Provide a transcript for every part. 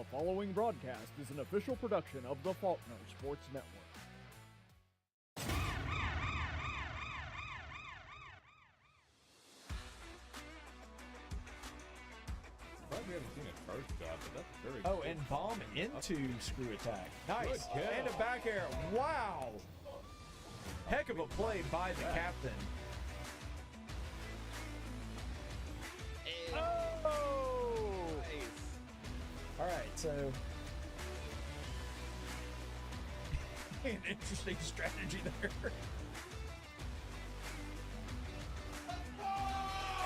The following broadcast is an official production of the Faulkner Sports Network. We haven't seen a charge shot, but that's very Oh, cool. and bomb into screw attack. Nice. Good kill. And a back air. Wow. Heck of a play by the captain. Oh! Nice. All right, so an interesting strategy there.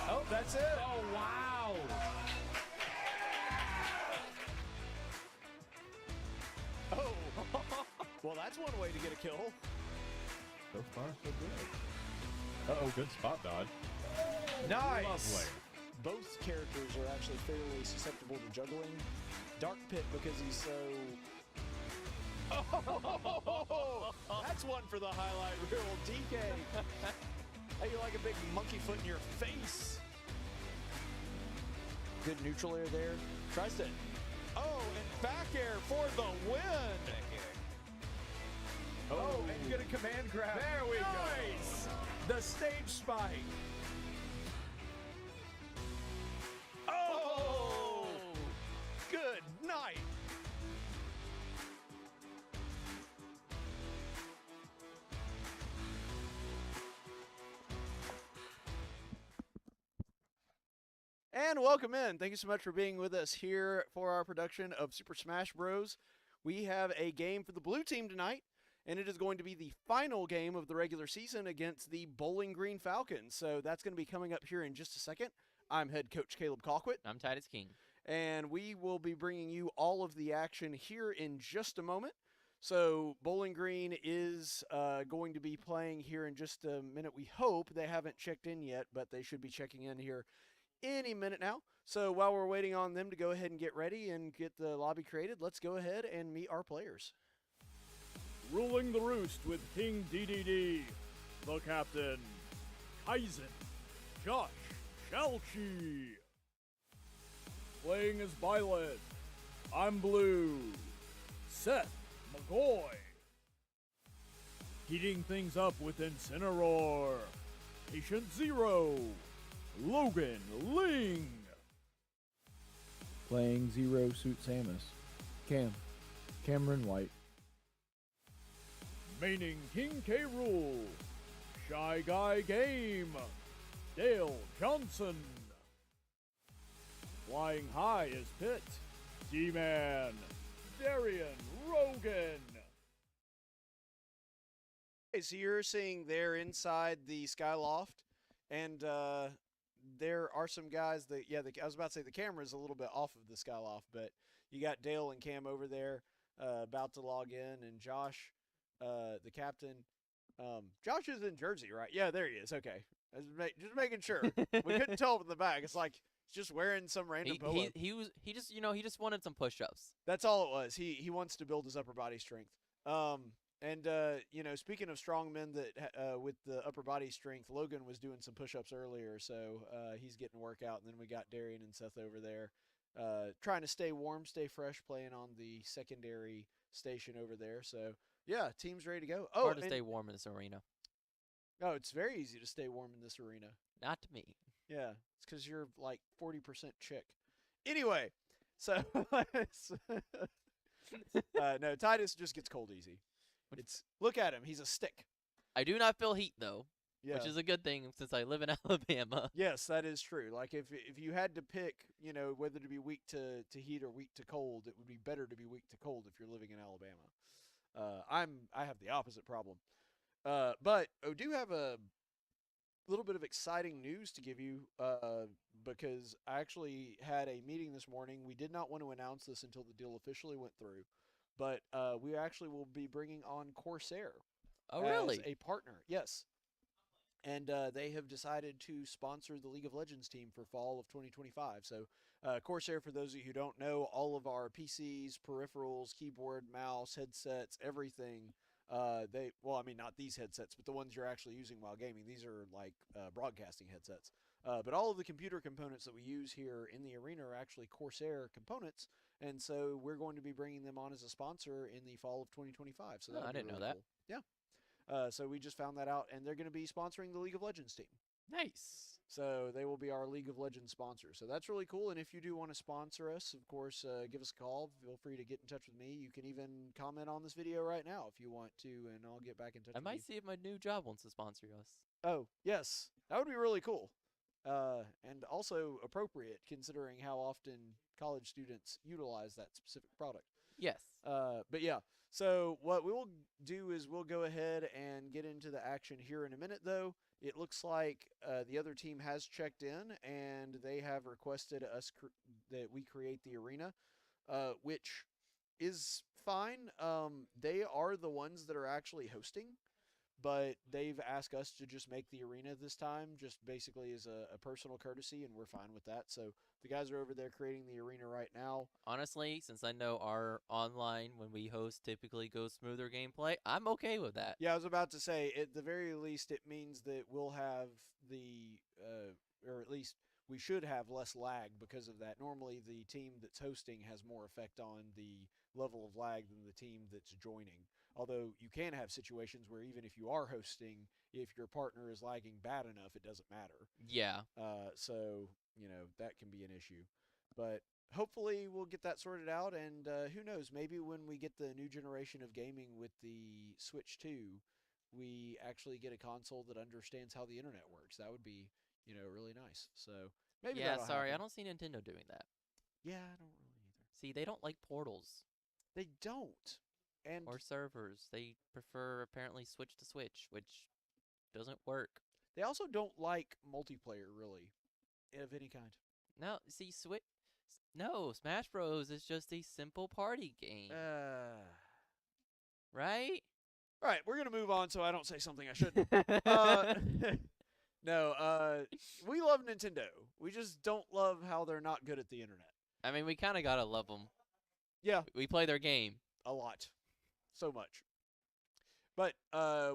Oh, that's it. Oh, wow. Oh. Well, that's one way to get a kill. So far, so good. Uh-oh, good spot dodge. Nice. Lovely. Both characters are actually fairly susceptible to juggling. Dark Pit because he's so... Oh, that's one for the highlight reel. DK. How you like a big monkey foot in your face? Good neutral air there. Tries to... Oh, and back air for the win. Oh, and you get a command grab. There we go. Nice. The stage spike. Oh, good night. And welcome in. Thank you so much for being with us here for our production of Super Smash Bros. We have a game for the blue team tonight, and it is going to be the final game of the regular season against the Bowling Green Falcons. So that's going to be coming up here in just a second. I'm head coach Caleb Colquitt. I'm Titus King. And we will be bringing you all of the action here in just a moment. So Bowling Green is going to be playing here in just a minute. We hope. They haven't checked in yet, but they should be checking in here any minute now. So while we're waiting on them to go ahead and get ready and get the lobby created, let's go ahead and meet our players. Ruling the roost with King DDD, the captain, Kaizen, Josh, Chalchi. Playing as Violet, ImBlu, Seth, McGaughy. Heating things up with Incineroar, Patient Zero, Logan, Ling. Playing Zero Suit Samus, Cameron White. Maining King K. Rool, ShyGuyGame, Dale Johnson. Flying high is Pitt, Dman, Darrien, Rogan. Okay, so you're seeing there inside the Skyloft, and there are some guys that, I was about to say the camera's a little bit off of the Skyloft, but you got Dale and Cam over there about to log in, and Josh, the captain. Josh is in Jersey, right? Yeah, there he is. Okay. Just making sure. We couldn't tell from the back. It's like he's just wearing some random polo. He just wanted some push-ups. That's all it was. He wants to build his upper body strength. Speaking of strong men that with the upper body strength, Logan was doing some push-ups earlier, so he's getting a workout. And then we got Darrien and Seth over there, trying to stay warm, stay fresh, playing on the secondary station over there. So yeah, team's ready to go. Oh, Hard to stay warm in this arena. Oh, it's very easy to stay warm in this arena. Not to me. Yeah, it's because you're like 40% chick. Anyway, so no, Titus just gets cold easy. Look at him, he's a stick. I do not feel heat though, Yeah. which is a good thing since I live in Alabama. Yes, that is true. Like if you had to pick, whether to be weak to heat or weak to cold, it would be better to be weak to cold if you're living in Alabama. I have the opposite problem. But I do have a little bit of exciting news to give you because I actually had a meeting this morning. We did not want to announce this until the deal officially went through, but we actually will be bringing on Corsair Oh, really? as a partner. Yes. And they have decided to sponsor the League of Legends team for fall of 2025. So Corsair, for those of you who don't know, all of our PCs, peripherals, keyboard, mouse, headsets, everything, not these headsets, but the ones you're actually using while gaming. These are like broadcasting headsets. But all of the computer components that we use here in the arena are actually Corsair components, And so we're going to be bringing them on as a sponsor in the fall of 2025. So Oh, that I didn't know really that. Cool. Yeah. So we just found that out, and they're going to be sponsoring the League of Legends team. Nice. So they will be our League of Legends sponsor. So that's really cool. And if you do want to sponsor us, of course, give us a call. Feel free to get in touch with me. You can even comment on this video right now if you want to, and I'll get back in touch I with might you. see if my new job wants to sponsor us. Oh, yes. That would be really cool. And also appropriate considering how often college students utilize that specific product. Yes. But yeah, so what we will do is we'll go ahead and get into the action here in a minute, though. It looks like the other team has checked in, and they have requested us that we create the arena, which is fine. They are the ones that are actually hosting, but they've asked us to just make the arena this time, just basically as a personal courtesy, and we're fine with that. So the guys are over there creating the arena right now. Honestly, since I know our online, when we host, typically goes smoother gameplay, I'm okay with that. Yeah, I was about to say, at the very least, it means that we'll have the, or at least we should have less lag because of that. Normally, the team that's hosting has more effect on the level of lag than the team that's joining. Although you can have situations where even if you are hosting, if your partner is lagging bad enough, it doesn't matter. Yeah. So, that can be an issue. But hopefully we'll get that sorted out, and who knows, maybe when we get the new generation of gaming with the Switch 2, we actually get a console that understands how the internet works. That would be, really nice. So maybe Yeah, that'll sorry, I happen. don't see Nintendo doing that. Yeah, I don't really either. See, they don't like portals They don't. And or servers. They prefer, apparently, Switch to Switch, which doesn't work. they also don't like multiplayer, really, of any kind. No, see, No, Smash Bros. Is just a simple party game, right? All right, we're going to move on so I don't say something I shouldn't. No, we love Nintendo. We just don't love how they're not good at the internet. I mean, we kind of gotta love them. Yeah, We play their game. a lot. So much. But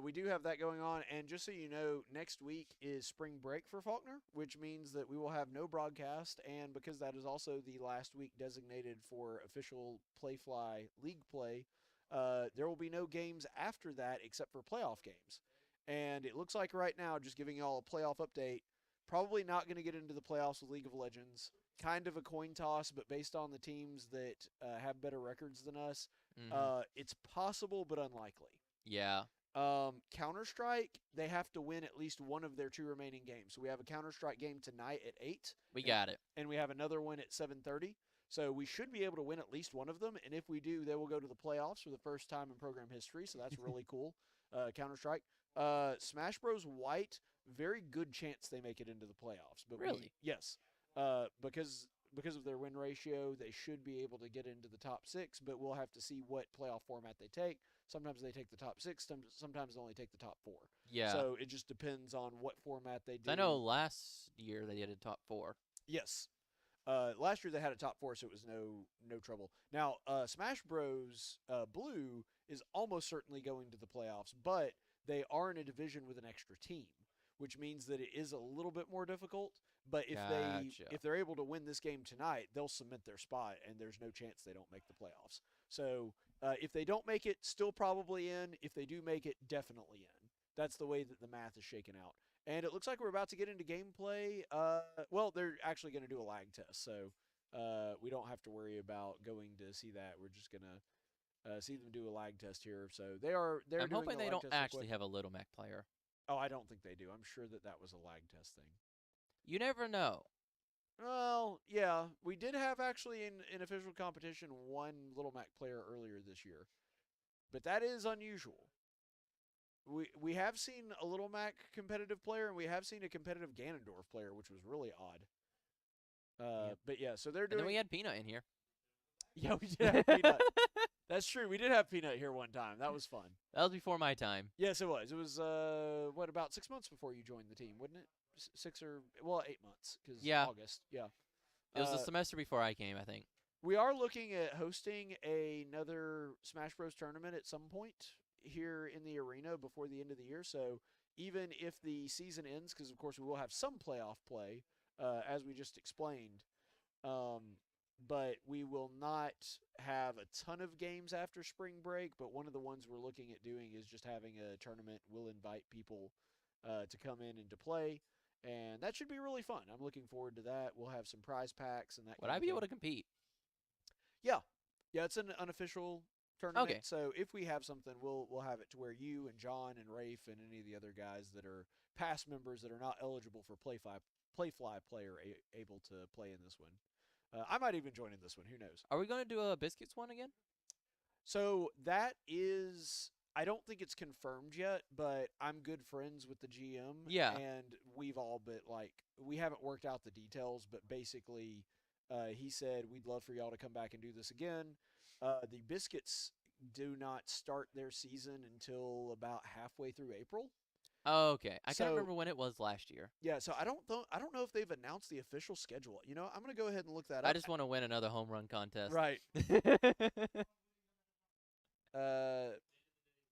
we do have that going on, and just so you know, next week is spring break for Faulkner, which means that we will have no broadcast, and because that is also the last week designated for official Playfly League play, there will be no games after that except for playoff games. And it looks like right now, just giving y'all a playoff update, probably not going to get into the playoffs with League of Legends. Kind of a coin toss, but based on the teams that have better records than us, it's possible but unlikely. Yeah. Counter-Strike, they have to win at least one of their 2 remaining games. So we have a Counter-Strike game tonight at 8. We got it. And we have another one at 7:30. So we should be able to win at least one of them. And if we do, they will go to the playoffs for the first time in program history. So that's really cool. Counter-Strike. Smash Bros. White, very good chance they make it into the playoffs. But Really? Yes. Because of their win ratio, they should be able to get into the top 6, but we'll have to see what playoff format they take. Sometimes they take the top 6, sometimes they only take the top 4. Yeah. So it just depends on what format they do. I know last year they did a top 4. Yes. Last year they had a top 4, so it was no trouble. Now, Smash Bros. Blue is almost certainly going to the playoffs, but they are in a division with an extra team, which means that it is a little bit more difficult. But if they're able to win this game tonight, they'll cement their spot, and there's no chance they don't make the playoffs. So if they don't make it, still probably in. If they do make it, definitely in. That's the way that the math is shaken out. And it looks like we're about to get into gameplay. Well, they're actually going to do a lag test, so we don't have to worry about going to see that. We're just going to see them do a lag test here. So they're I'm doing hoping the they lag don't test real actually quick. have a Little Mac player. Oh, I don't think they do. I'm sure that was a lag test thing. You never know. Well, yeah, we did have actually in official competition one Little Mac player earlier this year, but that is unusual. We have seen a Little Mac competitive player, and we have seen a competitive Ganondorf player, which was really odd. But yeah, so they're And doing. then we had Peanut in here. Yeah, we did have Peanut. That's true. We did have Peanut here one time. That was fun. That was before my time. Yes, it was. It was about 6 months before you joined the team, wouldn't it? 8 months, because Yeah. August. Yeah. It was the semester before I came, I think. We are looking at hosting another Smash Bros. Tournament at some point here in the arena before the end of the year. So even if the season ends, because of course we will have some playoff play, as we just explained, but we will not have a ton of games after spring break. But one of the ones we're looking at doing is just having a tournament. We'll invite people to come in and to play, and that should be really fun. I'm looking forward to that. We'll have some prize packs and that. Would I be able to compete? Yeah, it's an unofficial tournament. Okay. So if we have something, we'll have it to where you and John and Rafe and any of the other guys that are past members that are not eligible for Playfly play are able to play in this one. I might even join in this one. Who knows? Are we going to do a biscuits one again? So that is, I don't think it's confirmed yet, but I'm good friends with the GM. Yeah. And we've all been we haven't worked out the details, but basically, he said we'd love for y'all to come back and do this again. The Biscuits do not start their season until about halfway through April. Oh, okay. I So- can't remember when it was last year. Yeah, so I don't know if they've announced the official schedule. You know, I'm gonna go ahead and look that up. I just want to win another home run contest. Right.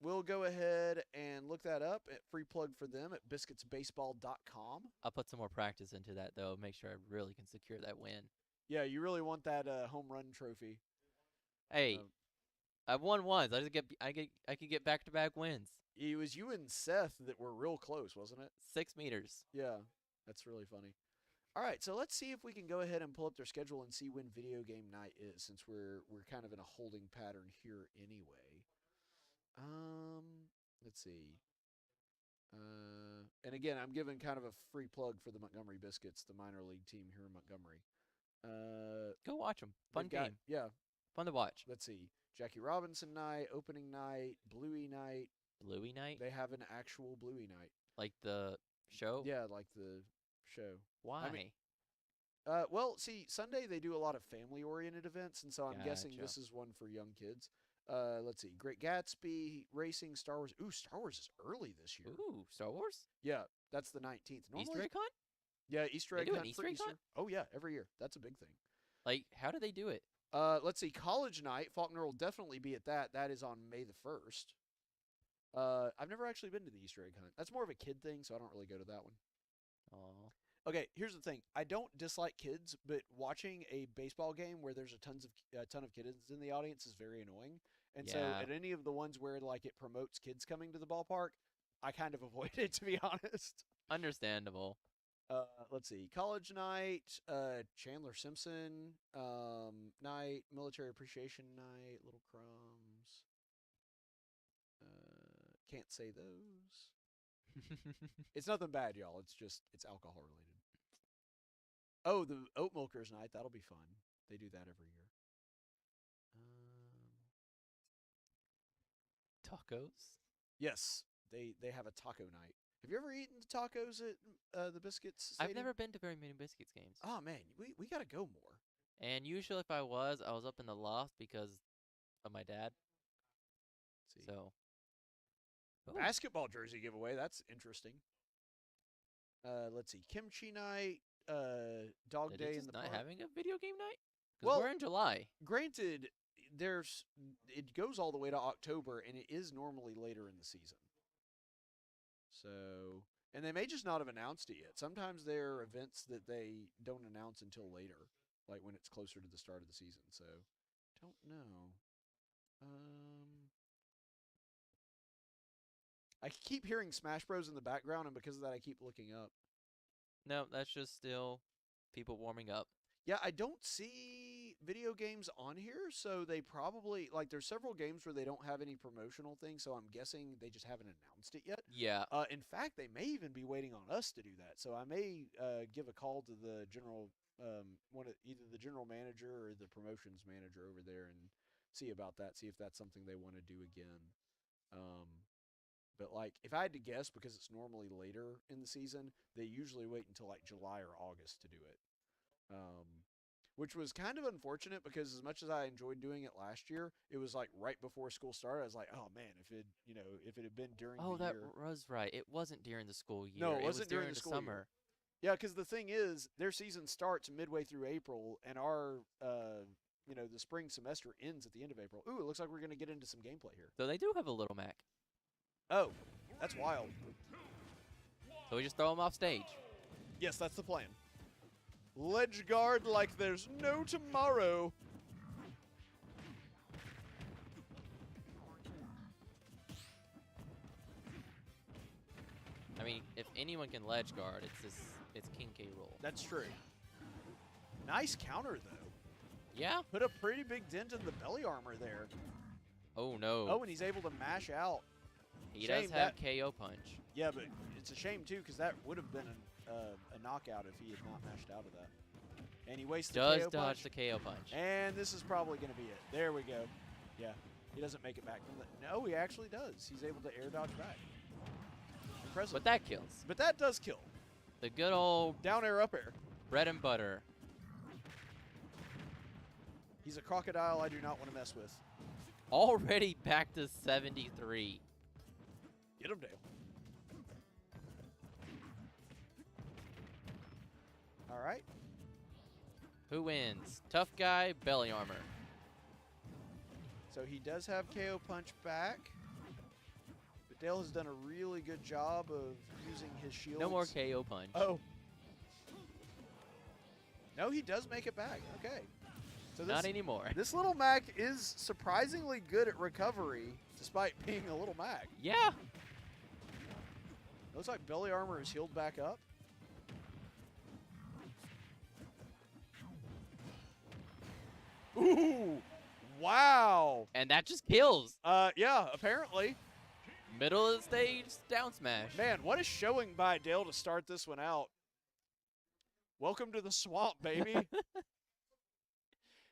We'll go ahead and look that up at free plug for them at biscuitsbaseball.com. I'll put some more practice into that, though. Make sure I really can secure that win. Yeah, you really want that home run trophy. Hey, Um, I've won once. I could get back-to-back wins. It was you and Seth that were real close, wasn't it? 6 meters. Yeah, that's really funny. All right, so let's see if we can go ahead and pull up their schedule and see when video game night is, since we're kind of in a holding pattern here anyway. Let's see. And again, I'm giving kind of a free plug for the Montgomery Biscuits, the minor league team here in Montgomery. Go watch them. Fun they've got- game. Yeah, Fun to watch. let's see. Jackie Robinson night, opening night, Bluey night. Bluey night? They have an actual Bluey night. Like the show? Yeah, like the show. Why? mean- Well, see, Sunday they do a lot of family-oriented events, and so I'm guessing Gotcha. this is one for young kids. Let's see. Great Gatsby, Racing, Star Wars. Ooh, Star Wars is early this year. Ooh, Star Wars? Yeah, that's the 19th. Easter egg hunt? Yeah, Easter They egg do an hunt Easter for egg Easter. hunt? Oh, yeah, every year. That's a big thing. Like, how do they do it? Let's see. College night. Faulkner will definitely be at that. That is on May the 1st. I've never actually been to the Easter egg hunt. That's more of a kid thing, so I don't really go to that one. Oh, Okay, here's the thing. I don't dislike kids, but watching a baseball game where there's a ton of kids in the audience is very annoying. And so Yeah. at any of the ones where like it promotes kids coming to the ballpark, I kind of avoid it, to be honest. understandable. Let's see. College night, Chandler Simpson night, military appreciation night, Little Crumbs. Can't say those. It's nothing bad, y'all. It's alcohol related. Oh, the Oat Milkers night. That'll be fun. They do that every year. Tacos? Yes, they have a taco night. Have you ever eaten the tacos at the Biscuits I've Stadium? never been to very many Biscuits games. Oh man, we gotta go more. And usually if I was up in the loft because of my dad. Let's see. So. Oh, Basketball jersey giveaway. That's interesting. Let's see. Kimchi night. Dog is day it in just the not park. having a video game night? 'Cause Well- we're in July. Granted, it goes all the way to October, and it is normally later in the season. So, and they may just not have announced it yet. Sometimes there are events that they don't announce until later, like when it's closer to the start of the season. So, don't know. I keep hearing Smash Bros in the background, and because of that, I keep looking up. No, that's just still people warming up. Yeah, I don't see video games on here, so they probably there's several games where they don't have any promotional things, so I'm guessing they just haven't announced it yet. Yeah. In fact, they may even be waiting on us to do that. So I may give a call to the general either the general manager or the promotions manager over there and see about that, see if that's something they want to do again. But if I had to guess, because it's normally later in the season, they usually wait until July or August to do it. Which was kind of unfortunate because as much as I enjoyed doing it last year, it was right before school started. I was like, oh man, if it had been during Oh, the that year. was right. It wasn't during the school year. No, it was wasn't during during the the school year. summer. Yeah, because the thing is, their season starts midway through April, and our the spring semester ends at the end of April. Ooh, it looks like we're gonna get into some gameplay here. So they do have a Little Mac. Oh, that's wild. So we just throw them off stage. Yes, that's the plan. Ledge guard like there's no tomorrow. I mean, if anyone can ledge guard, it's King K. Rool. That's true. Nice counter, though. Yeah. Put a pretty big dent in the belly armor there. Oh, no. Oh, and he's able to mash out. He shame does have that- KO punch. Yeah, but it's a shame, too, because that would have been a knockout if he had not mashed out of that. And he wastes the Does KO dodge punch. the KO punch. And this is probably going to be it. There we go. Yeah, he doesn't make it back. No, he actually does. He's able to air dodge back. Impressive. But that kills. But that does kill. The good old Down air, up air. bread and butter. He's a crocodile I do not want to mess with. Already back to 73. Get him, Dale. All right. Who wins? Tough guy, belly armor. So he does have KO punch back. But Dale has done a really good job of using his shields. No more KO punch. Oh. No, he does make it back. Okay. So Not anymore. This little Mac is surprisingly good at recovery, despite being a little Mac. Yeah. Looks like belly armor is healed back up. Ooh! Wow! And that just kills. Yeah, apparently. Middle of the stage, down smash. Man, what a showing by Dale to start this one out. Welcome to the swamp, baby.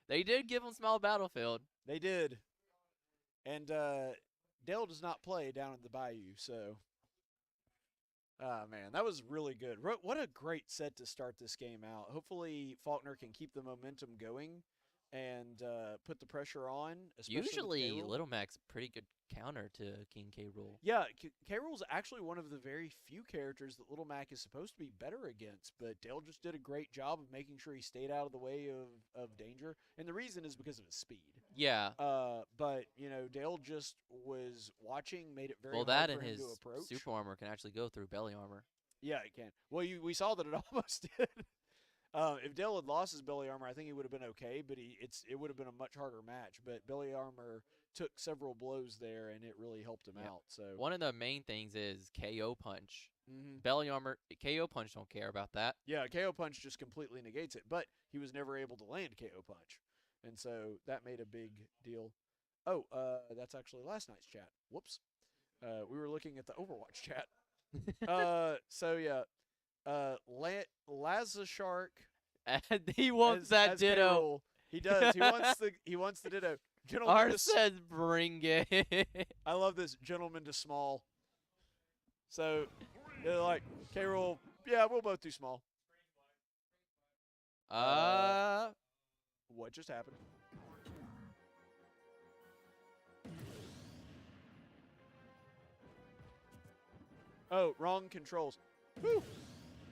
They did give him small battlefield. They did. And Dale does not play down at the Bayou, so. Man, that was really good. What a great set to start this game out. Hopefully, Faulkner can keep the momentum going and put the pressure on. Especially with Usually, K-Rool. Little Mac's a pretty good counter to King K. Rool. Yeah, K-Rool's actually one of the very few characters that Little Mac is supposed to be better against, but Dale just did a great job of making sure he stayed out of the way of danger. And the reason is because of his speed. Yeah. But, you know, Dale just was watching, made it very Well, hard that for and him his to approach. super armor can actually go through belly armor. Yeah, it can. Well, we saw that it almost did. If Dale had lost his belly armor, I think he would have been okay, but it would have been a much harder match. But belly armor took several blows there, and it really helped him out. So One of the main things is KO punch. Mhm. Belly armor, KO punch don't care about that. Yeah, KO punch just completely negates it, but he was never able to land KO punch, and so that made a big deal. Oh, that's actually last night's chat. Whoops. We were looking at the Overwatch chat. So yeah, Lazza Shark. And he wants that as ditto. K-Rool. He does. He wants the ditto. Gentleman Art to says bring it. I love this gentleman to small. So they're like, K-Rool, yeah, we'll both do small. What just happened? Oh, wrong controls. Whew.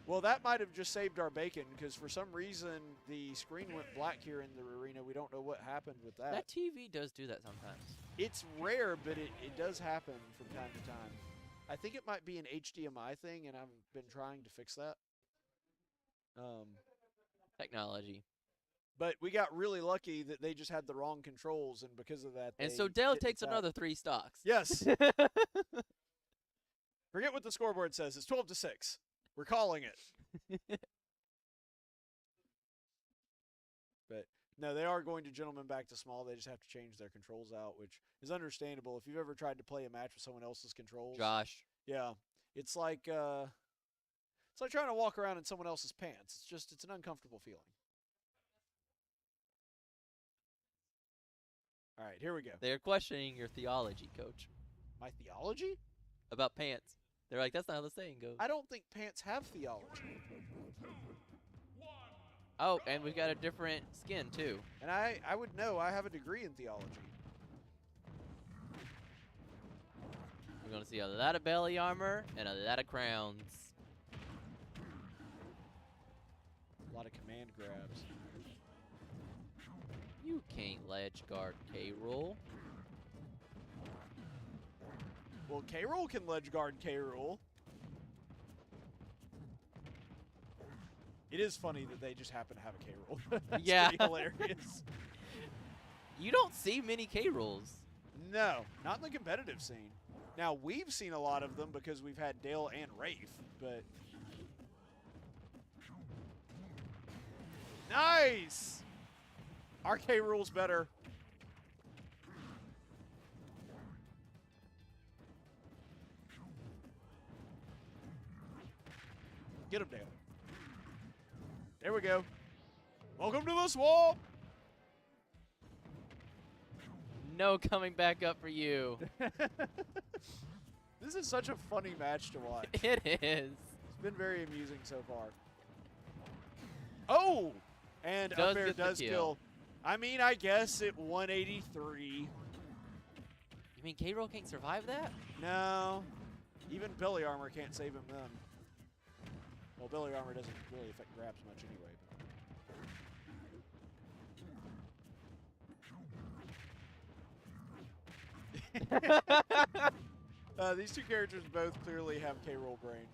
Well, that might have just saved our bacon, because for some reason the screen went black here in the arena. We don't know what happened with that. That TV does do that sometimes. It's rare, but it does happen from time to time. I think it might be an HDMI thing, and I've been trying to fix that. Technology. But we got really lucky that they just had the wrong controls, and because of that, And they so Dale kicked takes us out. another 3 stocks. Yes. Forget what the scoreboard says. It's 12-6. We're calling it. But no, they are going to gentlemen back to small. They just have to change their controls out, which is understandable. If you've ever tried to play a match with someone else's controls, Josh. yeah, it's like trying to walk around in someone else's pants. It's an uncomfortable feeling. All right, here we go. They're questioning your theology, coach, My theology? about pants. They're like, that's not how the saying goes. I don't think pants have theology. Oh, and we've got a different skin, too. And I would know. I have a degree in theology. We're going to see a lot of belly armor and a lot of crowns. A lot of command grabs. You can't ledge guard K-Rool. Well, K-Rool can ledge guard K-Rool. It is funny that they just happen to have a K roll. That's Yeah. pretty hilarious. You don't see many K rolls. No, not in the competitive scene. Now, we've seen a lot of them because we've had Dale and Rafe, but... Nice! Our K rool's better. Get him, Dale. There we go. Welcome to the swamp! No coming back up for you. This is such a funny match to watch. It is. It's been very amusing so far. Oh! And Does up air get the does kill. kill. I mean, I guess at 183. You mean K roll can't survive that? No. Even belly armor can't save him then. Well, belly armor doesn't really affect grabs much anyway. These two characters both clearly have K-roll brain.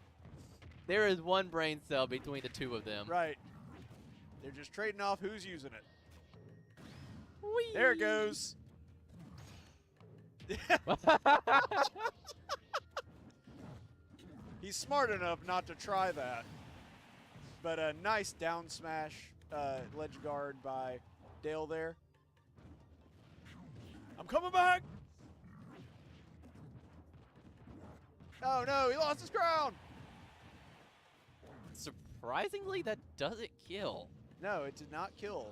There is one brain cell between the two of them. Right. They're just trading off who's using it. Whee! There it goes. He's smart enough not to try that. But a nice down smash ledge guard by Dale there. I'm coming back. Oh no, he lost his crown. Surprisingly, that doesn't kill. No, it did not kill.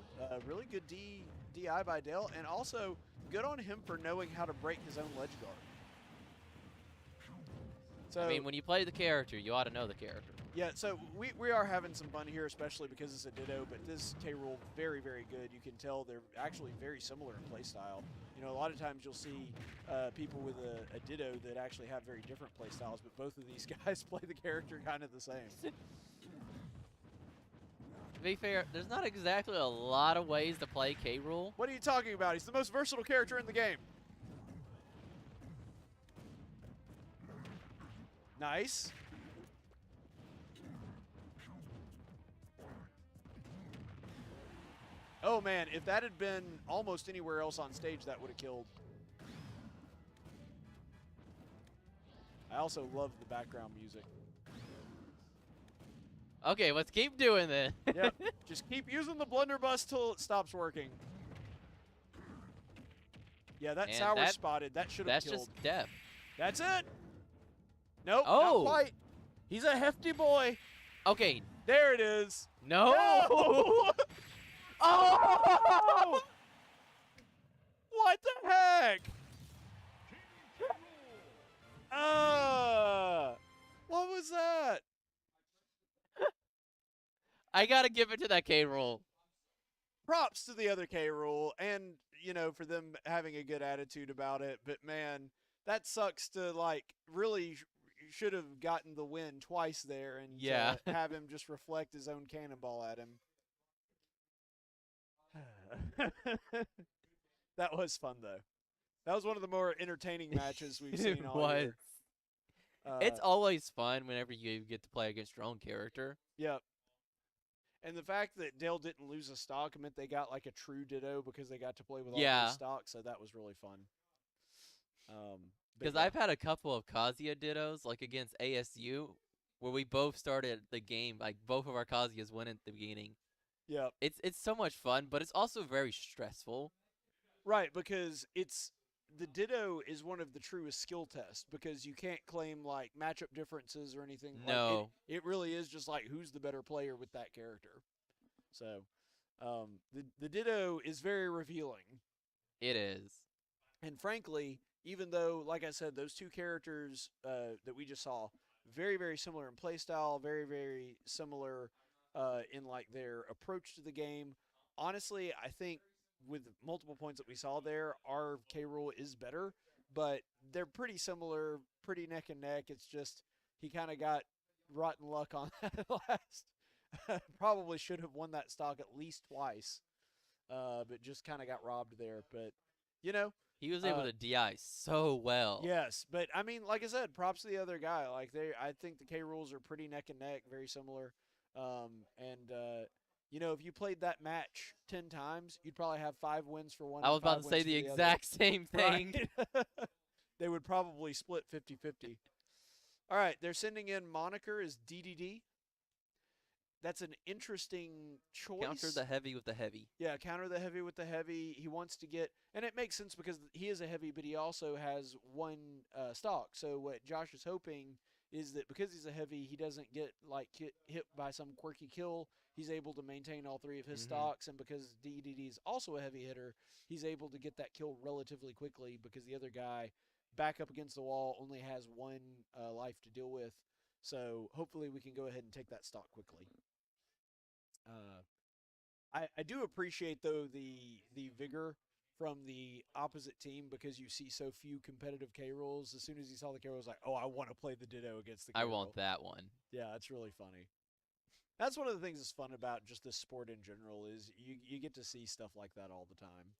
Really good DI by Dale, and also good on him for knowing how to break his own ledge guard. So, I mean, when you play the character, you ought to know the character. yeah, so we are having some fun here, especially because it's a Ditto, but this K-Rool, very, very good. You can tell they're actually very similar in playstyle. You know, a lot of times you'll see people with a Ditto that actually have very different playstyles, but both of these guys play the character kind of the same. To be fair, there's not exactly a lot of ways to play K rool. What are you talking about? He's the most versatile character in the game. Nice. Oh man, if that had been almost anywhere else on stage, that would have killed. I also love the background music. Okay, let's keep doing this. Yep. Just keep using the blunderbuss till it stops working. Yeah, that And sour that- spotted. That should have That's killed. just death. That's it. Nope, Oh. not quite. He's a hefty boy. Okay, There it is. no. No! Oh! What the heck? What was that? I gotta give it to that K rool. Props to the other K rule, and you know, for them having a good attitude about it. But man, that sucks to like really should have gotten the win twice there, and Yeah. have him just reflect his own cannonball at him. That was fun though. That was one of the more entertaining matches we've seen It all was. year. It's always fun whenever you get to play against your own character. Yep. And the fact that Dale didn't lose a stock meant they got like a true Ditto because they got to play with all Yeah. three stocks, so that was really fun. But Because yeah. I've had a couple of Kazuya dittos, like against ASU, where we both started the game, like both of our Kazuyas went at the beginning. Yep. It's so much fun, but it's also very stressful. Right, because the Ditto is one of the truest skill tests because you can't claim like matchup differences or anything. No. Like, it really is just like who's the better player with that character. So, the Ditto is very revealing. It is. And frankly, even though, like I said, those two characters that we just saw, very, very similar in playstyle, very, very similar in like their approach to the game. Honestly, I think with multiple points that we saw there, our K rule is better, but they're pretty similar, pretty neck and neck. It's just he kind of got rotten luck on that last. Probably should have won that stock at least twice, but just kind of got robbed there. But you know. He was able to DI so well. Yes, but I mean, like I said, props to the other guy. Like I think the K rules are pretty neck and neck, very similar. If you played that match 10 times, you'd probably have 5 wins for one. I and was about 5 to wins say for the other. exact same thing. Right. They would probably split 50-50. All right, they're sending in moniker as DDD. That's an interesting choice. Counter the heavy with the heavy. Yeah, counter the heavy with the heavy. He wants to get, and it makes sense because he is a heavy, but he also has 1 stock. So what Josh is hoping is that because he's a heavy, he doesn't get hit by some quirky kill. He's able to maintain all 3 of his stocks, and because DDD is also a heavy hitter, he's able to get that kill relatively quickly because the other guy back up against the wall only has 1 life to deal with. So hopefully we can go ahead and take that stock quickly. I do appreciate, though, the vigor from the opposite team because you see so few competitive K rolls. As soon as he saw the K roll, he was like, oh, I want to play the Ditto against the K I roll. want that one. Yeah, that's really funny. That's one of the things that's fun about just this sport in general is you get to see stuff like that all the time.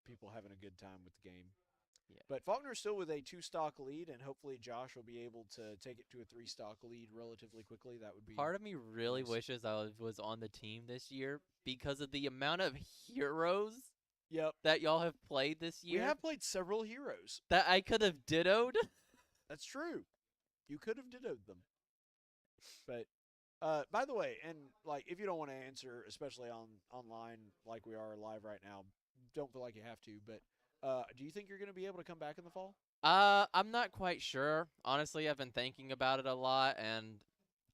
People having a good time with the game. Yeah. But Faulkner's still with a 2-stock lead, and hopefully Josh will be able to take it to a 3-stock lead relatively quickly. That would be Part of me really nice. wishes I was on the team this year because of the amount of heroes Yep. that y'all have played this year. We have played several heroes. That I could have dittoed. That's true. You could have dittoed them. But by the way, and if you don't want to answer, especially online like we are live right now, don't feel like you have to. But do you think you're going to be able to come back in the fall? I'm not quite sure. Honestly, I've been thinking about it a lot, and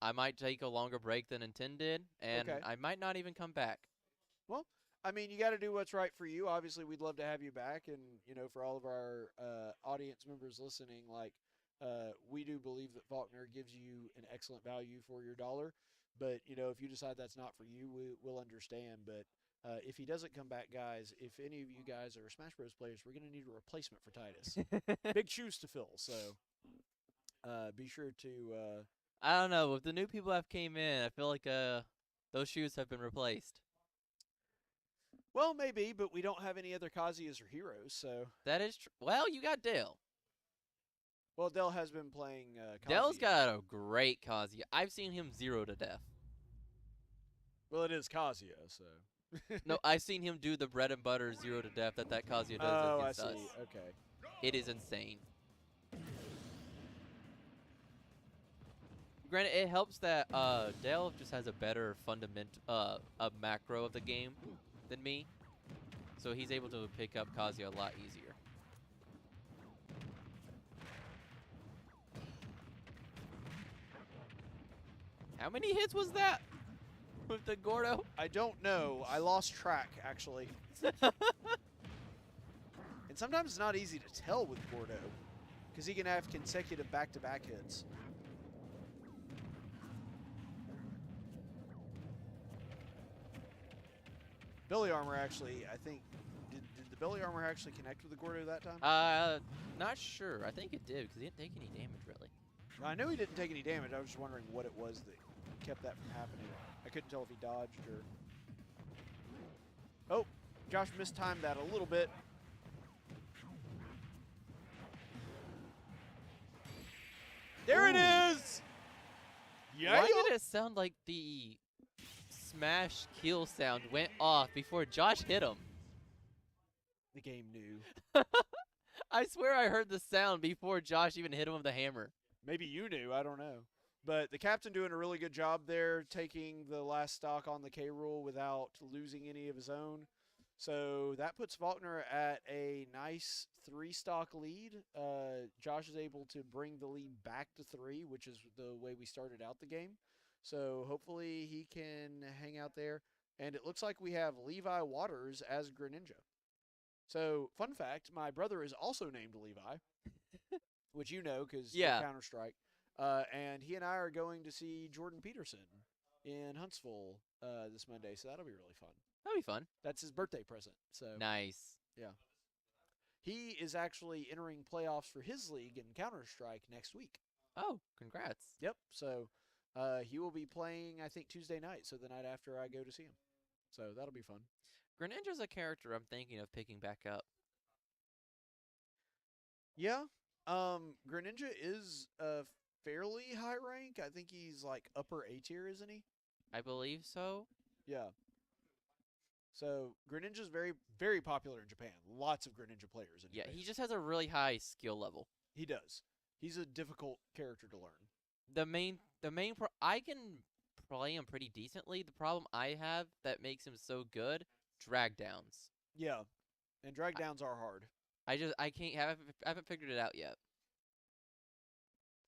I might take a longer break than intended, and Okay. I might not even come back. Well, I mean, you got to do what's right for you. Obviously, we'd love to have you back, and for all of our audience members listening, we do believe that Faulkner gives you an excellent value for your dollar. But if you decide that's not for you, we'll understand. But if he doesn't come back, guys, if any of you guys are Smash Bros. Players, we're going to need a replacement for Titus. Big shoes to fill. So be sure to. I don't know. If the new people have came in, I feel like those shoes have been replaced. Well, maybe, but we don't have any other Kazuya's or heroes, so. That is true. Well, you got Dale. Well, Dell has been playing Kazuya. Dale's got a great Kazuya. I've seen him 0 to death. Well, it is Kazuya, so. No, I've seen him do the bread and butter 0 to death that Kazuya does Oh, I against see. us. Okay. It is insane. Granted, it helps that Dale just has a better a macro of the game than me, so he's able to pick up Kazuya a lot easier. How many hits was that with the Gordo? I don't know. I lost track, actually. And sometimes it's not easy to tell with Gordo, because he can have consecutive back-to-back hits. Belly armor actually, I think, did the belly armor actually connect with the Gordo that time? Not sure. I think it did, because he didn't take any damage, really. I know he didn't take any damage. I was just wondering what it was that kept that from happening. I couldn't tell if he dodged or... Oh, Josh mistimed that a little bit. There it is! Yeah! Why did it sound like the smash kill sound went off before Josh hit him? The game knew. I swear I heard the sound before Josh even hit him with the hammer. Maybe you knew. I don't know. But the captain doing a really good job there, taking the last stock on the K rule without losing any of his own. So that puts Faulkner at a nice 3-stock lead. Josh is able to bring the lead back to 3, which is the way we started out the game. So hopefully he can hang out there. And it looks like we have Levi Waters as Greninja. So, fun fact, my brother is also named Levi, which you know because Counter-Strike. And he and I are going to see Jordan Peterson in Huntsville this Monday, so that'll be really fun. That'll be fun. That's his birthday present. So Nice. Yeah. He is actually entering playoffs for his league in Counter-Strike next week. Oh, congrats. Yep. So he will be playing, I think, Tuesday night, so the night after I go to see him. So that'll be fun. Greninja's a character I'm thinking of picking back up. Yeah. Greninja is fairly high rank. I think he's like upper A tier, isn't he? I believe so. Yeah. So Greninja's very, very popular in Japan. Lots of Greninja players in Yeah, Japan. he just has a really high skill level. He does. He's a difficult character to learn. I can play him pretty decently. The problem I have that makes him so good, drag downs. Yeah. And drag downs are hard. I haven't figured it out yet.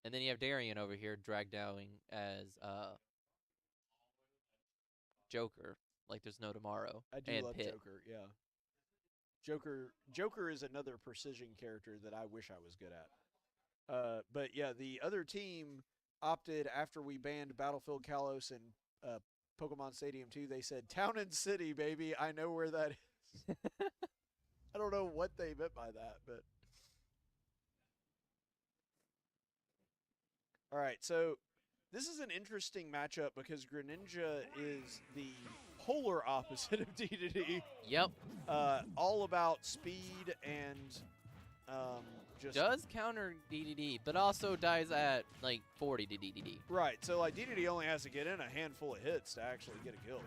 And then you have Darrien over here drag downing as Joker, like there's no tomorrow. I do and love Pit. Joker, yeah. Joker is another precision character that I wish I was good at. But yeah, the other team opted after we banned Battlefield Kalos and Pokemon Stadium 2. They said, "Town and City, baby. I know where that is." I don't know what they meant by that, but. All right, so this is an interesting matchup because Greninja is the polar opposite of D. Yep. All about speed and just Does counter DDD, but also dies at like 40 to DDD. right. So like DDD only has to get in a handful of hits to actually get a kill.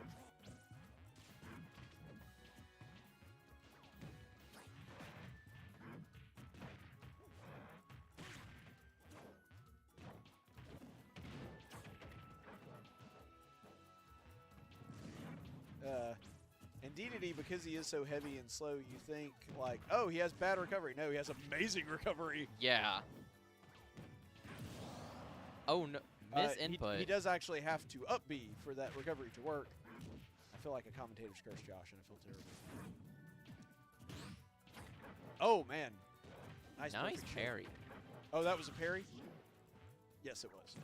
And DDD, because he is so heavy and slow, you think like, oh, he has bad recovery. No, he has amazing recovery. Yeah. Oh no, miss input. He does actually have to up B for that recovery to work. I feel like a commentator's curse Josh, and I feel terrible. Oh man, nice perfect shot. parry. Oh, that was a parry? Yes, it was.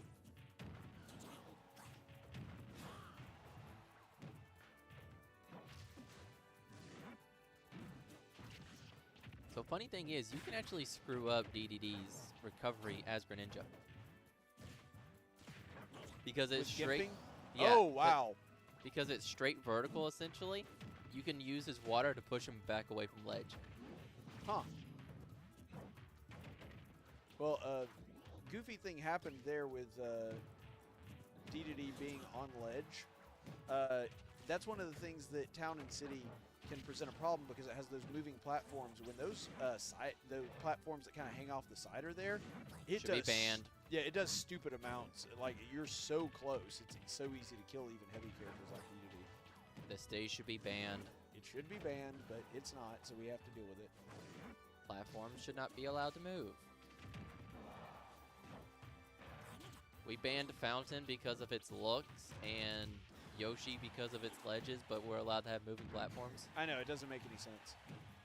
So funny thing is, you can actually screw up DDD's recovery as Greninja. Because it's With straight. gifting? Yeah, Oh, wow. Because it's straight vertical, essentially, you can use his water to push him back away from ledge. Huh. Well, goofy thing happened there with DDD being on ledge. That's one of the things that Town and City can present a problem because it has those moving platforms. When those those platforms that kind of hang off the side are there, it Should does be banned. Yeah, it does stupid amounts. Like you're so close, it's so easy to kill even heavy characters like DDD. The stage should be banned. It should be banned, but it's not, so we have to deal with it. Platforms should not be allowed to move. We banned Fountain because of its looks and Yoshi because of its ledges, but we're allowed to have moving platforms. I know, it doesn't make any sense.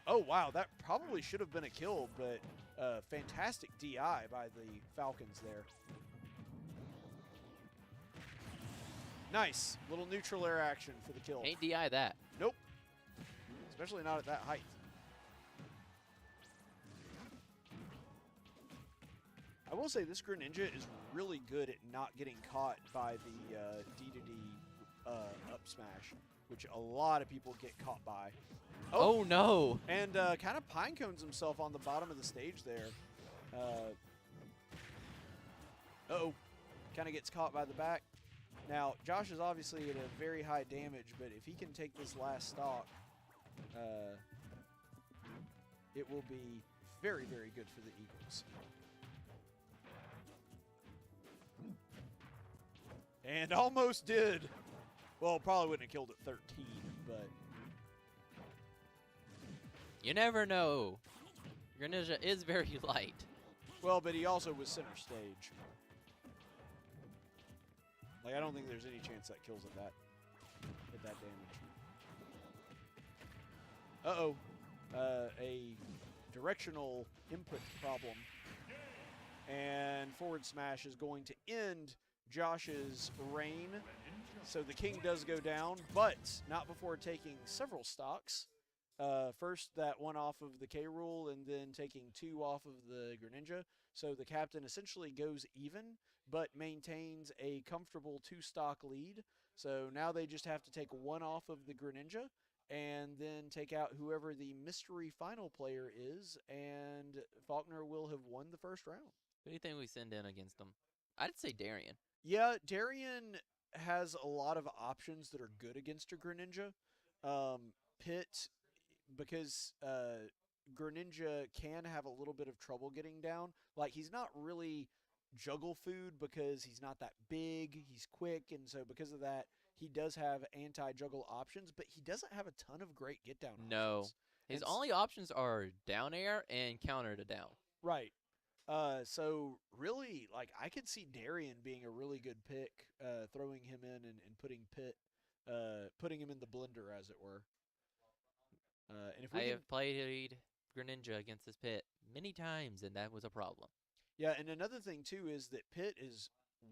Oh, wow, that probably should have been a kill, but fantastic DI by the Falcons there. Nice. Little neutral air action for the kill. Ain't DI that. Nope. Especially not at that height. I will say this Greninja is really good at not getting caught by the D2D up smash, which a lot of people get caught by. Oh no! And kind of pine cones himself on the bottom of the stage there. Uh-oh. Kind of gets caught by the back. Now, Josh is obviously at a very high damage, but if he can take this last stock, it will be very, very good for the Eagles. And almost did. Well, probably wouldn't have killed at 13, but... You never know. Greninja is very light. Well, but he also was center stage. Like, I don't think there's any chance that kills at that damage. Uh-oh. A directional input problem. And forward smash is going to end Josh's reign. So the king does go down, but not before taking several stocks. First, that one off of the K rule, and then taking 2 off of the Greninja. So the captain essentially goes even, but maintains a comfortable 2-stock lead. So now they just have to take 1 off of the Greninja, and then take out whoever the mystery final player is, and Faulkner will have won the first round. Who do you think we send in against them? I'd say Darrien. Yeah, Darrien has a lot of options that are good against a Greninja. Pit, because Greninja can have a little bit of trouble getting down. Like, he's not really juggle food because he's not that big. He's quick, and so because of that, he does have anti-juggle options, but he doesn't have a ton of great get-down No. options. His And only options are down air and counter to down. Right. So really, like, I could see Darrien being a really good pick, throwing him in and putting Pit, putting him in the blender, as it were. And if we I can, have played Greninja against this Pit many times, and that was a problem. yeah, and another thing too is that Pit is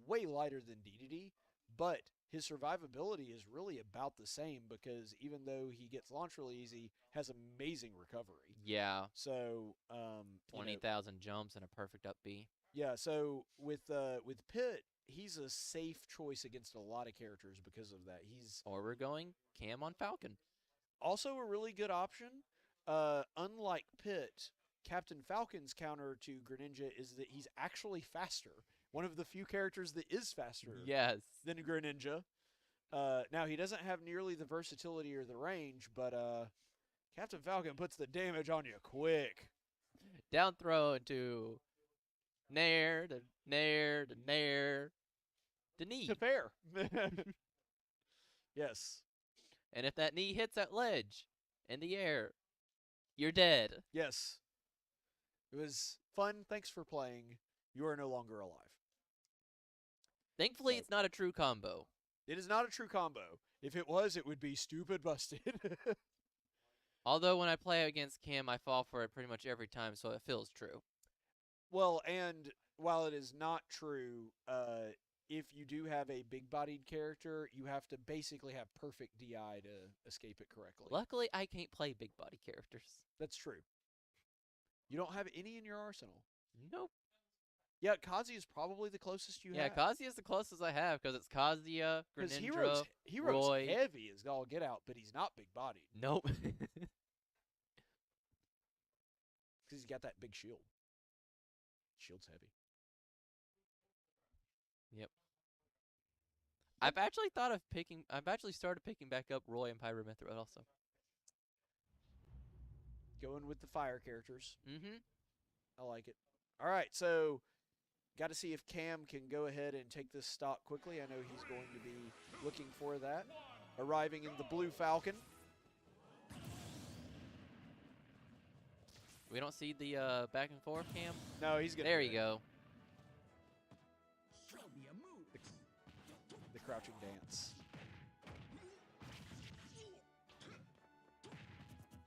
way lighter than DDD, but his survivability is really about the same because even though he gets launched really easy, has amazing recovery. Yeah. So 20,000 jumps and a perfect up B. yeah, so with Pit, he's a safe choice against a lot of characters because of that. He's Or we're going Cam on Falcon. also a really good option. Unlike Pit, Captain Falcon's counter to Greninja is that he's actually faster. One of the few characters that is faster Yes. than Greninja. Now, he doesn't have nearly the versatility or the range, but Captain Falcon puts the damage on you quick. Down throw into Nair to Nair to Nair to knee. To fair. Yes. And if that knee hits that ledge in the air, you're dead. Yes. It was fun. Thanks for playing. You are no longer alive. Thankfully, So- it's not a true combo. It is not a true combo. If it was, it would be stupid busted. Although when I play against Cam, I fall for it pretty much every time, so it feels true. Well, and while it is not true, if you do have a big-bodied character, you have to basically have perfect DI to escape it correctly. Luckily, I can't play big body characters. That's true. You don't have any in your arsenal. Nope. Yeah, Kazi is probably the closest you Yeah, have. Kazuya is the closest I have because it's Kazuya, Because Greninja, Hero's Roy. heavy as all get out, but he's not big-bodied. Nope. Because he's got that big shield. Shield's heavy. I've actually started picking back up Roy and Pyramithra also. Going with the fire characters. Mm-hmm. I like it. All right, so got to see if Cam can go ahead and take this stock quickly. I know he's going to be looking for that. Arriving in the blue Falcon. We don't see the back and forth, Cam? No, he's going to There you go. The crouching dance.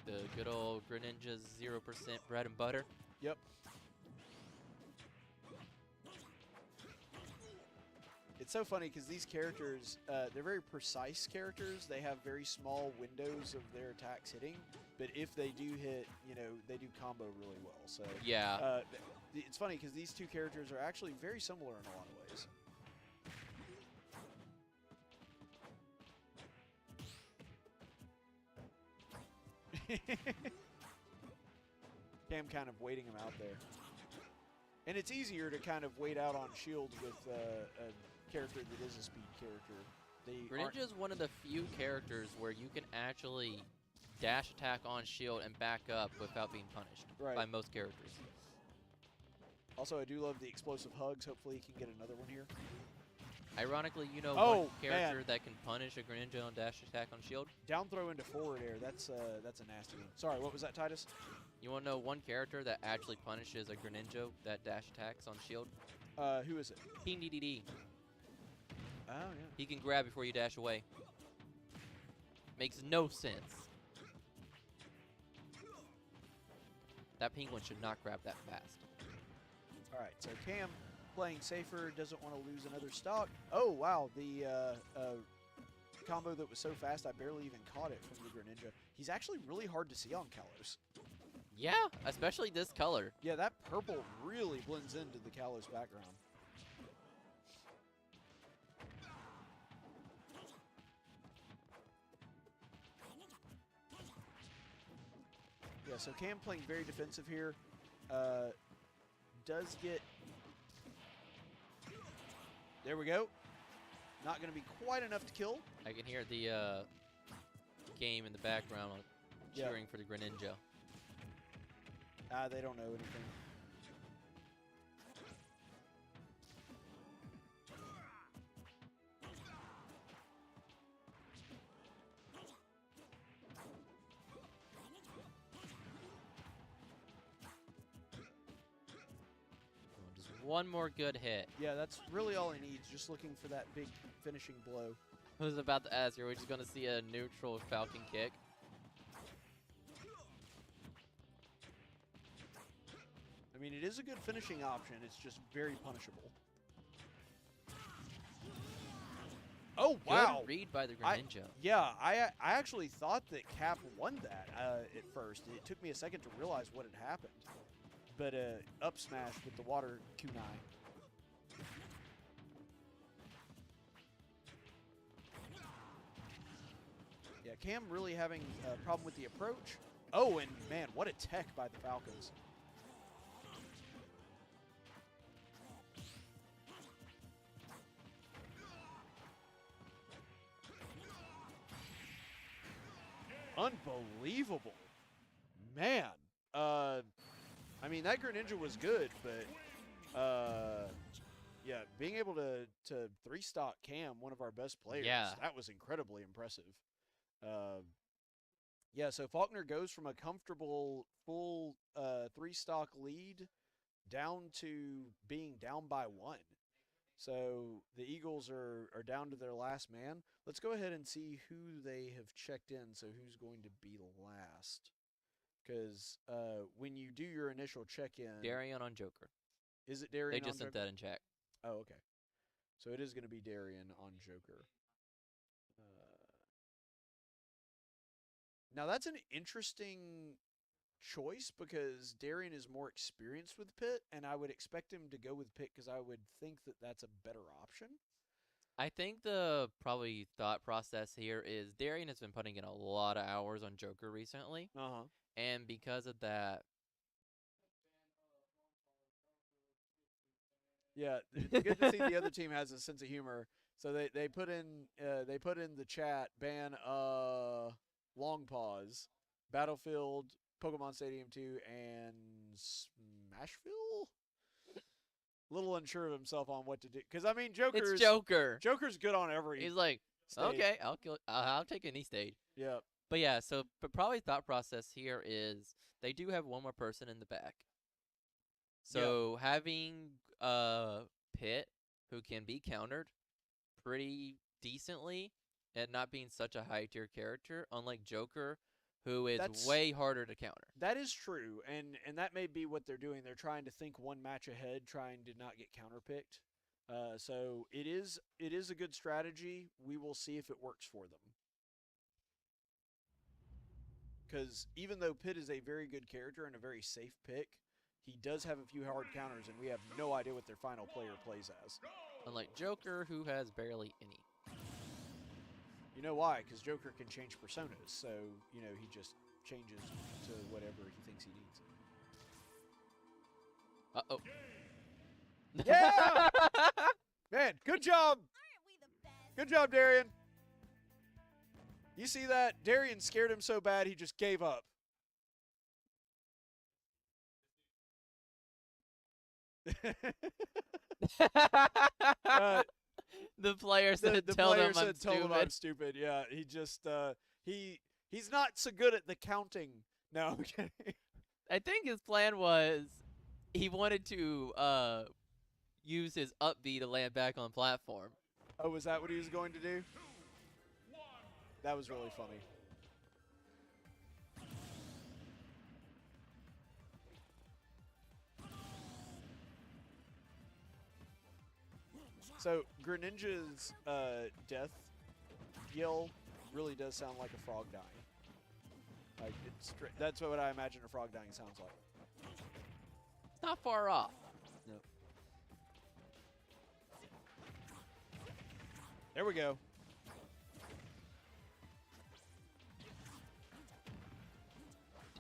The good old Greninja's 0% bread and butter. Yep. It's so funny because these characters, they're very precise characters. They have very small windows of their attacks hitting, but if they do hit, they do combo really well. So Yeah. it's funny because these two characters are actually very similar in a lot of ways. Cam kind of waiting him out there. And it's easier to kind of wait out on shield with a character that is a speed character. Greninja is one of the few characters where you can actually dash attack on shield and back up without being punished by most characters. Also, I do love the explosive hugs. Hopefully he can get another one here. Ironically, you know Oh, one character man. that can punish a Greninja on dash attack on shield? Down throw into forward air. That's a nasty one. Sorry, what was that, Titus? You want to know one character that actually punishes a Greninja that dash attacks on shield? Who is it? King DDD. Oh, yeah. He can grab before you dash away. Makes no sense. That penguin should not grab that fast. All right, so Cam playing safer, doesn't want to lose another stock. Oh, wow, the combo that was so fast I barely even caught it from the Greninja. He's actually really hard to see on Kalos. Yeah, especially this color. Yeah, that purple really blends into the Kalos background. Yeah, so Cam playing very defensive here. Does get There we go. Not going to be quite enough to kill. I can hear the game in the background cheering for the Greninja. They don't know anything. Just one more good hit. Yeah, that's really all he needs. Just looking for that big finishing blow. I was about to ask, are we just going to see a neutral Falcon kick? I mean, it is a good finishing option. It's just very punishable. Oh, wow. Good read by the Greninja. I actually thought that Cap won that at first. It took me a second to realize what had happened. But up smash with the water kunai. Yeah, Cam really having a problem with the approach. Oh, and man, what a tech by the Falcons. Unbelievable. Man. I mean, that Greninja was good, but yeah, being able to three-stock Cam, one of our best players, that was incredibly impressive. Yeah, so Faulkner goes from a comfortable full three-stock lead down to being down by 1. So the Eagles are down to their last man. Let's go ahead and see who they have checked in, so who's going to be last. Because when you do your initial check-in... Darrien on Joker. Is it Darrien on Joker? They just sent that in chat. Oh, okay. So it is going to be Darrien on Joker. Now that's an interesting choice because Darrien is more experienced with Pit, and I would expect him to go with Pit because I would think that that's a better option. I think the probably thought process here is Darrien has been putting in a lot of hours on Joker recently. Uh-huh. And because of that... Yeah, it's good to see the other team has a sense of humor. So they put in the chat ban Long Pause, Battlefield, Pokemon Stadium 2, and Smashville. Little unsure of himself on what to do because I mean It's Joker. Joker's good on every. He's like, stage. okay, I'll take any stage. Yeah. But yeah, so but probably thought process here is they do have one more person in the back. So having Pit who can be countered pretty decently and not being such a high tier character, unlike Joker, who is way harder to counter. That is true, and that may be what they're doing. They're trying to think one match ahead, trying to not get counterpicked. So it is a good strategy. We will see if it works for them. Because even though Pit is a very good character and a very safe pick, he does have a few hard counters, and we have no idea what their final player plays as. Unlike Joker, who has barely any. You know why? Because Joker can change personas, so, you know, he just changes to whatever he thinks he needs. Uh-oh. Yeah! Man, good job! Good job, Darrien. You see that? Darrien scared him so bad he just gave up. The player said, "Tell them I'm stupid." Yeah, he just he's not so good at the counting. No, okay. I think his plan was he wanted to use his up B to land back on platform. Oh, was that what he was going to do? That was really funny. So Greninja's death yell really does sound like a frog dying. Like that's what I imagine a frog dying sounds like. It's not far off. No. There we go.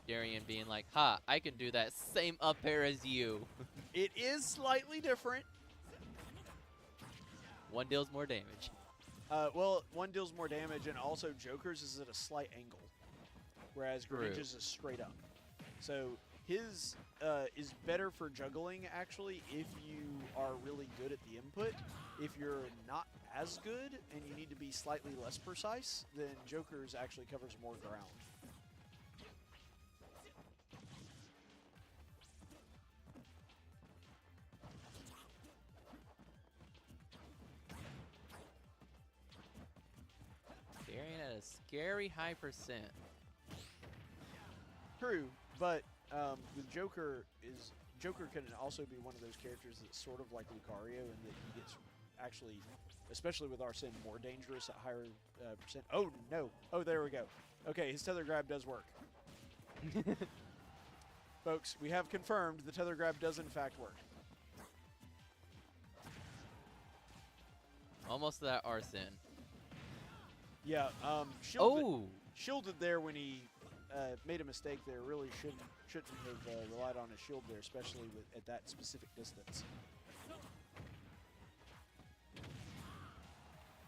Darrien being like, ha, I can do that same up air as you. It is slightly different. One deals more damage. Well, one deals more damage, and also Joker's is at a slight angle, whereas True. Greninja's is straight up. So his is better for juggling, actually, if you are really good at the input. If you're not as good and you need to be slightly less precise, then Joker's actually covers more ground. Darrien at a scary high percent. True, but with Joker can also be one of those characters that's sort of like Lucario in that he gets actually, especially with Arsene, more dangerous at higher percent. Oh, no. Oh, there we go. Okay, his tether grab does work. Folks, we have confirmed the tether grab does in fact work. Almost to that Arsene. Yeah, shielded there when he made a mistake there. Really shouldn't have relied on a shield there, especially at that specific distance.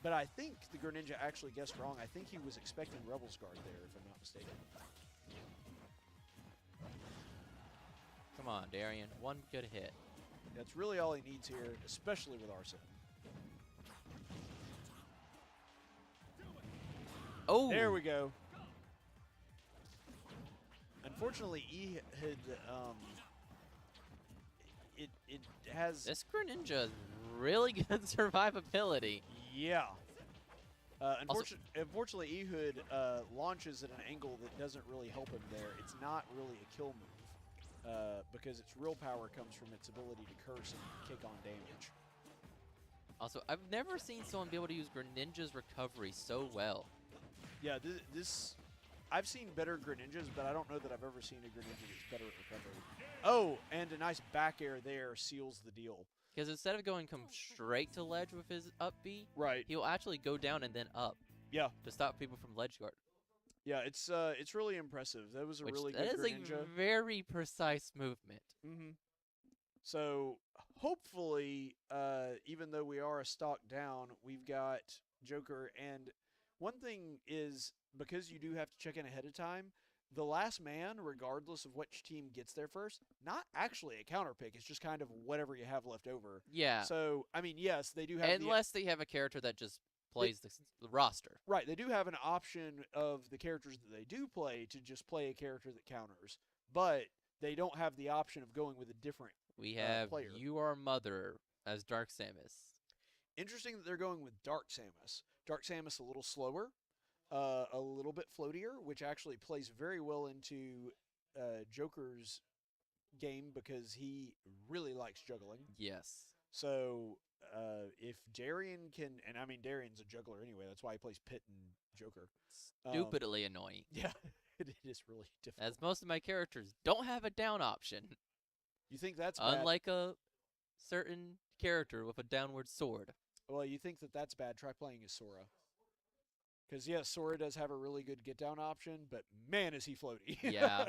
But I think the Greninja actually guessed wrong. I think he was expecting Rebel's Guard there, if I'm not mistaken. Come on, Darrien. One good hit. That's really all he needs here, especially with Arsene. Oh! There we go. Unfortunately, E had it has This Greninja is really good survivability. yeah. Unfortunately, Ehud launches at an angle that doesn't really help him there. It's not really a kill move because its real power comes from its ability to curse and kick on damage. Also, I've never seen someone be able to use Greninja's recovery so well. Yeah, this I've seen better Greninjas, but I don't know that I've ever seen a Greninja that's better at recovery. Oh, and a nice back air there seals the deal. Because instead of going straight to ledge with his up B, Right. he'll actually go down and then up. Yeah. To stop people from ledge guard. Yeah, it's really impressive. That was a really good That is Greninja. a very precise movement. Mm-hmm. So hopefully, even though we are a stock down, we've got Joker. And one thing is, because you do have to check in ahead of time, the last man, regardless of which team gets there first, not actually a counter pick. It's just kind of whatever you have left over. Yeah. So, I mean, yes, they do have Unless they have a character that just plays the roster. Right, they do have an option of the characters that they do play to just play a character that counters. But they don't have the option of going with a different We have player. You Are Mother as Dark Samus. Interesting that they're going with Dark Samus. Dark Samus a little slower, a little bit floatier, which actually plays very well into Joker's game because he really likes juggling. Yes. So if Darrien can, and I mean Darrien's a juggler anyway, that's why he plays Pit and Joker. Stupidly annoying. Yeah, it is really difficult. As most of my characters don't have a down option. You think that's bad? Unlike a certain character with a downward sword. Well, you think that that's bad? Try playing as Sora. Because, yes, Sora does have a really good get-down option, but man, is he floaty. Yeah.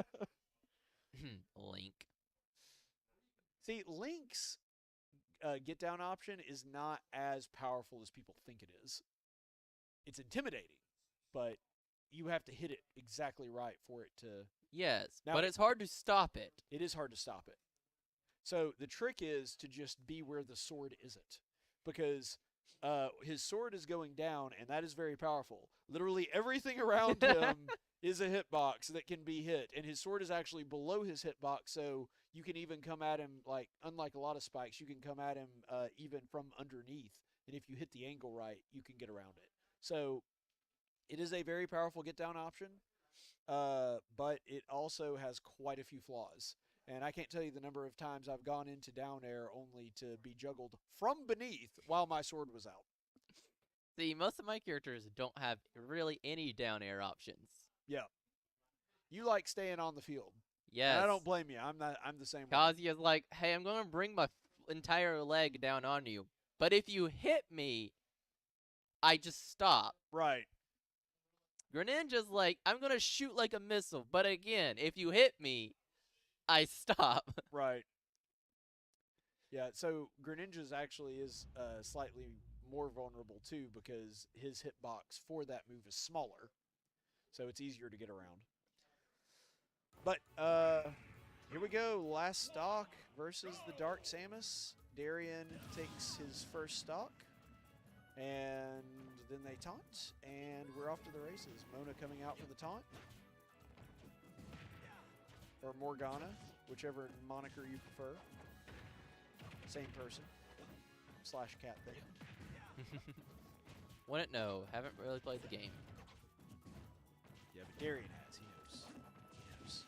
Link. See, Link's get-down option is not as powerful as people think it is. It's intimidating, but you have to hit it exactly right for it to... Yes, Now, but it's hard to stop it. It is hard to stop it. So the trick is to just be where the sword isn't. Because his sword is going down, and that is very powerful. Literally everything around him is a hitbox that can be hit. And his sword is actually below his hitbox, so you can even come at him, like, unlike a lot of spikes, you can come at him even from underneath. And if you hit the angle right, you can get around it. So it is a very powerful get-down option, but it also has quite a few flaws. And I can't tell you the number of times I've gone into down air only to be juggled from beneath while my sword was out. See, most of my characters don't have really any down air options. Yeah. You like staying on the field. Yes. And I don't blame you. I'm the same way. Kazuya's like, hey, I'm going to bring my entire leg down on you. But if you hit me, I just stop. Right. Greninja's like, I'm going to shoot like a missile. But again, if you hit me, I stop. Right. Yeah, so Greninja's actually is slightly more vulnerable too because his hitbox for that move is smaller, so it's easier to get around. But here we go. Last stock versus the Dark Samus. Darrien takes his first stock, and then they taunt, and we're off to the races. Mona coming out for the taunt, or Morgana, whichever moniker you prefer. Same person / cat thing. Wouldn't know. Haven't really played the game. Yeah, but Darrien has. He knows. He knows.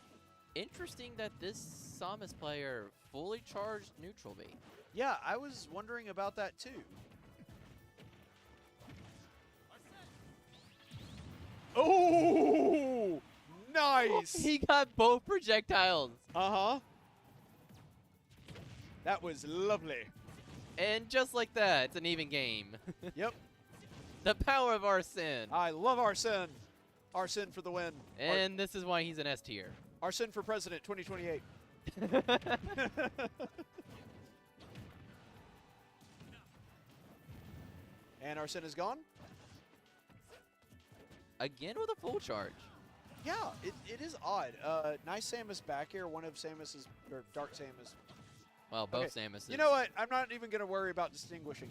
Interesting that this Samus player fully charged neutral B. Yeah, I was wondering about that too. Oh, nice. He got both projectiles. Uh-huh. That was lovely. And just like that, it's an even game. Yep. The power of Arsene. I love Arsene. Arsene for the win. And this is why he's an S tier. Arsene for president 2028. And Arsene is gone. Again with a full charge. Yeah, it is odd. Nice Samus back air. One of Samus's, or Dark Samus. Well, both Okay. Samus. You know what? I'm not even going to worry about distinguishing.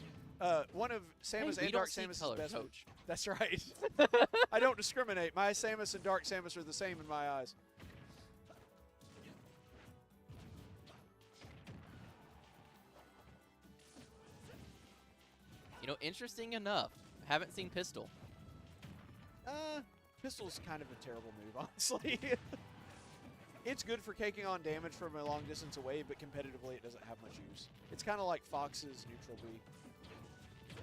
One of Samus we and don't Dark see Samus' color, best. coach. That's right. I don't discriminate. My Samus and Dark Samus are the same in my eyes. You know, interesting enough, haven't seen Pistol. Pistol's kind of a terrible move, honestly. It's good for caking on damage from a long distance away, but competitively it doesn't have much use. It's kind of like Fox's neutral B.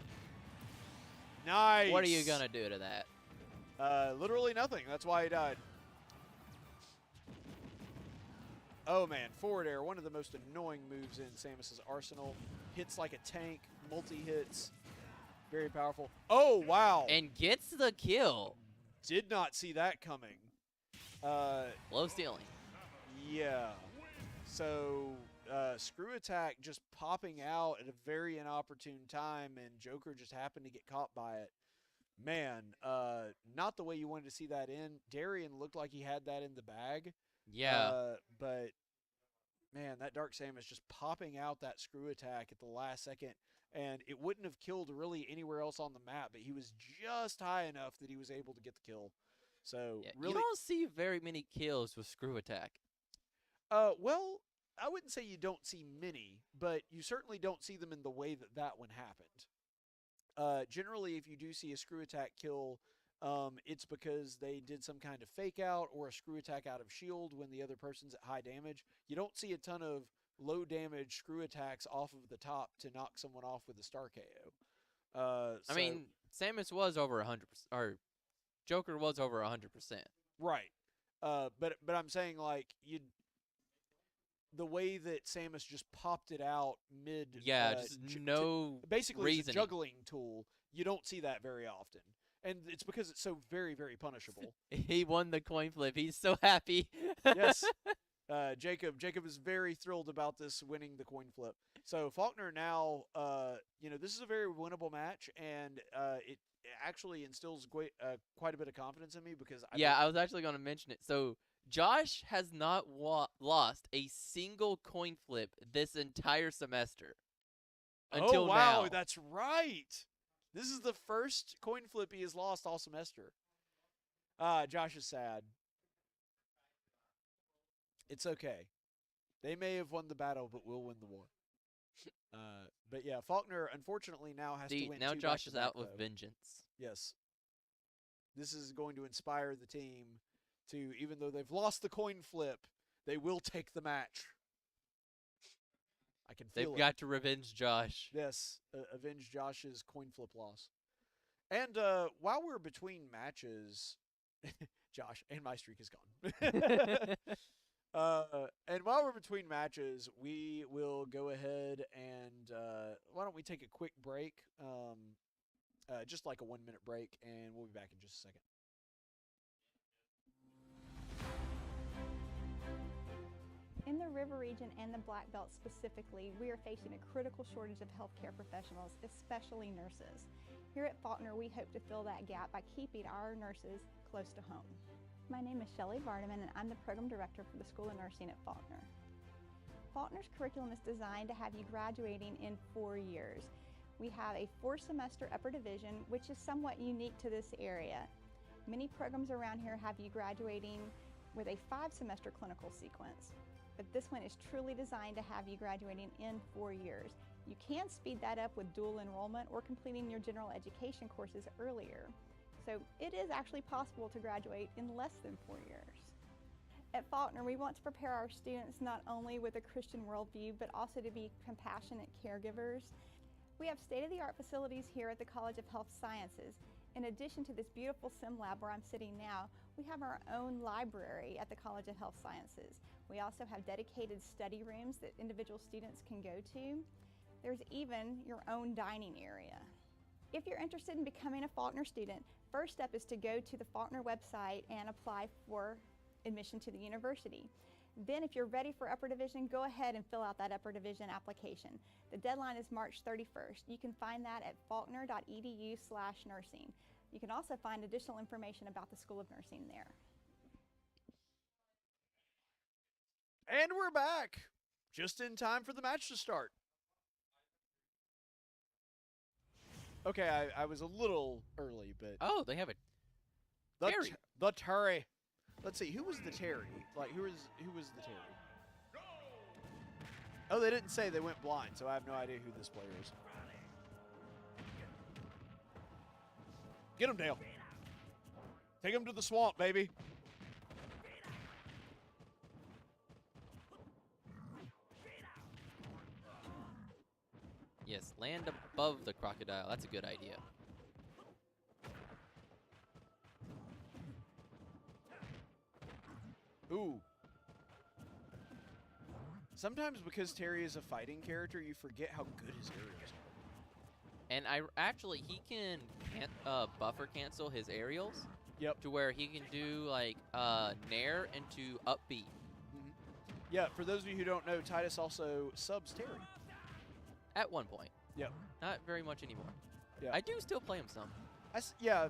Nice! What are you going to do to that? Literally nothing. That's why he died. Oh man, forward air, one of the most annoying moves in Samus's arsenal. Hits like a tank, multi-hits. Very powerful. Oh, wow. And gets the kill. Did not see that coming. Low ceiling. Yeah. So, screw attack just popping out at a very inopportune time, and Joker just happened to get caught by it. Man, not the way you wanted to see that in. Darrien looked like he had that in the bag. Yeah. But, man, that Dark Samus just popping out that screw attack at the last second, and it wouldn't have killed really anywhere else on the map, but he was just high enough that he was able to get the kill. So, Yeah, really, you don't see very many kills with screw attack. well, I wouldn't say you don't see many, but you certainly don't see them in the way that that one happened. Generally, if you do see a screw attack kill, it's because they did some kind of fake out or a screw attack out of shield when the other person's at high damage. You don't see a ton of low damage screw attacks off of the top to knock someone off with a star KO. I mean, Samus was over 100%, or Joker was over 100%. right. But I'm saying, like, the way that Samus just popped it out mid. Yeah, just no basically it's a reasoning. juggling tool. You don't see that very often, and it's because it's so very, very punishable. He won the coin flip. He's so happy. Yes. Jacob is very thrilled about this winning the coin flip. So Faulkner now, this is a very winnable match, and it actually instills quite a bit of confidence in me because I was actually going to mention it. So Josh has not lost a single coin flip this entire semester. Until oh wow, now. that's right. This is the first coin flip he has lost all semester. Josh is sad. It's okay. They may have won the battle, but we'll win the war. But yeah, Faulkner unfortunately now has to win. Now two Josh is back-to-back, out with though. vengeance. Yes. This is going to inspire the team to, even though they've lost the coin flip, they will take the match. I can feel They've it. got to revenge Josh. Yes, avenge Josh's coin flip loss. And while we're between matches, Josh, and my streak is gone. And while we're between matches, we will go ahead and why don't we take a quick break, just like a 1-minute break, and we'll be back in just a second. In the Faulkner River region and the Black Belt specifically, we are facing a critical shortage of healthcare professionals, especially nurses. Here at Faulkner, we hope to fill that gap by keeping our nurses close to home. My name is Shelley Vardaman, and I'm the Program Director for the School of Nursing at Faulkner. Faulkner's curriculum is designed to have you graduating in 4 years. We have a 4-semester upper division, which is somewhat unique to this area. Many programs around here have you graduating with a 5-semester clinical sequence, but this one is truly designed to have you graduating in 4 years. You can speed that up with dual enrollment or completing your general education courses earlier. So it is actually possible to graduate in less than 4 years. At Faulkner, we want to prepare our students not only with a Christian worldview, but also to be compassionate caregivers. We have state-of-the-art facilities here at the College of Health Sciences. In addition to this beautiful sim lab where I'm sitting now, we have our own library at the College of Health Sciences. We also have dedicated study rooms that individual students can go to. There's even your own dining area. If you're interested in becoming a Faulkner student, first step is to go to the Faulkner website and apply for admission to the university. Then if you're ready for upper division, go ahead and fill out that upper division application. The deadline is March 31st. You can find that at faulkner.edu/nursing. You can also find additional information about the School of Nursing there. And we're back, just in time for the match to start. Okay, I was a little early, but Oh, they have a Terry. The Terry. Let's see, who was the Terry? Like, who was the Terry? Oh, they didn't say. They went blind, so I have no idea who this player is. Get him, Dale. Take him to the swamp, baby. Yes, land above the crocodile. That's a good idea. Ooh. Sometimes because Terry is a fighting character, you forget how good his aerials are. And actually, he can buffer cancel his aerials. Yep. To where he can do like nair into up B. Mm-hmm. Yeah, for those of you who don't know, Titus also subs Terry. At one point. Yep. Not very much anymore. Yeah. I do still play him some. Yeah,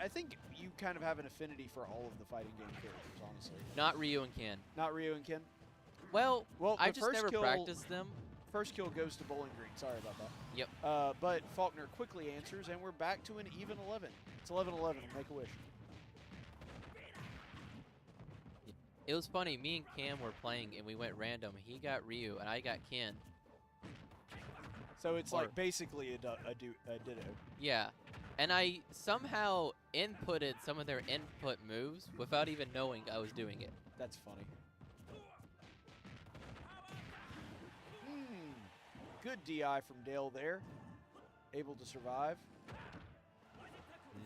I think you kind of have an affinity for all of the fighting game characters, honestly. Not Ryu and Ken. Not Ryu and Ken? Well I the just first never kill- practiced them. First kill goes to Bowling Green. Sorry about that. Yep. But Faulkner quickly answers, and we're back to an even 11. It's 11-11. Make a wish. It was funny. Me and Cam were playing, and we went random. He got Ryu, and I got Ken. So it's Or- like basically a ditto. Yeah. And I somehow inputted some of their input moves without even knowing I was doing it. That's funny. Good DI from Dale there. Able to survive.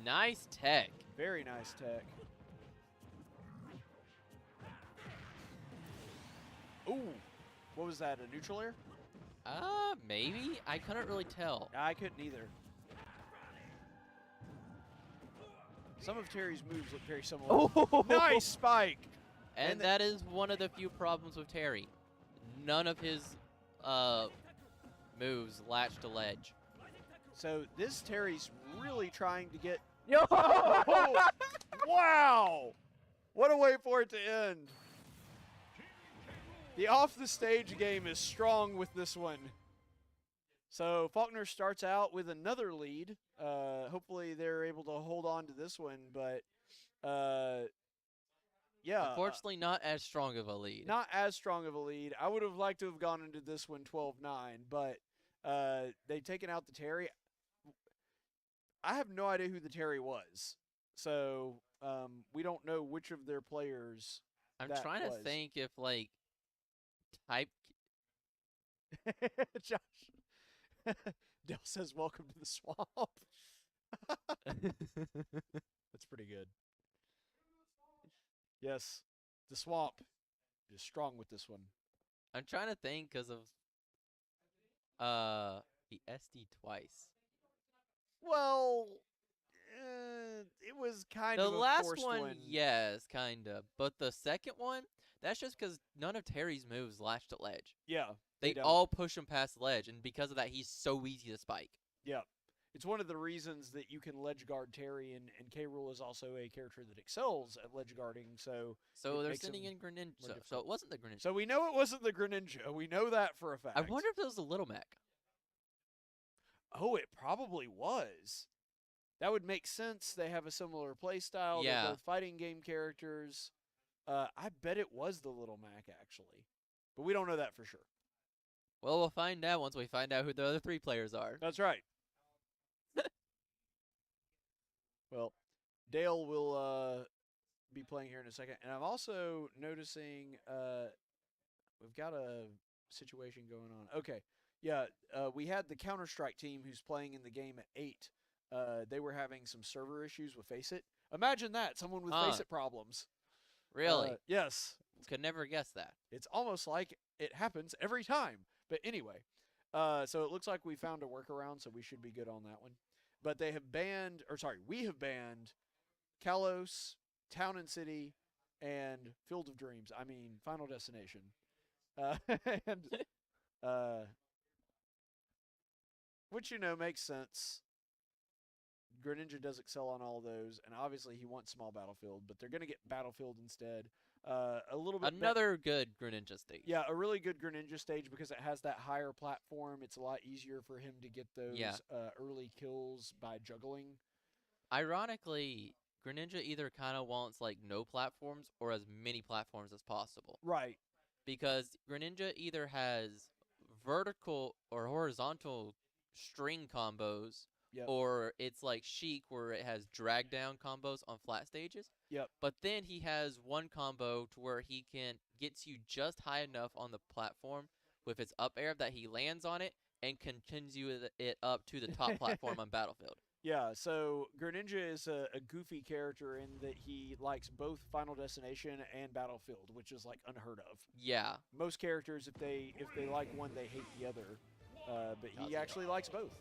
Nice tech. Very nice tech. Ooh. What was that, a neutral air? Maybe? I couldn't really tell. I couldn't either. Some of Terry's moves look very similar. Oh! Nice spike! And that is one of the few problems with Terry. None of his moves latch to ledge. So this Terry's really trying to get... Yo! Wow! What a way for it to end. The off-the-stage game is strong with this one. So Faulkner starts out with another lead. Hopefully they're able to hold on to this one, but yeah. Unfortunately, not as strong of a lead. Not as strong of a lead. I would have liked to have gone into this one 12-9, but they've taken out the Terry. I have no idea who the Terry was. So we don't know which of their players I'm that trying was. to think if, like, type... Josh. Dale says, welcome to the swamp. That's pretty good. Yes, the swamp is strong with this one. I'm trying to think because of he SD twice. Well, it was kind The of a last forced one, yes, kind of. But the second one, That's just because none of Terry's moves latch to ledge. Yeah. They don't. all push him past ledge, and because of that, he's so easy to spike. Yeah. It's one of the reasons that you can ledge guard Terry, and K. Rool is also a character that excels at ledge guarding, so So it they're makes sending him in Greninja. more So difficult. it wasn't the Greninja. So we know it wasn't the Greninja. We know that for a fact. I wonder if it was the Little Mac. Oh, it probably was. That would make sense. They have a similar play style. Yeah. They're both fighting game characters. I bet it was the Little Mac, actually. But we don't know that for sure. Well, we'll find out once we find out who the other 3 players are. That's right. Well, Dale will be playing here in a second. And I'm also noticing we've got a situation going on. Okay. Yeah, we had the Counter-Strike team who's playing in the game at 8. They were having some server issues with Face It. Imagine that, someone with Face It problems. Really? Yes. Could never guess that. It's almost like it happens every time. But anyway, so it looks like we found a workaround, so we should be good on that one. But they have banned, we have banned Kalos, Town and City, and Field of Dreams. I mean, Final Destination. And which, makes sense. Greninja does excel on all those, and obviously he wants Small Battlefield, but they're going to get Battlefield instead. A little bit Another good Greninja stage. Yeah, a really good Greninja stage because it has that higher platform. It's a lot easier for him to get those early kills by juggling. Ironically, Greninja either kind of wants like no platforms or as many platforms as possible. Right. Because Greninja either has vertical or horizontal string combos, or it's like Sheik where it has drag down combos on flat stages. Yep. But then he has one combo to where he gets you just high enough on the platform with his up air that he lands on it and continues it up to the top platform on Battlefield. Yeah, so Greninja is a goofy character in that he likes both Final Destination and Battlefield, which is like unheard of. Yeah. Most characters, if they like one, they hate the other. But he actually likes both.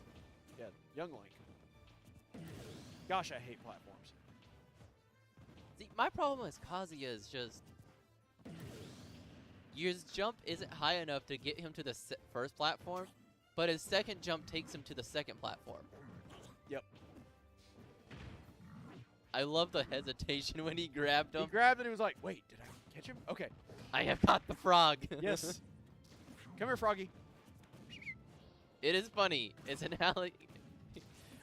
Yeah, young Link. Gosh, I hate platforms. See, my problem with Kazuya is just his jump isn't high enough to get him to the first platform, but his second jump takes him to the second platform. Yep. I love the hesitation when he grabbed him. He grabbed it and he was like, wait, did I catch him? Okay. I have caught the frog. Yes. Come here, Froggy. It is funny. It's an alley.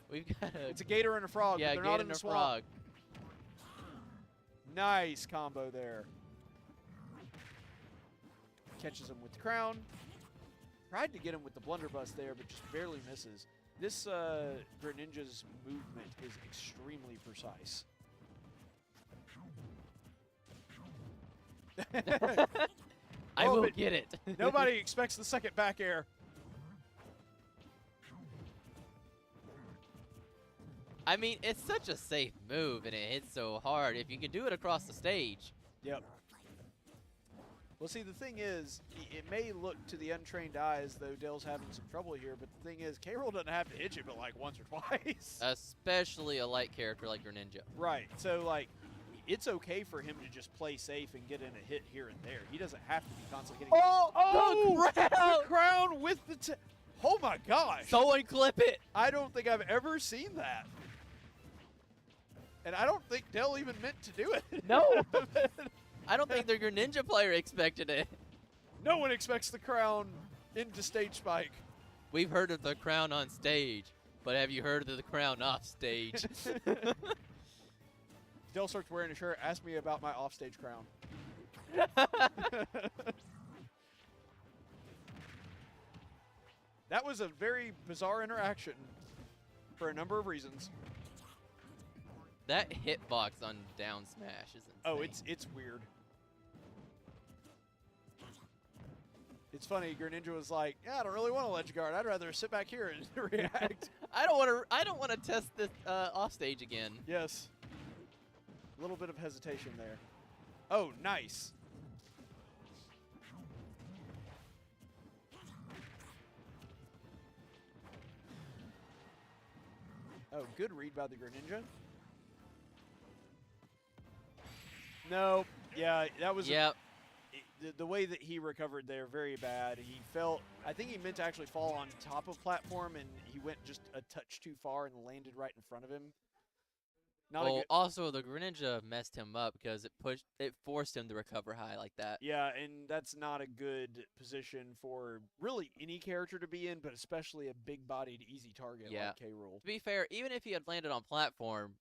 We've got It's a gator and a frog, yeah, but they're gator not in and the a swamp. frog. Nice combo there. Catches him with the crown. Tried to get him with the blunderbuss there, but just barely misses. This Greninja's movement is extremely precise. I will get it. Nobody expects the second back air. I mean, it's such a safe move, and it hits so hard. If you can do it across the stage. Yep. Well, see, the thing is, it may look to the untrained eye as though Dale's having some trouble here, but the thing is, K-Rool doesn't have to hit you but like once or twice. Especially a light character like Greninja. Right. So, like, it's okay for him to just play safe and get in a hit here and there. He doesn't have to be constantly hitting. Oh, the crown with the oh my gosh. Someone clip it. I don't think I've ever seen that. And I don't think Dale even meant to do it. No. I don't think the Greninja player expected it. No one expects the crown into stage spike. We've heard of the crown on stage, but have you heard of the crown off stage? Dale starts wearing a shirt. Ask me about my offstage crown. That was a very bizarre interaction for a number of reasons. That hitbox on down smash is insane. Oh, it's weird. It's funny. Greninja was like, "Yeah, I don't really want a ledge guard. I'd rather sit back here and react." I don't want to test this off stage again. Yes. A little bit of hesitation there. Oh, nice. Oh, good read by the Greninja. No, yeah, that was. Yep. the way that he recovered there, very bad. He felt, I think he meant to actually fall on top of platform, and he went just a touch too far and landed right in front of him. Not a Well, good, also the Greninja messed him up because it forced him to recover high like that. yeah, and that's not a good position for really any character to be in, but especially a big-bodied, easy target Yeah. like K-Rool. To be fair, even if he had landed on platform,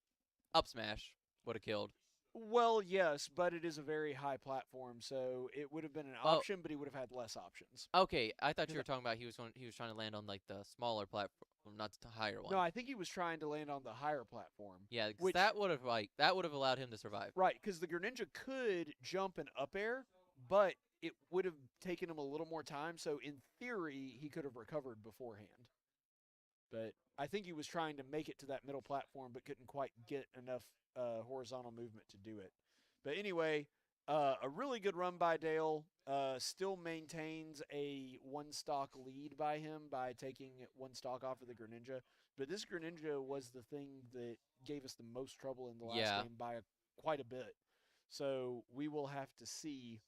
up smash would have killed. Well, yes, but it is a very high platform, so it would have been an Oh. option, but he would have had less options. Okay, I thought you Is were talking about he was trying to land on like the smaller platform, not the higher one. No, I think he was trying to land on the higher platform. Yeah, 'cause which- that would have allowed him to survive. Right, because the Greninja could jump and up air, but it would have taken him a little more time, so in theory, he could have recovered beforehand. But I think he was trying to make it to that middle platform, but couldn't quite get enough horizontal movement to do it. But anyway, a really good run by Dale. Still maintains a one-stock lead by him by taking one stock off of the Greninja. But this Greninja was the thing that gave us the most trouble in the last game by quite a bit. So we will have to see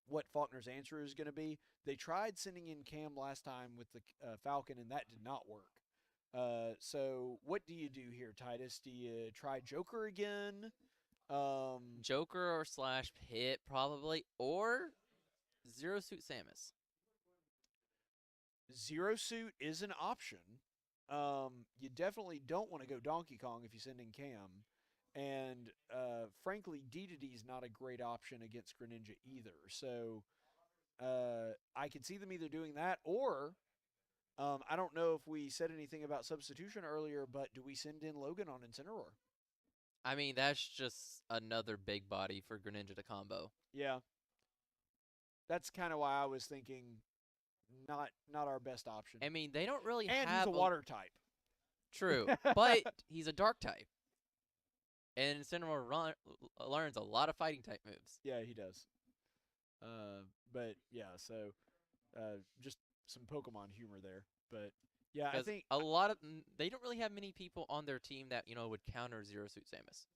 what Faulkner's answer is going to be. They tried sending in Cam last time with the Falcon, and that did not work. So what do you do here, Titus? Do you try Joker again? Joker or slash Pit probably, or Zero Suit Samus. Zero Suit is an option. You definitely don't want to go Donkey Kong if you send in Cam. And frankly, D is not a great option against Greninja either. So I could see them either doing that or I don't know if we said anything about substitution earlier, but do we send in Logan on Incineroar? I mean, that's just another big body for Greninja to combo. Yeah. That's kind of why I was thinking not our best option. I mean, they don't really And have he's a water type. True, but he's a dark type. And Incineroar learns a lot of fighting type moves. Yeah, he does. But yeah, so just some Pokemon humor there. But yeah, I 'Cause think a lot of they don't really have many people on their team that would counter Zero Suit Samus.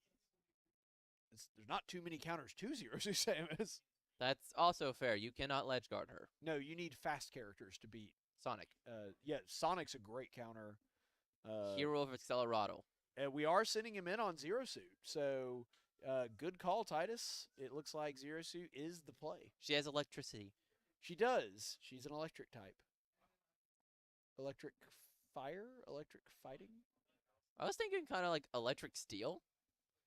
there's not too many counters to Zero Suit Samus. That's also fair. You cannot ledge guard her. No, you need fast characters to beat. Sonic, Yeah, Sonic's a great counter. Hero of Accelerado. And we are sending him in on Zero Suit. So good call, Titus. It looks like Zero Suit is the play. She has electricity. She does. She's an electric type. Electric fire? Electric fighting? I was thinking kind of like electric steel.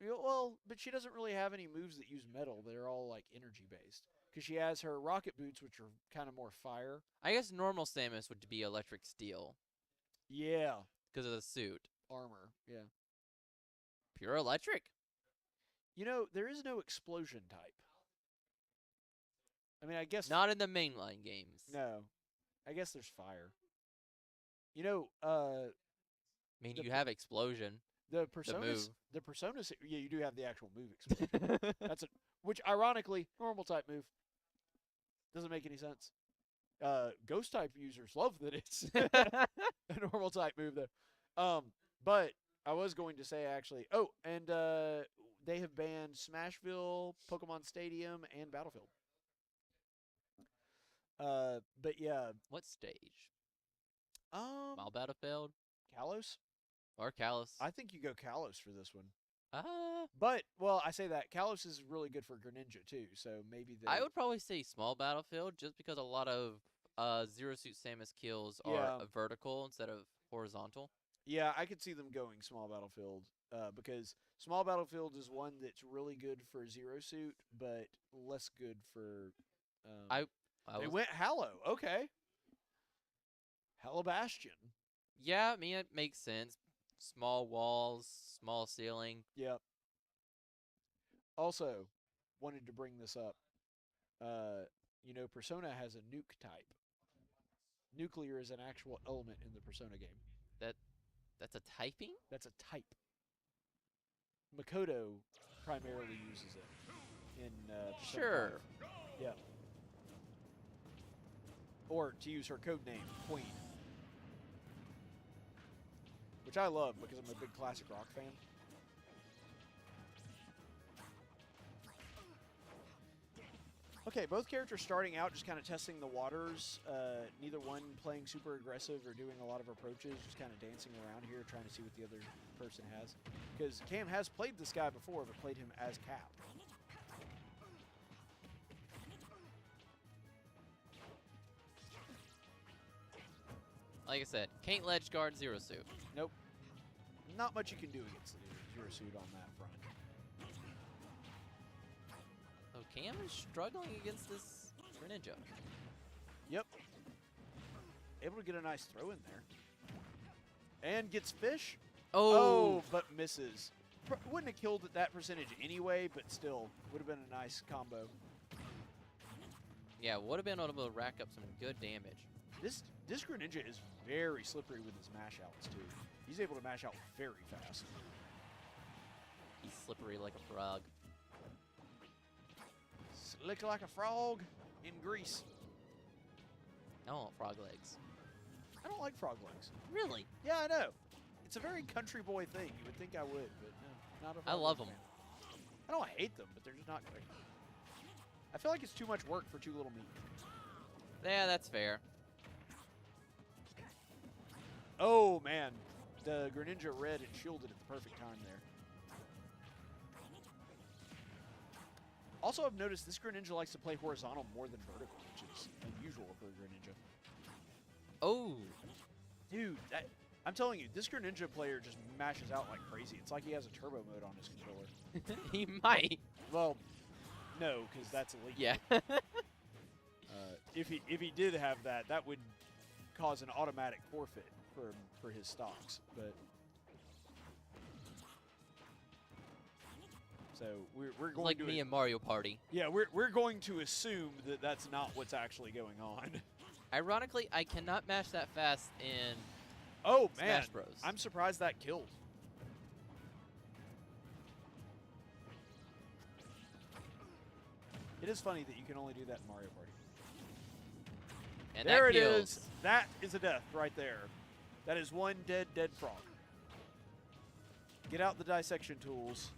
Yeah, well, but she doesn't really have any moves that use metal. They're all like energy based. Because she has her rocket boots, which are kind of more fire. I guess normal Samus would be electric steel Yeah. because of the suit. Armor. Yeah. Pure electric. You know, there is no explosion type. I mean, I guess. Not in the mainline games. No. I guess there's fire. You know, I mean, the you per- have explosion. the Personas. move. The Personas. Yeah, you do have the actual move explosion. That's a, which ironically, normal type move. Doesn't make any sense. Ghost type users love that it's a normal type move though. But I was going to say actually. Oh, and they have banned Smashville, Pokemon Stadium, and Battlefield. But yeah. What stage? Mile Battlefield Kalos. or Kalos? I think you go Kalos for this one. Uh, But well, I say that Kalos is really good for Greninja too. So maybe they. I would probably say small Battlefield just because a lot of Zero Suit Samus kills are Yeah. vertical instead of horizontal. Yeah, I could see them going small Battlefield because small Battlefield is one that's really good for Zero Suit, but less good for. I They was, went Hallow. Okay. Hallow Bastion. yeah, I mean it makes sense. Small walls, small ceiling. Yep. Also, wanted to bring this up. You know, Persona has a nuke type. Nuclear is an actual element in the Persona game. That's a typing? That's a type. Makoto primarily uses it in Persona Sure. 5. Yeah. Or to use her code name, Queen. Which I love because I'm a big classic rock fan. Okay, both characters starting out just kind of testing the waters. Neither one playing super aggressive or doing a lot of approaches, just kind of dancing around here, trying to see what the other person has. Because Cam has played this guy before, but played him as Cap. Like I said, can't ledge guard Zero Suit. Nope. Not much you can do against the Zero Suit on that front. So Cam is struggling against this Greninja. Yep. Able to get a nice throw in there. And gets fish. Oh, but misses. Wouldn't have killed at that percentage anyway, but still would have been a nice combo. Yeah, would have been able to rack up some good damage. This Greninja is very slippery with his mash outs too. He's able to mash out very fast. He's slippery like a frog. Slick like a frog in grease. I don't want frog legs. I don't like frog legs. Really? Yeah, I know. It's a very country boy thing. You would think I would, but no, not a I frog love leg them. fan. I don't hate them, but they're just not good. I feel like it's too much work for too little meat. Yeah, that's fair. Oh, man. The Greninja read and shielded at the perfect time there. Also, I've noticed this Greninja likes to play horizontal more than vertical, which is unusual for a Greninja. Oh. Dude, I'm telling you, this Greninja player just mashes out like crazy. It's like he has a turbo mode on his controller. He might. Well, no, because that's illegal. Yeah. If he did have that, that would cause an automatic forfeit for his stocks. But so we're going like to me in Mario Party. yeah we're going to assume that that's not what's actually going on. Ironically, I cannot mash that fast in Oh man, Smash Bros. I'm surprised that killed. It is funny that you can only do that in Mario Party. And There that it kills. is. That is a death right there. That is one dead frog. Get out the dissection tools.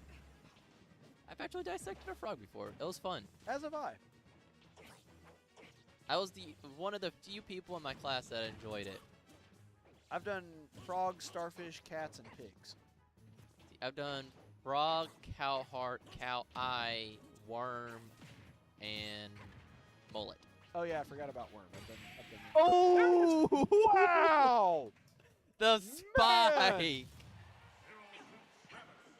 I've actually dissected a frog before. It was fun. As have I. I was one of the few people in my class that enjoyed it. I've done frogs, starfish, cats, and pigs. I've done frog, cow heart, cow eye, worm, and mullet. Oh yeah, I forgot about worm. I've done Oh! wow! The spike!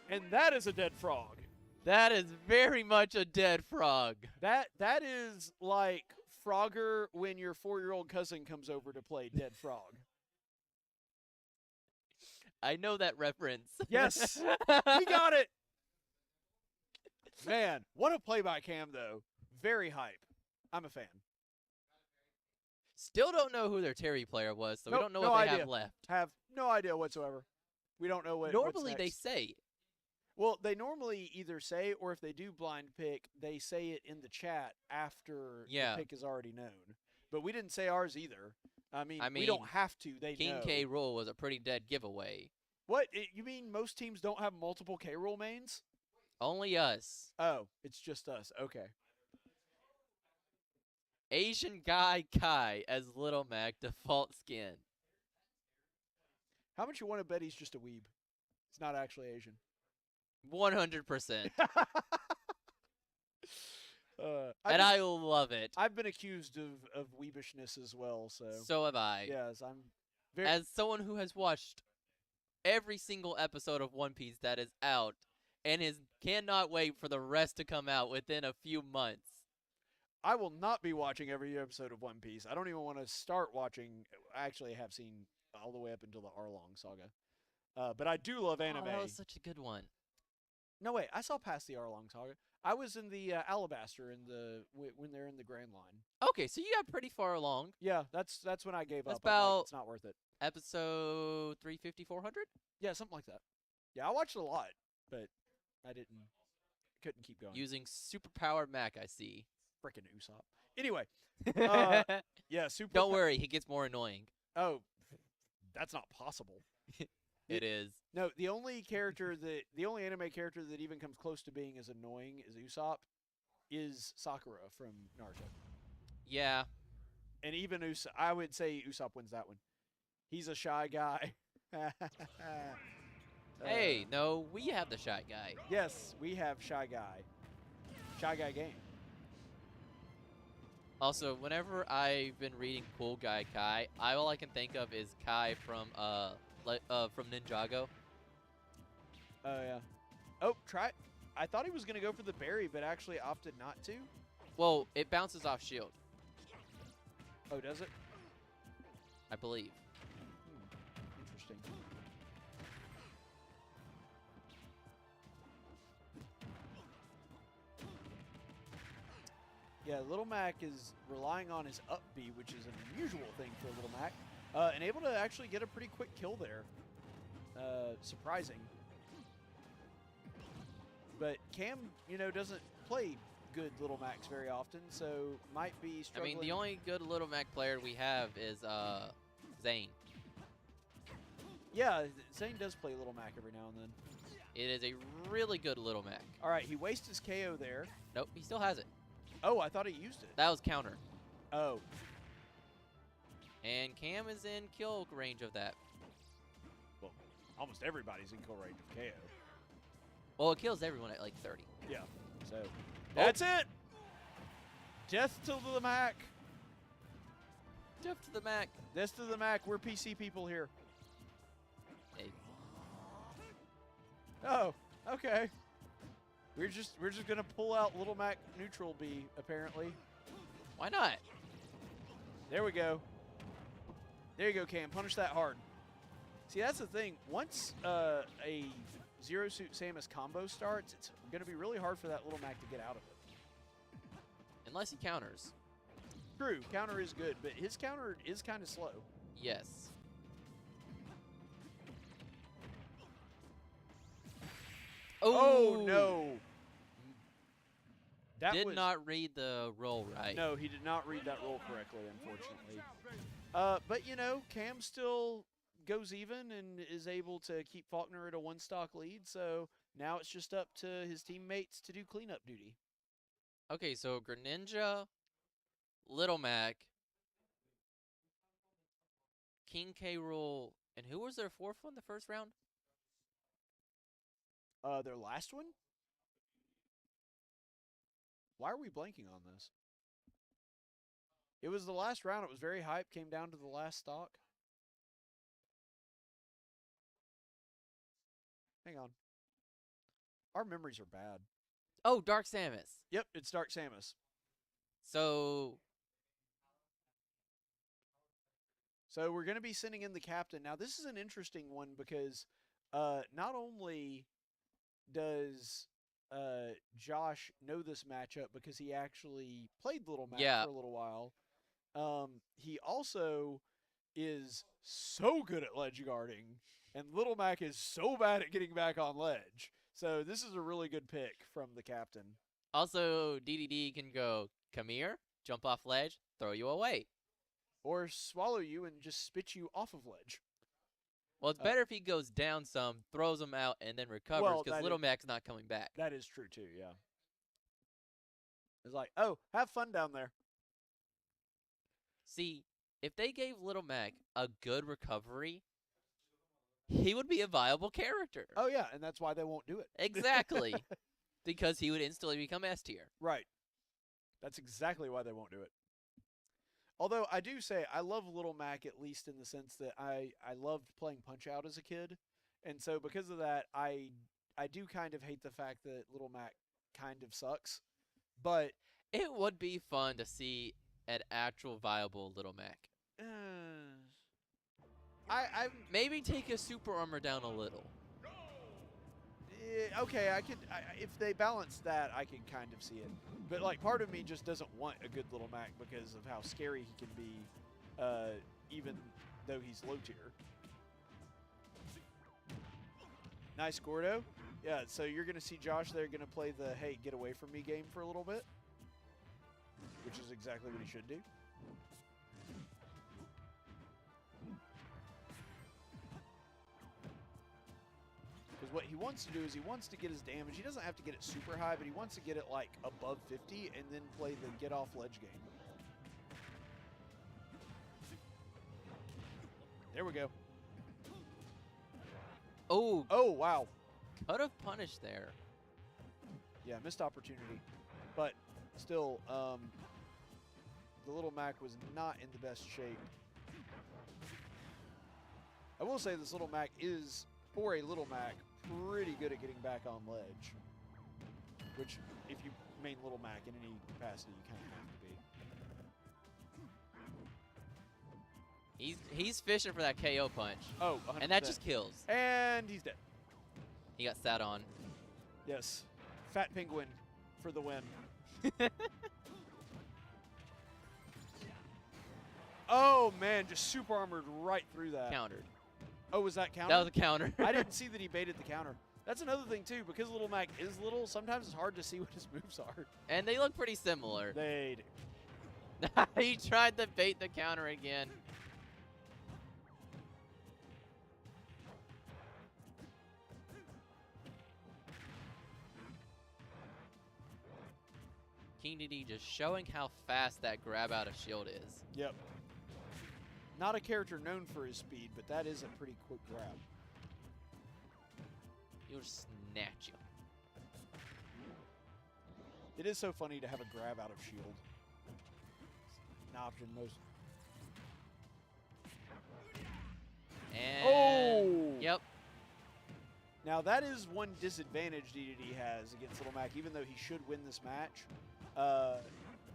And that is a dead frog. That is very much a dead frog. That is like Frogger when your 4-year-old cousin comes over to play Dead Frog. I know that reference. Yes! He got it! Man, what a play by Cam, though. Very hype. I'm a fan. Still don't know who their Terry player was, so Nope, we don't know no what they idea. have left. Have no idea whatsoever. We don't know what. Normally what's they next. say. Well, they normally either say, or if they do blind pick, they say it in the chat after Yeah. the pick is already known. But we didn't say ours either. I mean, we mean, don't have to. They King know. K. Rool was a pretty dead giveaway. What? You mean most teams don't have multiple K Rool mains? Only us. Oh, it's just us. Okay. Asian guy Kai as Little Mac default skin. How much you want to bet he's just a weeb? He's not actually Asian. 100%. I've I love it. I've been accused of weebishness as well, so. So have I. Yes, I'm very. As someone who has watched every single episode of One Piece that is out and cannot wait for the rest to come out within a few months. I will not be watching every episode of One Piece. I don't even want to start watching. I actually have seen all the way up until the Arlong saga. But I do love anime. Oh, that was such a good one. No, wait. I saw past the Arlong saga. I was in the Alabaster when they're in the Grand Line. Okay, so you got pretty far along. Yeah, that's when I gave That's up. I'm like, about- it's not worth it. Episode 350, 400? Yeah, something like that. Yeah, I watched a lot, but I couldn't keep going. Using superpowered Mac, I see. Frickin' Usopp. Anyway, yeah, super. Don't worry, he gets more annoying. Oh, that's not possible. It is. No, the only anime character that even comes close to being as annoying as Usopp is Sakura from Naruto. Yeah. And even I would say Usopp wins that one. He's a shy guy. Hey, no, we have the shot guy. Yes, we have Shy Guy. ShyGuyGame. Also, whenever I've been reading Cool Guy Kai, all I can think of is Kai from Ninjago. Oh yeah. Oh, try. I thought he was gonna go for the berry, but actually opted not to. Well, it bounces off shield, Oh, does it? I believe. Interesting. Yeah, Little Mac is relying on his up B, which is an unusual thing for Little Mac, and able to actually get a pretty quick kill there. Surprising. But Cam, doesn't play good Little Macs very often, so might be I struggling. mean, the only good Little Mac player we have is Zane. Yeah, Zane does play Little Mac every now and then. It is a really good Little Mac. All right, he wastes his KO there. Nope, he still has it. Oh, I thought he used it. That was counter. Oh. And Cam is in kill range of that. Well, almost everybody's in kill range of KO. Well, it kills everyone at like 30. Yeah. So, that's it. Death to the Mac. Death to the Mac. Death to the Mac. We're PC people here. Hey, Oh, okay. We're just gonna pull out Little Mac neutral B apparently. why not? There we go. There you go, Cam. Punish that hard. See, that's the thing. Once a Zero Suit Samus combo starts, it's going to be really hard for that Little Mac to get out of it. Unless he counters. True, counter is good, but his counter is kind of slow. Yes. Oh, no. That Did was, not read the roll right. No, he did not read that roll correctly, unfortunately. But, Cam still goes even and is able to keep Faulkner at a one-stock lead, so now it's just up to his teammates to do cleanup duty. Okay, so Greninja, Little Mac, King K. Rool, and who was their fourth one the first round? Their last one? Why are we blanking on this? It was the last round. It was very hype. Came down to the last stock. Hang on. Our memories are bad. Oh, Dark Samus. Yep, it's Dark Samus. So we're going to be sending in the captain. Now, this is an interesting one because not only does Josh know this matchup because he actually played Little Mac for a little while, he also is so good at ledge guarding, and Little Mac is so bad at getting back on ledge. So this is a really good pick from the captain. also DDD can go, come here, jump off ledge, throw you away. Or swallow you and just spit you off of ledge. Well, it's better if he goes down some, throws him out, and then recovers, because Little Mac's not coming back. That is true, too, yeah. It's like, oh, have fun down there. See, if they gave Little Mac a good recovery, he would be a viable character. Oh, yeah, and that's why they won't do it. Exactly. Because he would instantly become S tier. Right. That's exactly why they won't do it. Although I do say I love Little Mac, at least in the sense that I loved playing Punch-Out as a kid. And so because of that, I do kind of hate the fact that Little Mac kind of sucks. But it would be fun to see an actual viable Little Mac. I maybe take his super armor down a little. Okay, if they balance that, I can kind of see it. But like, part of me just doesn't want a good Little Mac because of how scary he can be, even though he's low tier. Nice Gordo. Yeah, so you're gonna see Josh there gonna play the hey, get away from me game for a little bit, which is exactly what he should do. Because what he wants to do is he wants to get his damage. He doesn't have to get it super high, but he wants to get it like above 50 and then play the get off ledge game. There we go. Oh, Oh, wow. could have punished there. Yeah, missed opportunity. But still, the Little Mac was not in the best shape. I will say this Little Mac is, for a Little Mac, pretty good at getting back on ledge. Which, if you main Little Mac in any capacity, you kind of have to be. He's fishing for that KO punch. Oh, 100%. And that just kills. And he's dead. He got sat on. Yes. Fat Penguin for the win. Oh, man, just super armored right through that. Countered. Oh, was that counter? That was a counter. I didn't see that he baited the counter. That's another thing, too. Because Little Mac is little, sometimes it's hard to see what his moves are. And they look pretty similar. They do. He tried to bait the counter again. King DD just showing how fast that grab out of shield is. Yep. Not a character known for his speed, but that is a pretty quick grab. He'll snatch you. It is so funny to have a grab out of shield. An option most. And Oh! Yep. Now that is one disadvantage DDD has against Little Mac, even though he should win this match.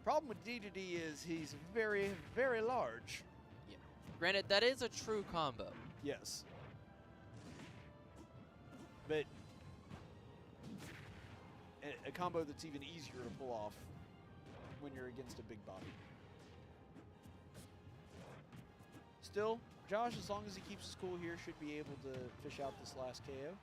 Problem with DDD is he's very, very large. Yeah. Granted, that is a true combo. Yes. But a combo that's even easier to pull off when you're against a big body. Still, Josh, as long as he keeps his cool here, should be able to fish out this last KO.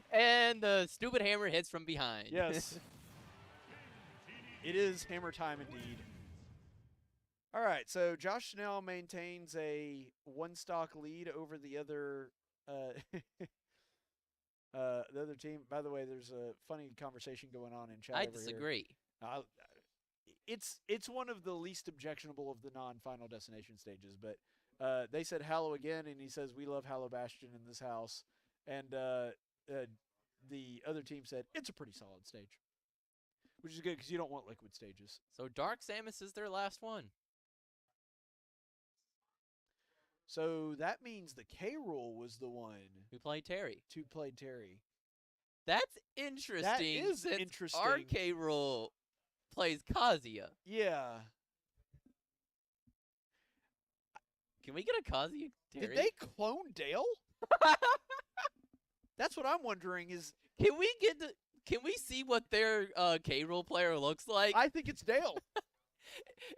And the stupid hammer hits from behind. Yes. It is hammer time indeed. All right, so Josh now maintains a one-stock lead over the other team. By the way, there's a funny conversation going on in chat I over disagree. here. It's one of the least objectionable of the non-final destination stages, but they said Hallow again, and he says, we love Hallow Bastion in this house. And the other team said, it's a pretty solid stage. Which is good, because you don't want liquid stages. So Dark Samus is their last one. So that means the K-Rool was the one Who played Terry. who played Terry. That's interesting. That is since interesting. RK Rule plays Kazuya. Yeah. Can we get a Kazuya Terry? Did they clone Dale? That's what I'm wondering is, Can we see what their K Rule player looks like? I think it's Dale.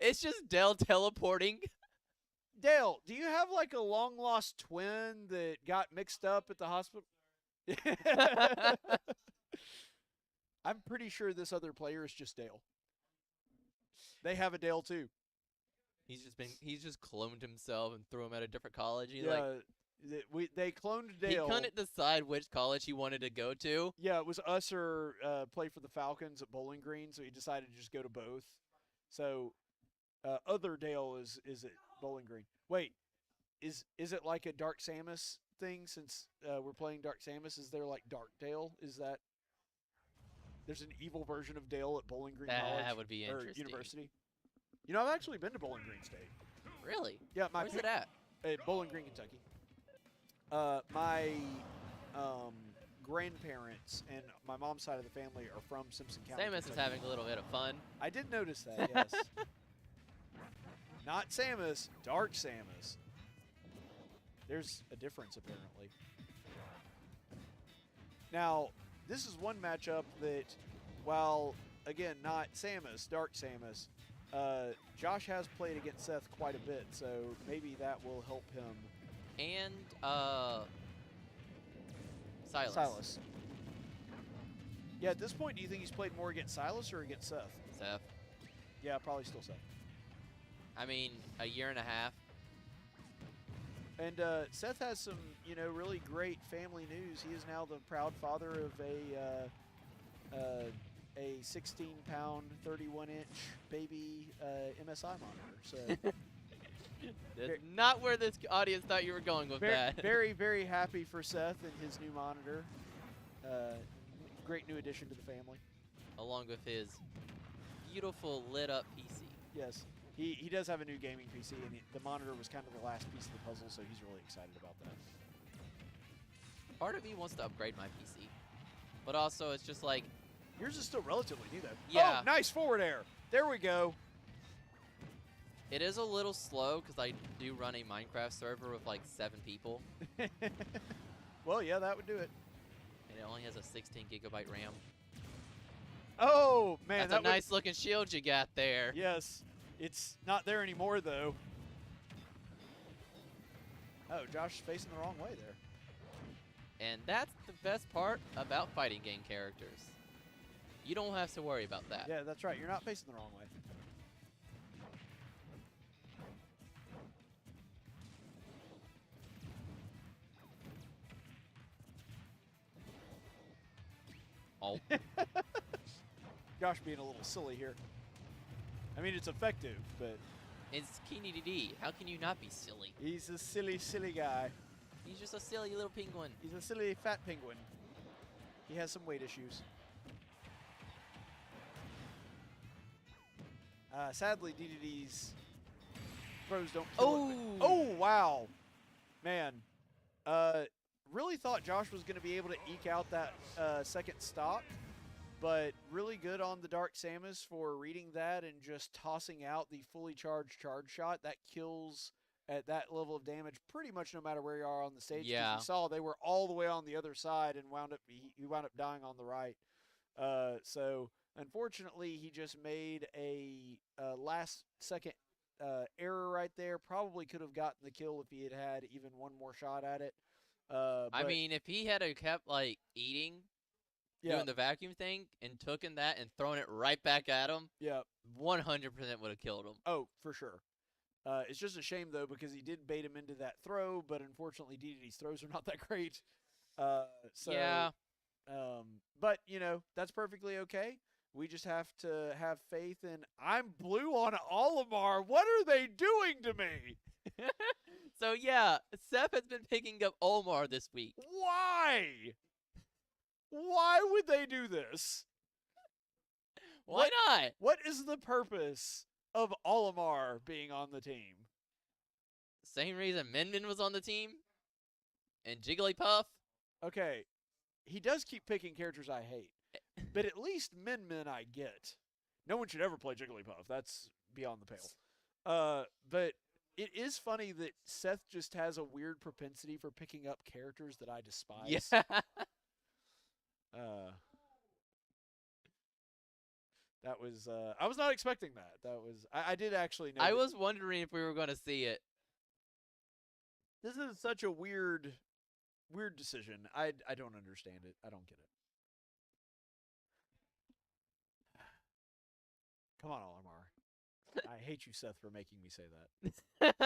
It's just Dell teleporting. Dale, do you have like a long-lost twin that got mixed up at the hospital? I'm pretty sure this other player is just Dale. They have a Dale too. He's just cloned himself and threw him at a different college. They cloned He Dale. couldn't decide which college he wanted to go to. Yeah, it was us or play for the Falcons at Bowling Green, so he decided to just go to both. So other Dale is at Bowling Green. Wait, is it like a Dark Samus thing since we're playing Dark Samus? Is there like Dark Dale? Is that there's an evil version of Dale at Bowling Green College? That would be or interesting. University. You know, I've actually been to Bowling Green State. Really? Yeah, Where's it at? Bowling Green, Kentucky. My grandparents and my mom's side of the family are from Simpson County. Samus Kentucky. is having a little bit of fun. I did notice that, yes. Not Samus, Dark Samus. There's a difference, apparently. Now, this is one matchup that, while, again, not Samus, Dark Samus, Josh has played against Seth quite a bit, so maybe that will help him. And Silas. Silas. Yeah, at this point, do you think he's played more against Silas or against Seth? Seth. Yeah, probably still Seth. I mean, a year and a half. And Seth has some, really great family news. He is now the proud father of a 16-pound, 31-inch baby MSI monitor. So That's not where this audience thought you were going with that. very, very happy for Seth and his new monitor. Great new addition to the family. Along with his beautiful lit-up PC. Yes. He does have a new gaming PC, and the monitor was kind of the last piece of the puzzle, so he's really excited about that. Part of me wants to upgrade my PC, but also it's just like, yours is still relatively new, though. Yeah. Oh, nice forward air. There we go. it is a little slow because I do run a Minecraft server with like 7 people, Well, yeah, that would do it. and it only has a 16 gigabyte RAM. Oh, man. That's a nice looking shield you got there. Yes. It's not there anymore, though. Oh, Josh is facing the wrong way there. And that's the best part about fighting game characters. You don't have to worry about that. Yeah, that's right. You're not facing the wrong way. Oh, Josh being a little silly here. I mean, it's effective, but it's Keeney DD. How can you not be silly? he's a silly, silly guy. He's just a silly little penguin. He's a silly, fat penguin. He has some weight issues. Sadly, DDD's throws don't kill it, but- Oh! Oh, wow. Man. Really thought Josh was going to be able to eke out that second stock, but really good on the Dark Samus for reading that and just tossing out the fully charged charge shot. That kills at that level of damage pretty much no matter where you are on the stage. 'Cause Yeah. you saw they were all the way on the other side and he wound up dying on the right. So unfortunately, he just made a last second error right there. Probably could have gotten the kill if he had had even one more shot at it. I But mean, if he had kept like eating, yeah, doing the vacuum thing, and taken that and thrown it right back at him, yeah. 100% would have killed him. Oh, for sure. It's just a shame though because he did bait him into that throw, but unfortunately DDD's throws are not that great. So Yeah. But that's perfectly okay. We just have to have faith in ImBlu on Olimar. What are they doing to me? So yeah, Seth has been picking up Omar this week. Why? Why would they do this? Why not? What is the purpose of Olimar being on the team? Same reason Min was on the team, and Jigglypuff. Okay, he does keep picking characters I hate, but at least Min I get. No one should ever play Jigglypuff. That's beyond the pale. But it is funny that Seth just has a weird propensity for picking up characters that I despise. Yeah. That was I was not expecting that. That was I did actually know. I was wondering if we were going to see it. This is such a weird decision. I don't understand it. I don't get it. Come on, Olimar. I hate you, Seth, for making me say that.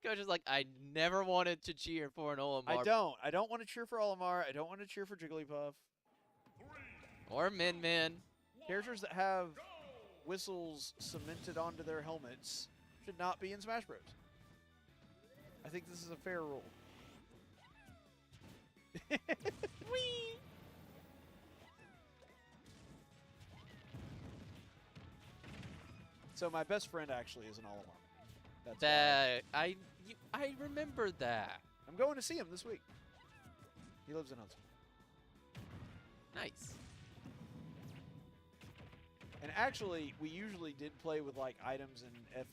Coach is like, I never wanted to cheer for an Olimar. I don't want to cheer for Olimar. I don't want to cheer for Jigglypuff. Or Min. Characters that have whistles cemented onto their helmets should not be in Smash Bros. I think this is a fair rule. Whee! So my best friend actually is an Olimar. That's why. I remember that. I'm going to see him this week. He lives in Huntsville. Nice. And actually, we usually did play with like items and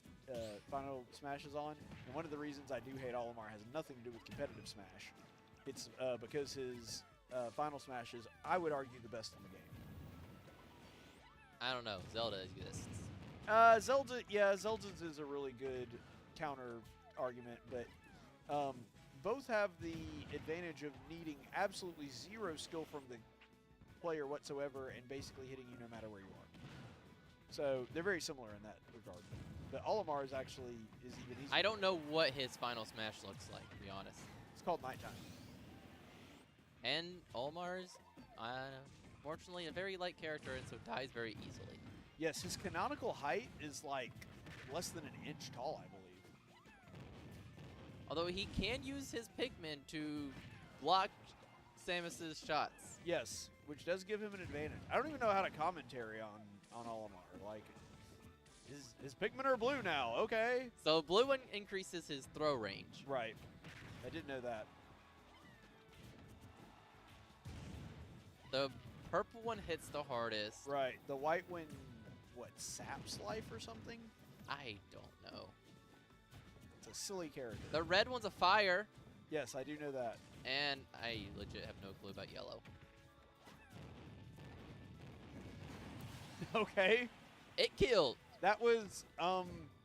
Final Smashes on. And one of the reasons I do hate Olimar has nothing to do with competitive Smash. It's because his Final Smash is, I would argue, the best in the game. I don't know. Zelda exists. Zelda's is a really good counter argument, but both have the advantage of needing absolutely zero skill from the player whatsoever and basically hitting you no matter where you are. So they're very similar in that regard. But Olimar is actually even easier. I don't know what his final smash looks like, to be honest. It's called Nighttime. And Olmar's, fortunately, a very light character, and so dies very easily. Yes, his canonical height is like less than an inch tall, I believe. Although he can use his Pikmin to block Samus's shots. Yes, which does give him an advantage. I don't even know how to commentary on Olimar. Like, his Pikmin are blue now. Okay. So blue one increases his throw range. Right. I did know that. The purple one hits the hardest. Right. The white one, what, saps life or something? I don't know. It's a silly character. The red one's a fire, Yes, I do know that. and I legit have no clue about yellow. Okay. It killed That was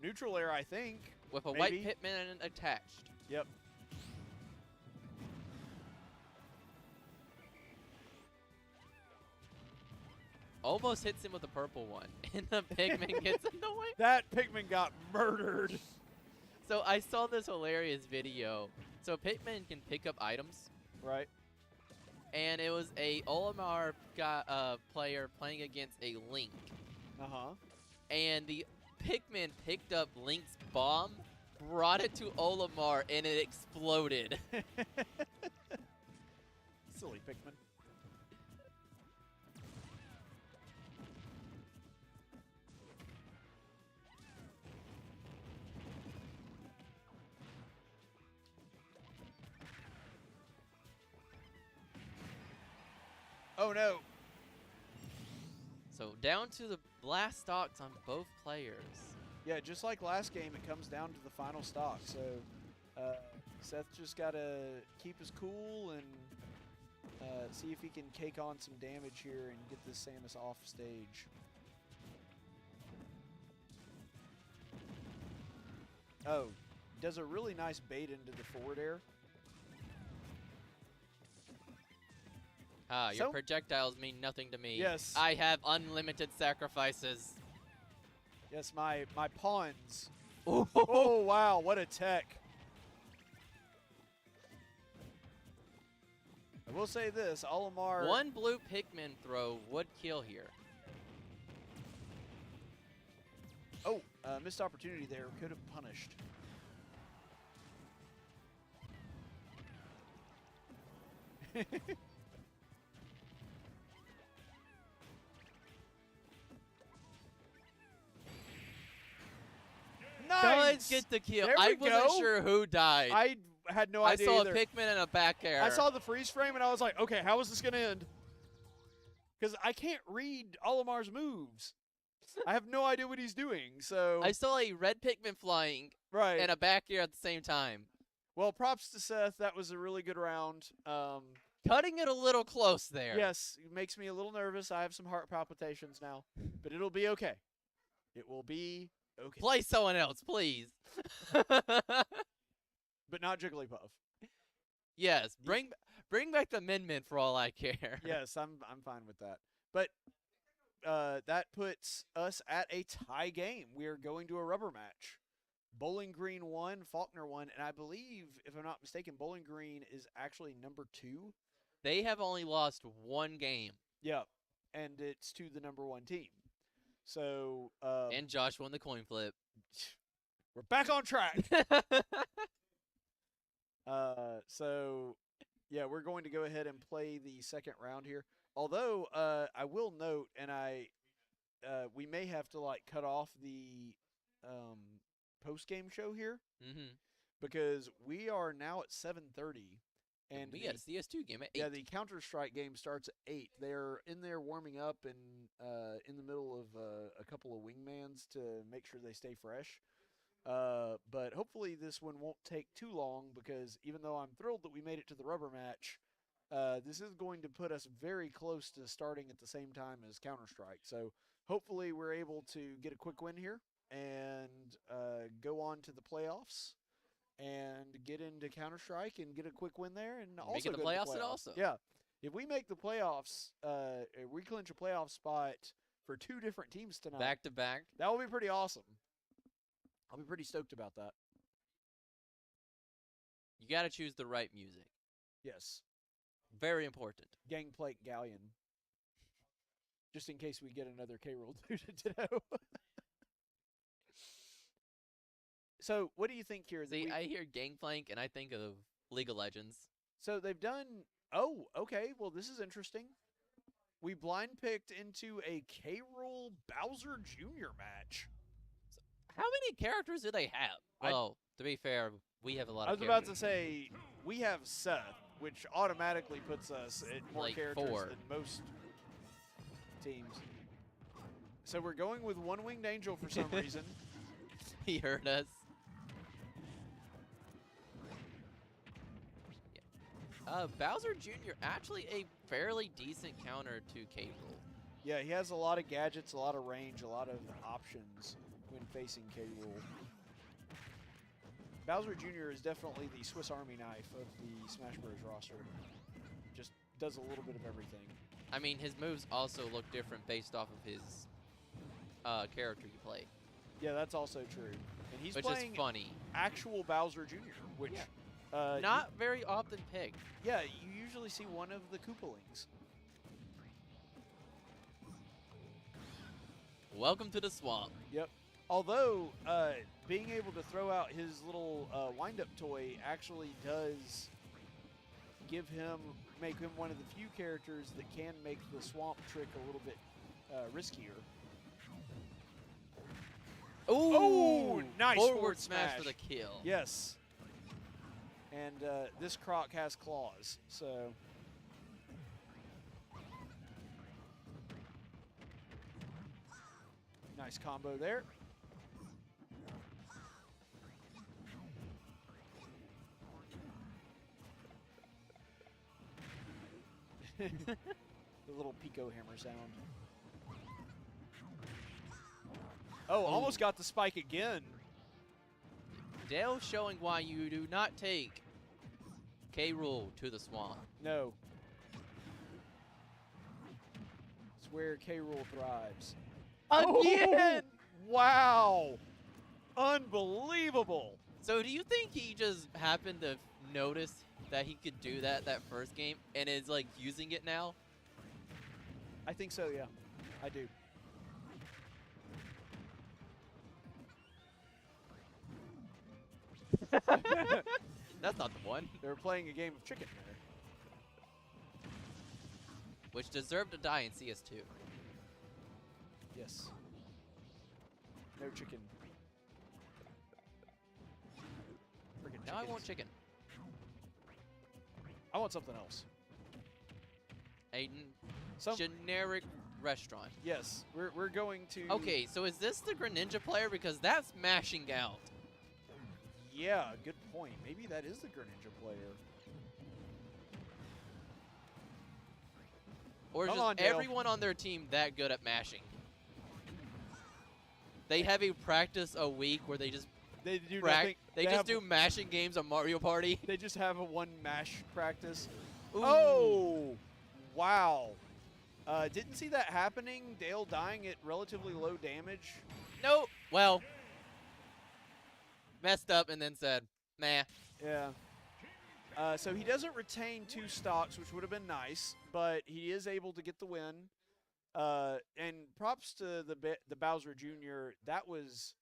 neutral air, I think. with a Maybe. white Pikmin attached. Yep. Almost hits him with the purple one, and the Pikmin gets in the way. That Pikmin got murdered. So I saw this hilarious video. So Pikmin can pick up items, Right. and it was a Olimar player playing against a Link, Uh-huh. and the Pikmin picked up Link's bomb, brought it to Olimar, and it exploded. Silly Pikmin. Oh no. So down to the blast stocks on both players. Yeah, just like last game, it comes down to the final stock. So Seth just got to keep his cool and see if he can cake on some damage here and get this Samus off stage. Oh, does a really nice bait into the forward air. Ah, your So- projectiles mean nothing to me. Yes. I have unlimited sacrifices. Yes, my pawns. Oh, Oh, wow, what a tech. I will say this, Olimar... One blue Pikmin throw would kill here. Oh, missed opportunity there. Could have punished. Does Nice! get the kill. There I we wasn't go. sure who died. I had no I idea saw either. a Pikmin and a back air. I saw the freeze frame and I was like, okay, how is this going to end? Because I can't read Olimar's moves. I have no idea what he's doing, so... I saw a red Pikmin flying right. and a back air at the same time. Well, props to Seth. That was a really good round. Cutting it a little close there. Yes, it makes me a little nervous. I have some heart palpitations now, but it'll be okay. It will be okay. Play someone else, please. But not Jigglypuff. Yes, bring back the Min Min for all I care. Yes, I'm fine with that. But that puts us at a tie game. We are going to a rubber match. Bowling Green won, Faulkner won, and I believe, if I'm not mistaken, Bowling Green is actually number 2. They have only lost one game. Yeah, and it's to the number 1 team. So And Josh won the coin flip. we're back on track. So, yeah, we're going to go ahead and play the second round here. Although, I will note, and we may have to, like, cut off the post-game show here Mm-hmm. because we are now at 7:30. And we got a CS2 game at 8. yeah, the Counter-Strike game starts at 8. They're in there warming up and in the middle of a couple of wingmans to make sure they stay fresh. But hopefully this one won't take too long because even though I'm thrilled that we made it to the rubber match, this is going to put us very close to starting at the same time as Counter-Strike. So hopefully we're able to get a quick win here and go on to the playoffs and get into Counter-Strike and get a quick win there and also Make it the go to playoffs and also. Yeah. If we make the playoffs, we clinch a playoff spot for 2 different teams tonight. Back to back. That will be pretty awesome. I'll be pretty stoked about that. You got to choose the right music. Yes. Very important. Gangplank Galleon. Just in case we get another K-Roll Ditto. So, what do you think here? See, I hear Gangplank and I think of League of Legends. So they've done. Oh, okay. Well, this is interesting. We blind picked into a K-Roll Bowser Jr. match. How many characters do they have? Well, to be fair, we have a lot I of was about characters. to say we have Seth, which automatically puts us at more Like characters 4. than most teams. So we're going with One Winged Angel for some reason. He heard us. Bowser Jr. actually a fairly decent counter to K-Rool. Yeah, he has a lot of gadgets, a lot of range, a lot of options when facing K-Rool. Bowser Jr. is definitely the Swiss Army knife of the Smash Bros. Roster. Just does a little bit of everything. I mean, his moves also look different based off of his character you play. Yeah, that's also true. And he's Which playing is funny. actual Bowser Jr., which Not very often picked. yeah, you usually see one of the Koopalings. Welcome to the swamp. Yep. Although being able to throw out his little wind-up toy actually does make him one of the few characters that can make the swamp trick a little bit riskier. Ooh, nice forward smash for the kill. Yes. And this Croc has claws, so. Nice combo there. The little Pico hammer sound. Oh, almost got the spike again. Dale showing why you do not take K-Rool to the swamp. No. It's where K-Rool thrives. Again! Oh, wow. Unbelievable. So do you think he just happened to notice that he could do that first game and is like using it now? I think so, yeah. I do. That's not the one. They were playing a game of chicken there. Which deserved to die in CS2. Yes. No chicken. Freaking Now I want chickens. chicken. I want something else. A Some generic restaurant. yes, we're going to. Okay, so is this the Greninja player? Because that's mashing out. Yeah, good point. Maybe that is the Greninja player. Or is Come just on, Dale. everyone on their team that good at mashing? They have a practice a week where they just They do nothing. they just have- do mashing games on Mario Party. They just have a one mash practice. Ooh. Oh, wow. Didn't see that happening. Dale dying at relatively low damage. No. Well, messed up and then said, "Nah." Yeah. So he doesn't retain 2 stocks, which would have been nice, but he is able to get the win. And props to the Bowser Jr. That was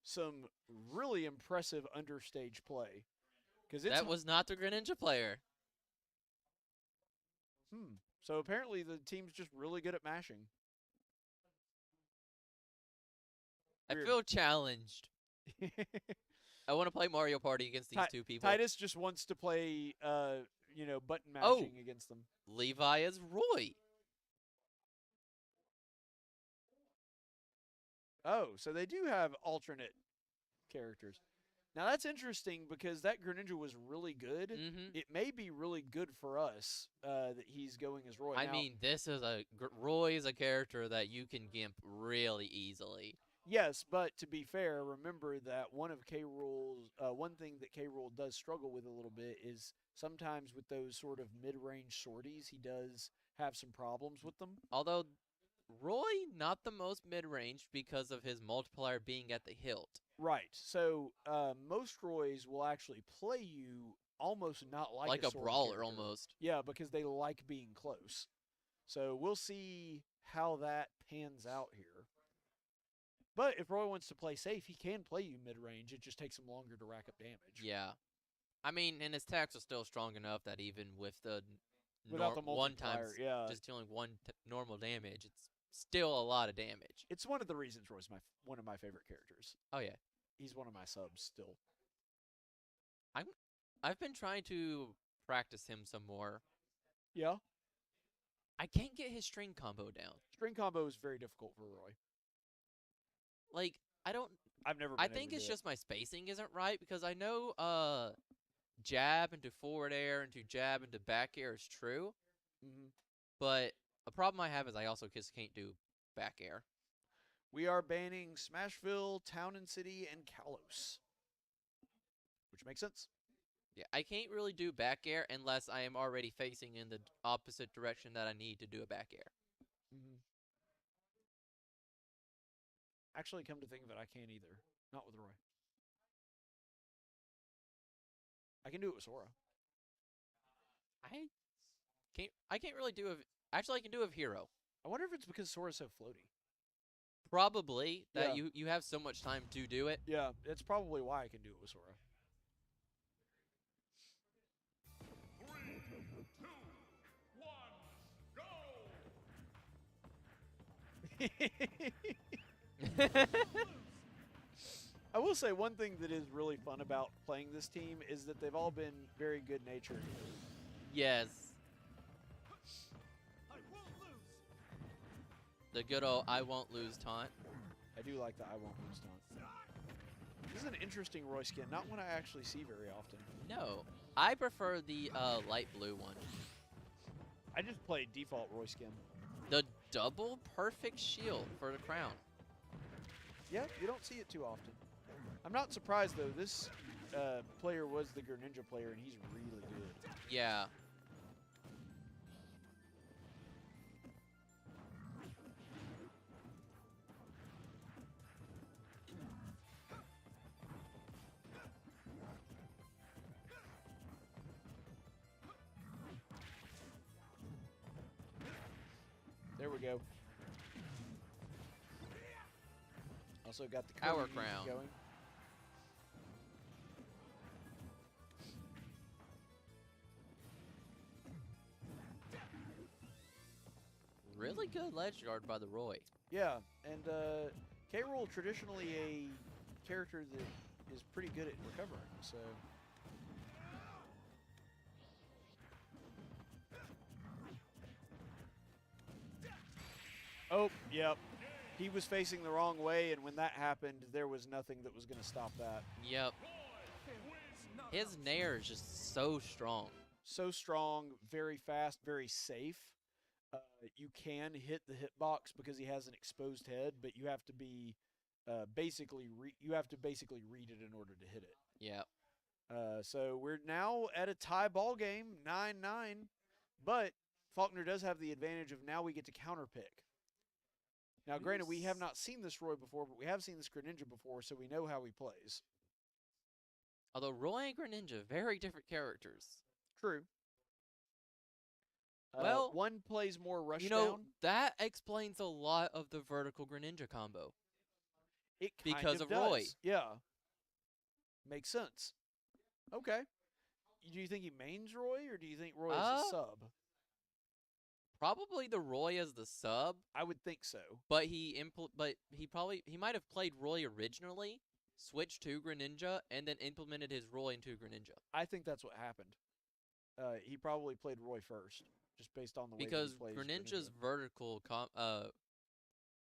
some really impressive understage play. Because That was not the Greninja player. So apparently the team's just really good at mashing. I Weird. feel challenged. I want to play Mario Party against these two people. Titus just wants to play, button mashing against them. Levi is Roy. Oh, so they do have alternate characters. Now that's interesting because that Greninja was really good. Mm-hmm. It may be really good for us that he's going as Roy. I Now, mean, this is Roy is a character that you can gimp really easily. yes, but to be fair, remember that one thing that K-Rool does struggle with a little bit is sometimes with those sort of mid-range sorties, he does have some problems with them. Although Roy not the most mid-range because of his multiplier being at the hilt. Right. So most Roys will actually play you almost not like a sword brawler character. almost. Yeah, because they like being close. So we'll see how that pans out here. But if Roy wants to play safe, he can play you mid-range. It just takes him longer to rack up damage. Yeah. I mean, and his attacks are still strong enough that even with the Without the one time multiplier, yeah. just dealing normal damage, it's still a lot of damage. It's one of the reasons Roy's one of my favorite characters. Oh yeah. He's one of my subs still. I've been trying to practice him some more. Yeah. I can't get his string combo down. String combo is very difficult for Roy. Like, I've never been I able think to it's do it. just my spacing isn't right because I know jab into forward air into jab into back air is true. Mhm. But a problem I have is I also just can't do back air. We are banning Smashville, Town and City, and Kalos. Which makes sense. Yeah, I can't really do back air unless I am already facing in the opposite direction that I need to do a back air. Mm-hmm. Actually, come to think of it, I can't either. Not with Roy. I can do it with Sora. I can't really do a... Actually, I can do a hero. I wonder if it's because Sora's so floaty. Probably that Yeah. you have so much time to do it. Yeah, it's probably why I can do it with Sora. 3, 2, 1, go! I will say one thing that is really fun about playing this team is that they've all been very good-natured. Yes. I won't lose. The good old I won't lose taunt. I do like the I won't lose taunt. This is an interesting Roy skin, not one I actually see very often. No. I prefer the light blue one. I just play default Roy skin. The double perfect shield for the crown. Yeah, you don't see it too often. I'm not surprised, though. This player was the Greninja player, and he's really good. Yeah. There we go. Also got the Power Kirby music crown. going. Really good ledge guard by the Roy. Yeah, and K-Rool traditionally a character that is pretty good at recovering, so... Oh, yep. He was facing the wrong way, and when that happened, there was nothing that was going to stop that. Yep. His nair is just so strong. So strong, very fast, very safe. You can hit the hitbox because he has an exposed head, but you have to be basically read it in order to hit it. Yep. So we're now at a tie ball game, 9-9, but Faulkner does have the advantage of now we get to counter pick. Now, granted, we have not seen this Roy before, but we have seen this Greninja before, so we know how he plays. Although Roy and Greninja, very different characters. True. Well, one plays more rush You know, down. that explains a lot of the vertical Greninja combo. It kind because of does. Roy. Yeah. Makes sense. Okay. Do you think he mains Roy, or do you think Roy is a sub? Probably the Roy as the sub, I would think so. but he might have played Roy originally, switched to Greninja, and then implemented his Roy into Greninja. I think that's what happened. He probably played Roy first, just based on the way Because that he plays Greninja's vertical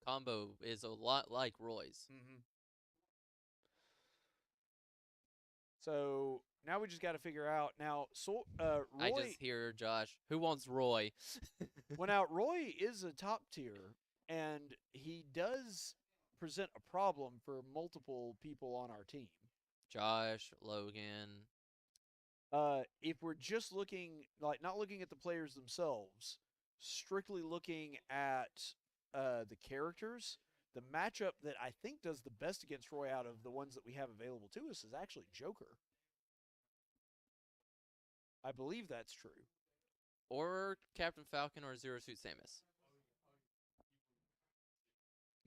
combo is a lot like Roy's. Mm-hmm. So now we just got to figure out now. So Roy, I just hear Josh, who wants Roy? well, now Roy is a top tier, and he does present a problem for multiple people on our team. Josh, Logan. If we're just looking, like, not looking at the players themselves, strictly looking at the characters, The matchup that I think does the best against Roy out of the ones that we have available to us is actually Joker. I believe that's true. Or Captain Falcon or Zero Suit Samus.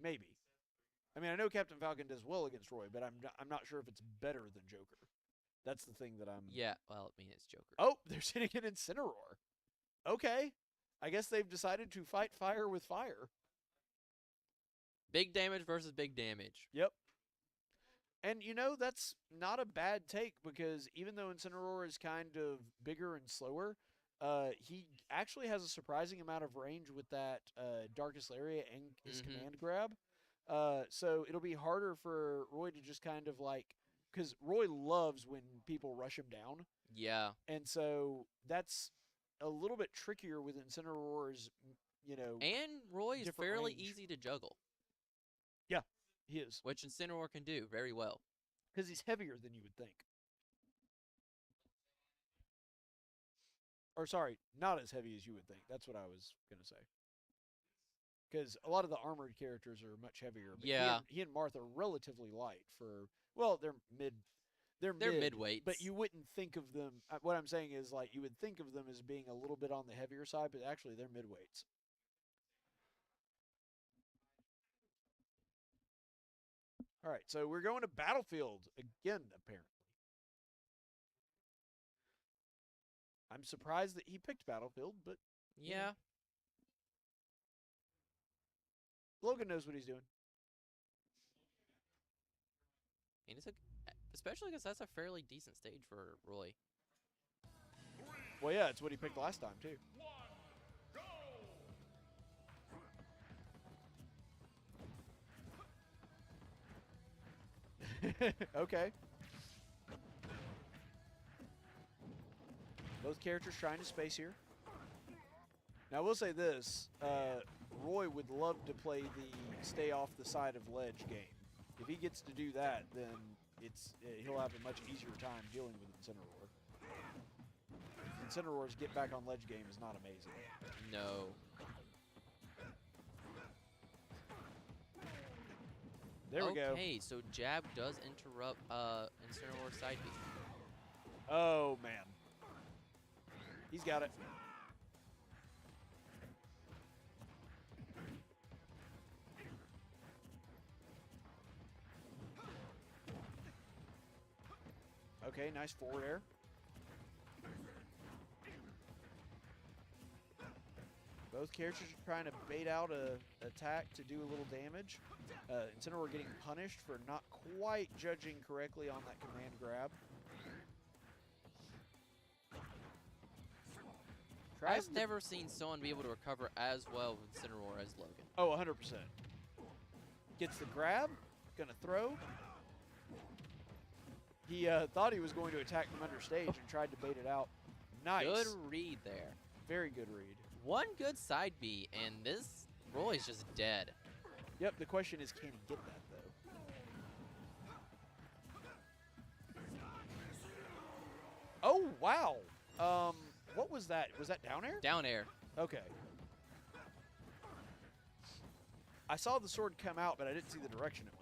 Maybe. I mean, I know Captain Falcon does well against Roy, but I'm not sure if it's better than Joker. That's the thing that I'm... Yeah, well, I mean, it's Joker. Oh, they're hitting an Incineroar. Okay. I guess they've decided to fight fire with fire. Big damage versus big damage. Yep. And, you know, that's not a bad take because even though Incineroar is kind of bigger and slower, he actually has a surprising amount of range with that Darkest Area and his command grab. So it'll be harder for Roy to just kind of like... Because Roy loves when people rush him down. Yeah. And so that's a little bit trickier with Incineroar's, you know... And Roy is different fairly range. easy to juggle, Yeah, he is. which Incineroar can do very well. Because he's heavier than you would think. Or sorry, not as heavy as you would think. That's what I was going to say. Because a lot of the armored characters are much heavier. But Yeah. He and Marth are relatively light for... Well, they're mid... They're mid-weights. But you wouldn't think of them... what I'm saying is, like, you would think of them as being a little bit on the heavier side, but actually they're mid-weights. All right, so we're going to Battlefield again, apparently. I'm surprised that he picked Battlefield, but Yeah. Logan knows what he's doing. And it's especially because that's a fairly decent stage for Roy. Well, yeah, it's what he picked last time, too. Okay. Both characters trying to space here. Now, I will say this. Roy would love to play the stay off the side of ledge game. If he gets to do that, then he'll have a much easier time dealing with Incineroar. Incineroar's get back on ledge game is not amazing. No. There we go. Okay, so jab does interrupt Incineroar's side B. Oh, man. He's got it. Okay, nice forward air. Both characters are trying to bait out a attack to do a little damage. Incineroar getting punished for not quite judging correctly on that command grab. I've never seen someone be able to recover as well with Incineroar as Logan. Oh, 100%. Gets the grab, gonna throw. He thought he was going to attack from under stage and tried to bait it out. Nice. Good read there. Very good read. One good side B, and this Roy's just dead. Yep, the question is, can he get that, though? Oh, wow. What was that? Was that down air? Down air. Okay. I saw the sword come out, but I didn't see the direction it went.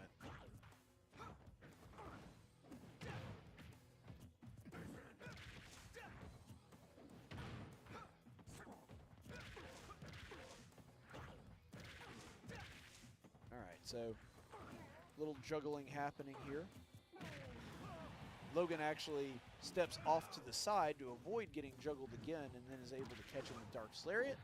All right, so little juggling happening here. Logan actually steps off to the side to avoid getting juggled again and then is able to catch him with Dark Lariat.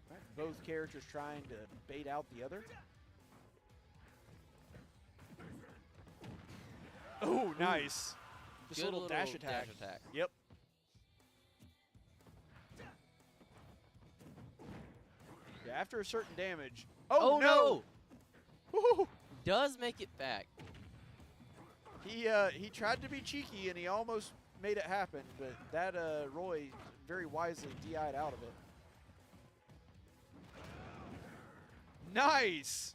Right, both characters trying to bait out the other. Oh, nice. Just a Good little dash attack. Yep. Yeah, after a certain damage. Oh, no! Woo! Does make it back. He tried to be cheeky and he almost made it happen, but that Roy very wisely DI'd out of it. Nice!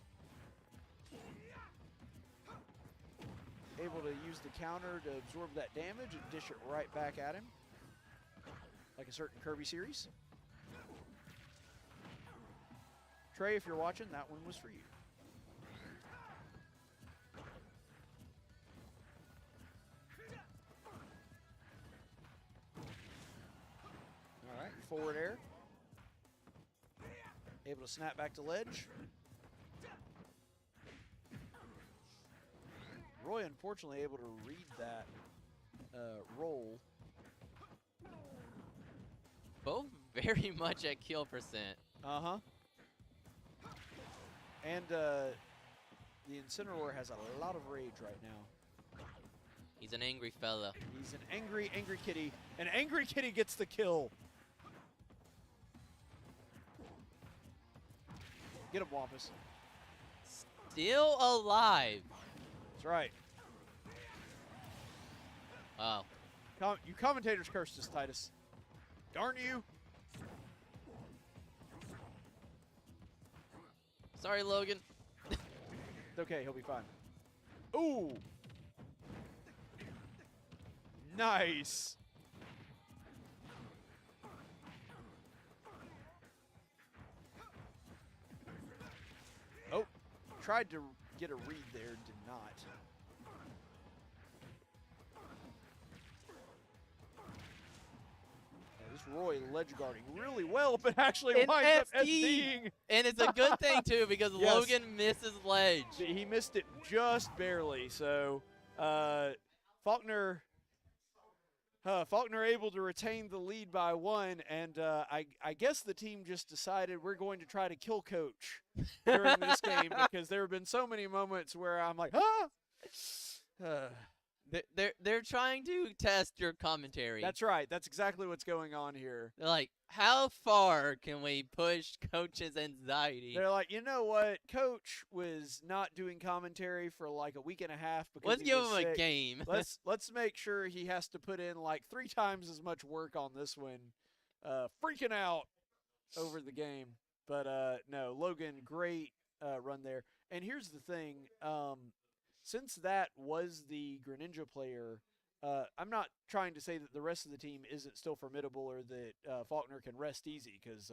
able to use the counter to absorb that damage and dish it right back at him, like a certain Kirby series. Trey, if you're watching, that one was for you. All right, forward air. Able to snap back to ledge. Roy, unfortunately, able to read that roll. Both very much at kill percent. Uh-huh. And the Incineroar has a lot of rage right now. He's an angry fella. He's an angry, angry kitty. An angry kitty gets the kill. Get him, Wampus. Still alive. That's right. Oh. You commentators cursed us, Titus. Darn you. Sorry, Logan. It's okay, he'll be fine. Ooh. Nice. Oh, tried to get a read there, did not. This Roy ledge guarding really well, but actually And winds up SD. SDing. And it's a good thing, too, because Yes. Logan misses ledge. He missed it just barely, so Faulkner able to retain the lead by 1, and I guess the team just decided we're going to try to kill Coach during this game because there have been so many moments where I'm like, ah! They're trying to test your commentary. That's right. That's exactly what's going on here. They're like, how far can we push Coach's anxiety? They're like, you know what? Coach was not doing commentary for like a week and a half because Let's he give was him a sick. game. Let's make sure he has to put in like 3 times as much work on this one. Freaking out over the game. But no, Logan, great run there. And here's the thing. Since that was the Greninja player, I'm not trying to say that the rest of the team isn't still formidable or that Faulkner can rest easy because,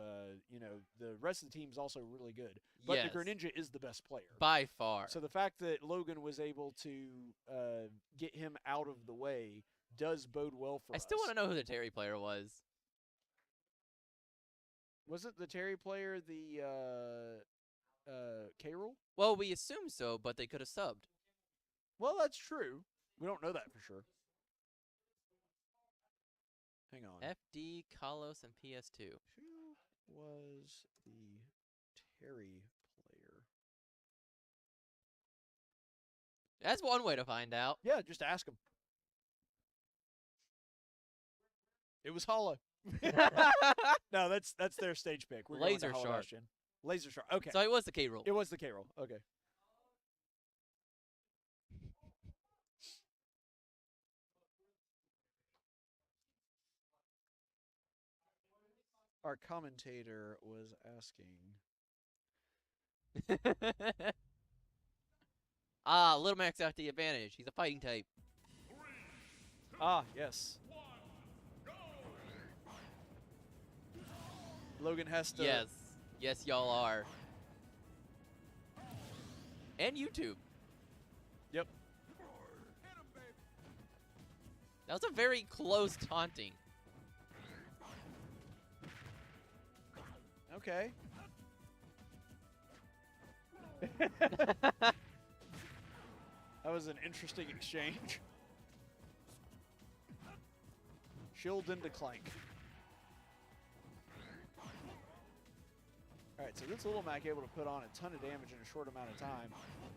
you know, the rest of the team is also really good. But Yes. the Greninja is the best player. By far. So the fact that Logan was able to get him out of the way does bode well for us. I still want to know who the Terry player was. Was it the Terry player, the K-Rool? Well, we assume so, but they could have subbed. Well, that's true. We don't know that for sure. Hang on. FD, Kalos, and PS2. Who was the Terry player? That's one way to find out. Yeah, just ask him. It was Hollow. No, that's their stage pick. We're going to Laser Hollow Shark. Bastion. Laser Shark. Okay. So it was the K-Rool. It was the K-Rool. Okay. Our commentator was asking. Little Mac's got the advantage. He's a fighting type. Ah, yes. Logan has to. Yes. Yes, y'all are. And YouTube. Yep. That was a very close taunting. Okay. That was an interesting exchange. Shield into Clank. Alright, so this Little Mac able to put on a ton of damage in a short amount of time.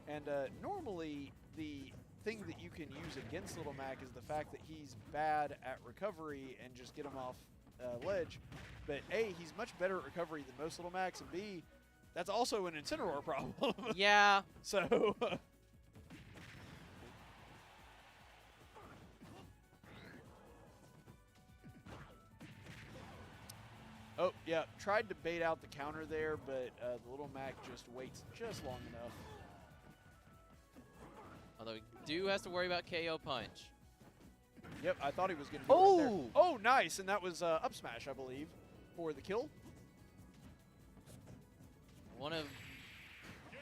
And normally, the thing that you can use against Little Mac is the fact that he's bad at recovery and just get him off ledge. But A, he's much better at recovery than most Little Macs, and B, that's also an Incineroar problem. Yeah. So... Oh, yeah, tried to bait out the counter there, but the Little Mac just waits just long enough. Although he has to worry about KO punch. Yep, I thought he was going to do it right there. Oh! Oh, nice. And that was up smash, I believe, for the kill. One of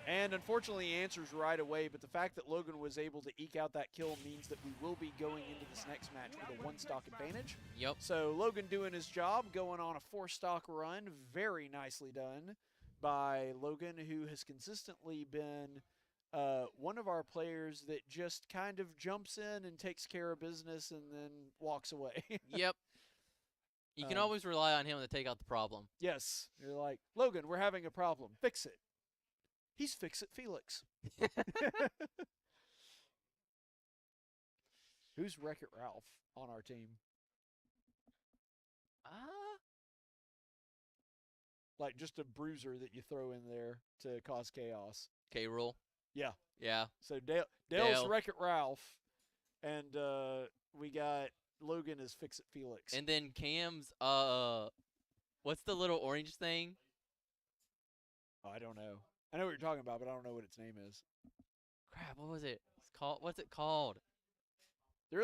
And unfortunately, he answers right away, but the fact that Logan was able to eke out that kill means that we will be going into this next match with a 1-stock advantage. Yep. So Logan doing his job, going on a 4-stock run. Very nicely done by Logan, who has consistently been one of our players that just kind of jumps in and takes care of business and then walks away. Yep. You can always rely on him to take out the problem. Yes. You're like, Logan, we're having a problem. Fix it. He's Fix-It Felix. Who's Wreck-It Ralph on our team? Like just a bruiser that you throw in there to cause chaos. K-Rool. Yeah. Yeah. So Dale's Wreck-It Ralph, and we got Logan as Fix-It Felix. And then Cam's, what's the little orange thing? Oh, I don't know. I know what you're talking about, but I don't know what its name is. Crap, what was it? It's called. What's it called? The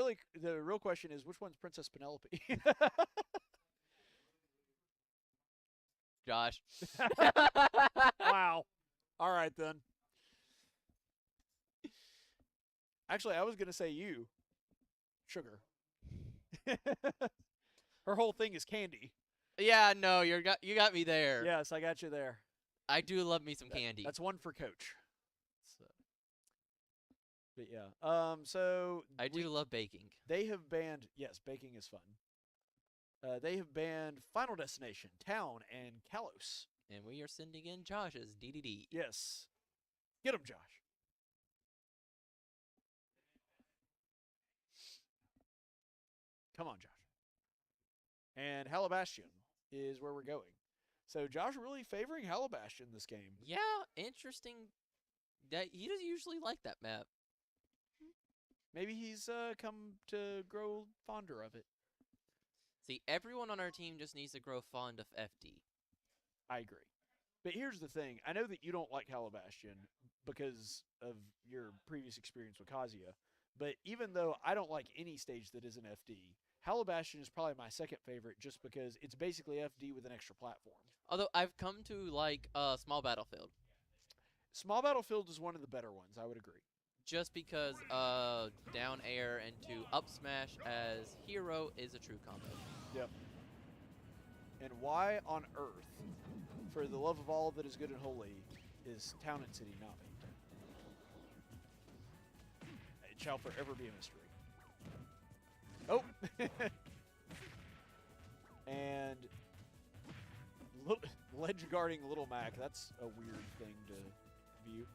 real question is, which one's Princess Penelope? Josh. Wow. All right, then. Actually, I was going to say you. Sugar. Her whole thing is candy. Yeah, no, you got me there. Yes, I got you there. I do love me some candy. That's one for Coach. So, but yeah. So I do love baking. They have banned. Yes, baking is fun. They have banned Final Destination, Town, and Kalos. And we are sending in Josh's DDD. Yes. Get him, Josh. Come on, Josh. And Halabastion is where we're going. So Josh really favoring Halabastion this game. Yeah, interesting. That he doesn't usually like that map. Maybe he's come to grow fonder of it. See, everyone on our team just needs to grow fond of FD. I agree. But here's the thing. I know that you don't like Halabastion because of your previous experience with Kazuya. But even though I don't like any stage that isn't FD, Halabastion is probably my second favorite just because it's basically FD with an extra platform. Although I've come to like Small Battlefield. Small Battlefield is one of the better ones, I would agree. Just because down air into up smash as hero is a true combo. Yep. And why on earth, for the love of all that is good and holy, is Town and City not banned? It shall forever be a mystery. Oh! And ledge guarding Little Mac, that's a weird thing to view.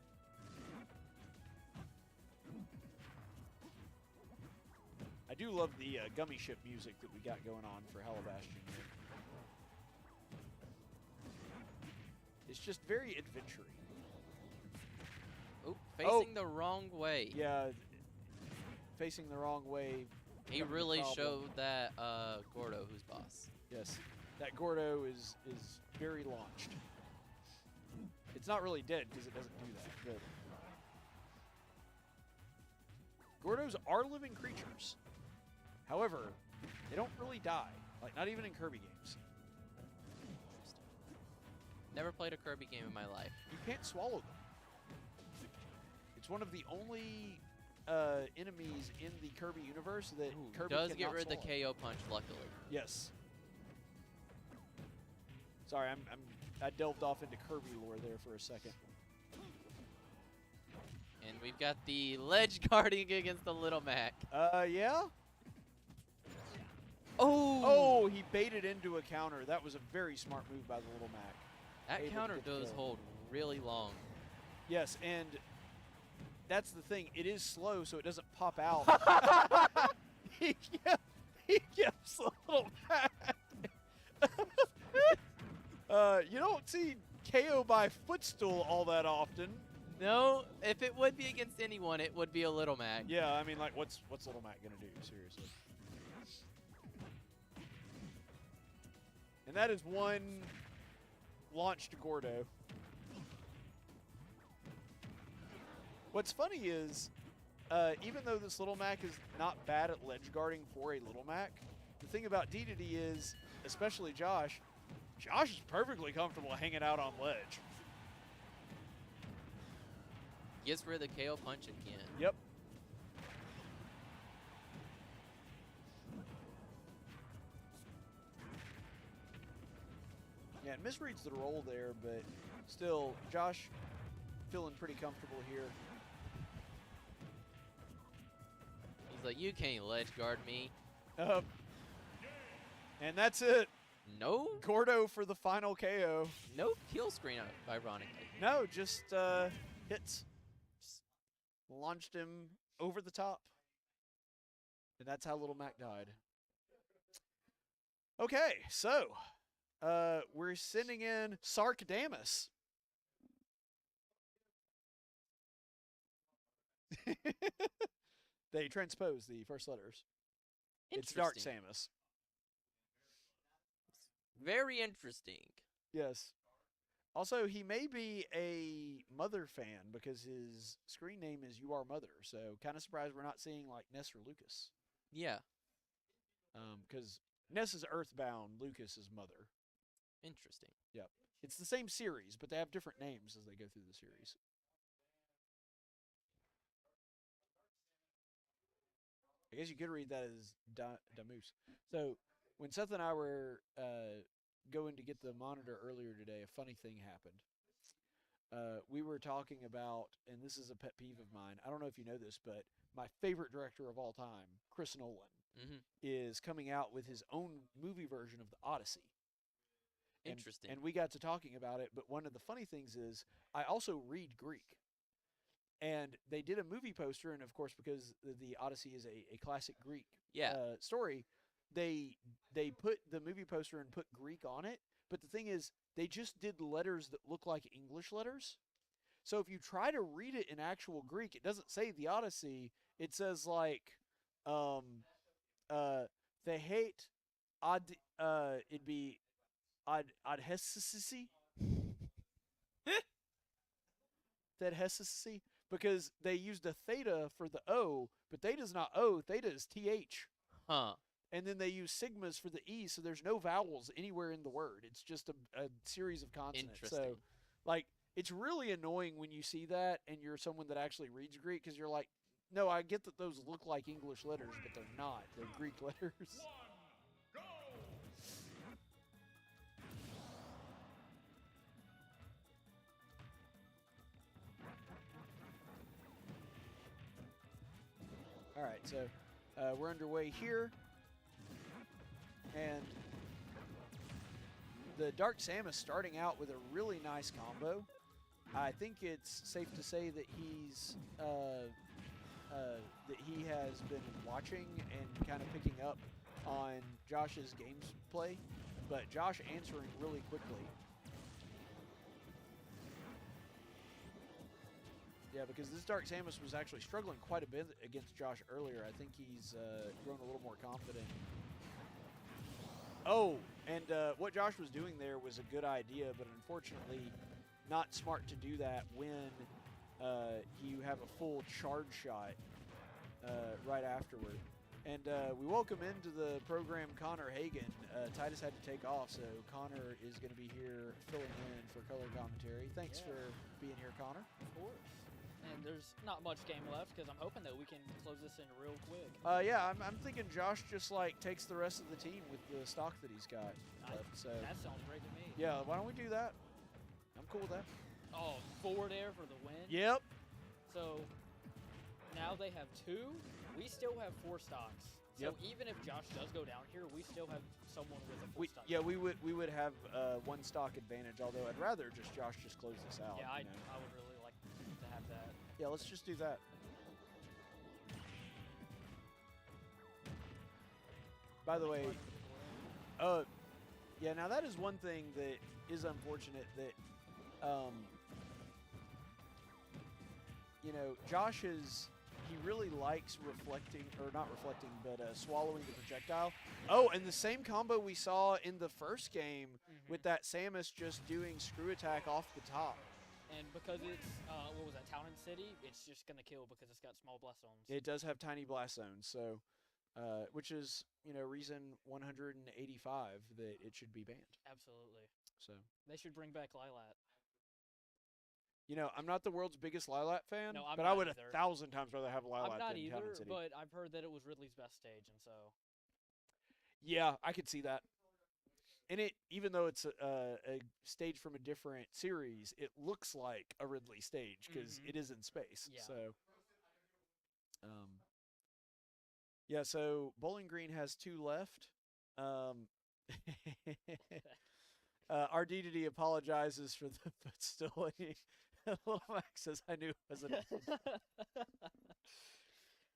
I do love the gummy ship music that we got going on for Halabastion here. It's just very adventure-y. Oh, facing the wrong way. Yeah, facing the wrong way. He really showed that Gordo who's boss. Yes, that Gordo is very launched. It's not really dead because it doesn't do that. But Gordos are living creatures. However, they don't really die. Like, not even in Kirby games. Never played a Kirby game in my life. You can't swallow them. It's one of the only enemies in the Kirby universe that Kirby does cannot get rid of the swallow. KO punch, luckily. Yes. Sorry, I delved off into Kirby lore there for a second. And we've got the ledge guarding against the Little Mac. Yeah? Oh! Oh, he baited into a counter. That was a very smart move by the Little Mac. That able to counter get the does kill. hold really long. Yes, and that's the thing. It is slow, so it doesn't pop out. he gives the Little Mac. You don't see KO by footstool all that often. No, if it would be against anyone, it would be a Little Mac. Yeah, I mean, like, what's Little Mac gonna do? Seriously. And that is one launched Gordo. What's funny is, even though this Little Mac is not bad at ledge guarding for a Little Mac, the thing about Dedede is, especially Josh is perfectly comfortable hanging out on ledge. Gets rid of the KO punch again. Yep. Yeah, it misreads the roll there, but still, Josh feeling pretty comfortable here. He's like, you can't ledge guard me. And that's it. No, Gordo for the final KO. no kill screen, ironically. No, just hits. Just launched him over the top. And that's how Little Mac died. Okay, so we're sending in Sarkdamus. They transpose the first letters. It's Dark Interesting. Samus. Very interesting. Yes. Also, he may be a Mother fan because his screen name is You Are Mother. So kind of surprised we're not seeing like Ness or Lucas. Yeah, Because Ness is Earthbound, Lucas is Mother. interesting. Yep. It's the same series, but they have different names as they go through the series. I guess you could read that as Damus. So when Seth and I were going to get the monitor earlier today, a funny thing happened. We were talking about, and this is a pet peeve of mine. I don't know if you know this, but my favorite director of all time, Chris Nolan, is coming out with his own movie version of the Odyssey. Interesting. And we got to talking about it, but one of the funny things is I also read Greek. And they did a movie poster, and of course, because the Odyssey is a classic Greek Yeah. story, they put the movie poster and put Greek on it. But the thing is, they just did letters that look like English letters. So if you try to read it in actual Greek, it doesn't say the Odyssey. It says like, they hate it'd be adhesisi. Adhesisi. Because they used a theta for the O, but theta is not O, theta is TH. Huh. And then they use sigmas for the E, so there's no vowels anywhere in the word. It's just a series of consonants. Interesting. So, like, it's really annoying when you see that and you're someone that actually reads Greek because you're like, no, I get that those look like English letters, but they're not. They're Greek letters. All right, so we're underway here. And the Dark Samus starting out with a really nice combo. I think it's safe to say that he has been watching and kind of picking up on Josh's gameplay, but Josh answering really quickly. Yeah, because this Dark Samus was actually struggling quite a bit against Josh earlier. I think he's grown a little more confident. Oh, and what Josh was doing there was a good idea, but unfortunately not smart to do that when you have a full charge shot right afterward. And we welcome into the program Connor Hagen. Titus had to take off, so Connor is going to be here filling in for color commentary. Thanks for being here, Connor. Of course. And there's not much game left because I'm hoping that we can close this in real quick. Yeah, I'm thinking Josh just like takes the rest of the team with the stock that he's got left. So That sounds great to me. yeah, why don't we do that? I'm cool with that. Oh, forward air for the win. Yep. So now they have 2. We still have 4 stocks. So Yep. even if Josh does go down here, we still have someone with a full stock. We would have one stock advantage. Although I'd rather just Josh just close this out. Yeah, you know? I would really like to have that. Yeah, let's just do that. By the way, yeah, now that is one thing that is unfortunate that, you know, Josh he really likes reflecting, or not reflecting, but swallowing the projectile. Oh, and the same combo we saw in the first game with that Samus just doing screw attack off the top. And because it's, what was that, Town and City, it's just going to kill because it's got small blast zones. It does have tiny blast zones, so, which is, reason 185 that it should be banned. Absolutely. So, They should bring back Lilat. I'm not the world's biggest Lilat fan, No, I'm but I not would either. 1,000 times rather have Lilat I'm not than Town either, and City. but I've heard that it was Ridley's best stage, and so... Yeah, I could see that. And even though it's a stage from a different series, it looks like a Ridley stage because it is in space. Yeah. So, so Bowling Green has 2 left. RDDD apologizes for the but still. Little Max says, "I knew it wasn't."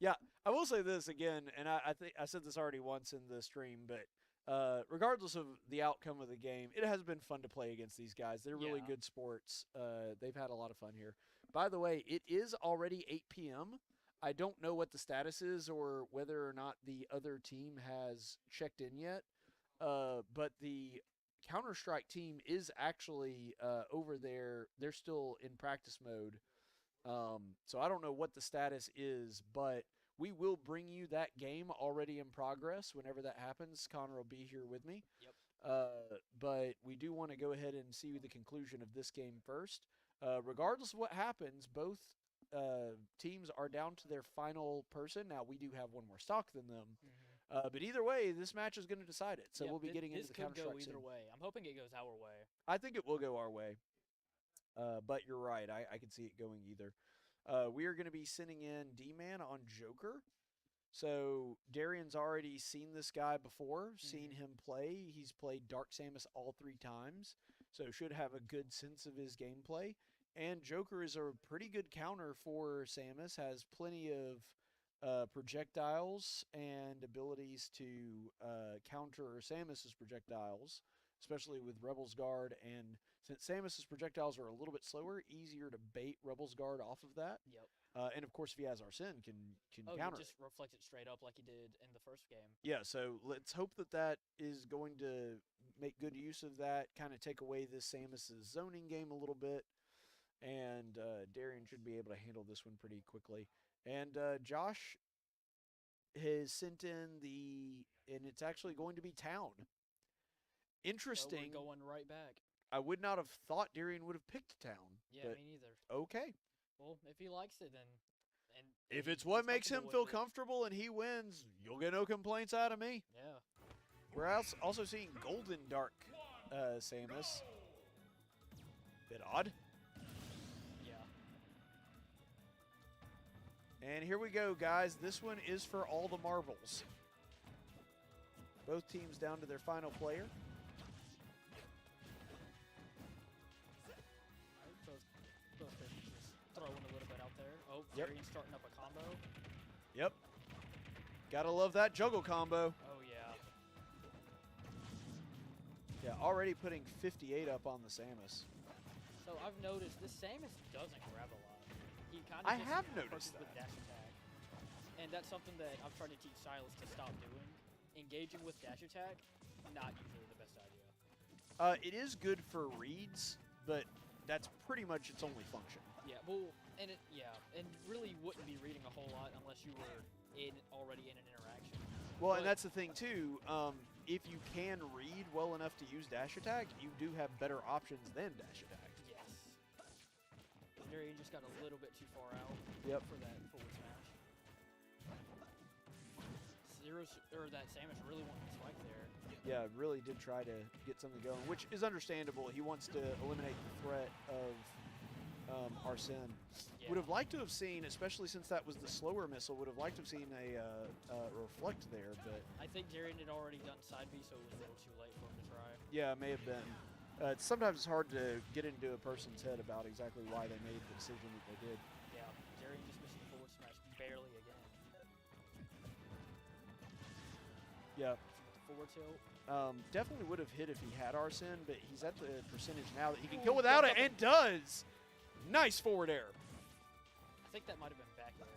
Yeah, I will say this again, and I think I said this already once in the stream, but regardless of the outcome of the game, it has been fun to play against these guys. They're really good sports. They've had a lot of fun here. By the way, it is already 8 p.m. I don't know what the status is or whether or not the other team has checked in yet, but the Counter-Strike team is actually over there. They're still in practice mode. So I don't know what the status is, but we will bring you that game already in progress whenever that happens. Connor will be here with me. Yep. But we do want to go ahead and see the conclusion of this game first. Regardless of what happens, both teams are down to their final person. Now, we do have one more stock than them. But either way, this match is going to decide it. So we'll be getting into the Counter-Strike This could go either way. I'm hoping it goes our way. I think it will go our way. But you're right. I can see it going either. We are going to be sending in Dman on Joker. So Darrien's already seen this guy before, seen him play. He's played Dark Samus all 3 times, so should have a good sense of his gameplay. And Joker is a pretty good counter for Samus, has plenty of projectiles and abilities to counter Samus's projectiles, especially with Rebel's Guard. And since Samus's projectiles are a little bit slower, easier to bait Rebel's Guard off of that. Yep. And of course, if he has Arsene, can counter just reflect it straight up like he did in the first game. Yeah, so let's hope that is going to make good use of that, kind of take away this Samus's zoning game a little bit. And Darrien should be able to handle this one pretty quickly. And Josh has sent in and it's actually going to be Town. Interesting. So we're going right back. I would not have thought Darrien would have picked Town. Yeah, but me neither. Okay. Well, if he likes it, then... And If it's he's what makes him comfortable feel with it. comfortable and he wins, you'll get no complaints out of me. Yeah. We're also seeing Golden Dark Samus. Bit odd. Yeah. And here we go, guys. This one is for all the marbles. Both teams down to their final player. Both pitchers just throwing a little bit out there. Oh, Yep. Darrien's starting up a combo. Yep. Gotta love that juggle combo. Oh, yeah. Yeah, already putting 58 up on the Samus. So I've noticed this Samus doesn't grab a lot. He kind of I have noticed with that. dash attack. And that's something that I've tried to teach stylists to stop doing. Engaging with dash attack, not usually the best idea. It is good for reads, but that's pretty much its only function. Yeah, well, and really wouldn't be reading a whole lot unless you were already in an interaction. Well, and But- that's the thing too. If you can read well enough to use dash attack, you do have better options than dash attack. Yes. Darrien just got a little bit too far out. Yep. For that forward smash. That Samus really wanted to spike there. Yeah, really did try to get something going, which is understandable. He wants to eliminate the threat of Arsene. Yeah. Would have liked to have seen, especially since that was the slower missile, would have liked to have seen a reflect there, but I think Darrien had already done side B, so it was a little too late for him to try. yeah, it may have been. Sometimes it's hard to get into a person's head about exactly why they made the decision that they did. Yeah, Darrien just missing the forward smash barely again. Yeah. Forward tilt. Definitely would have hit if he had Arsene, but he's at the percentage now that he can Ooh, kill without jump it, up and does! Nice forward air. I think that might have been back there.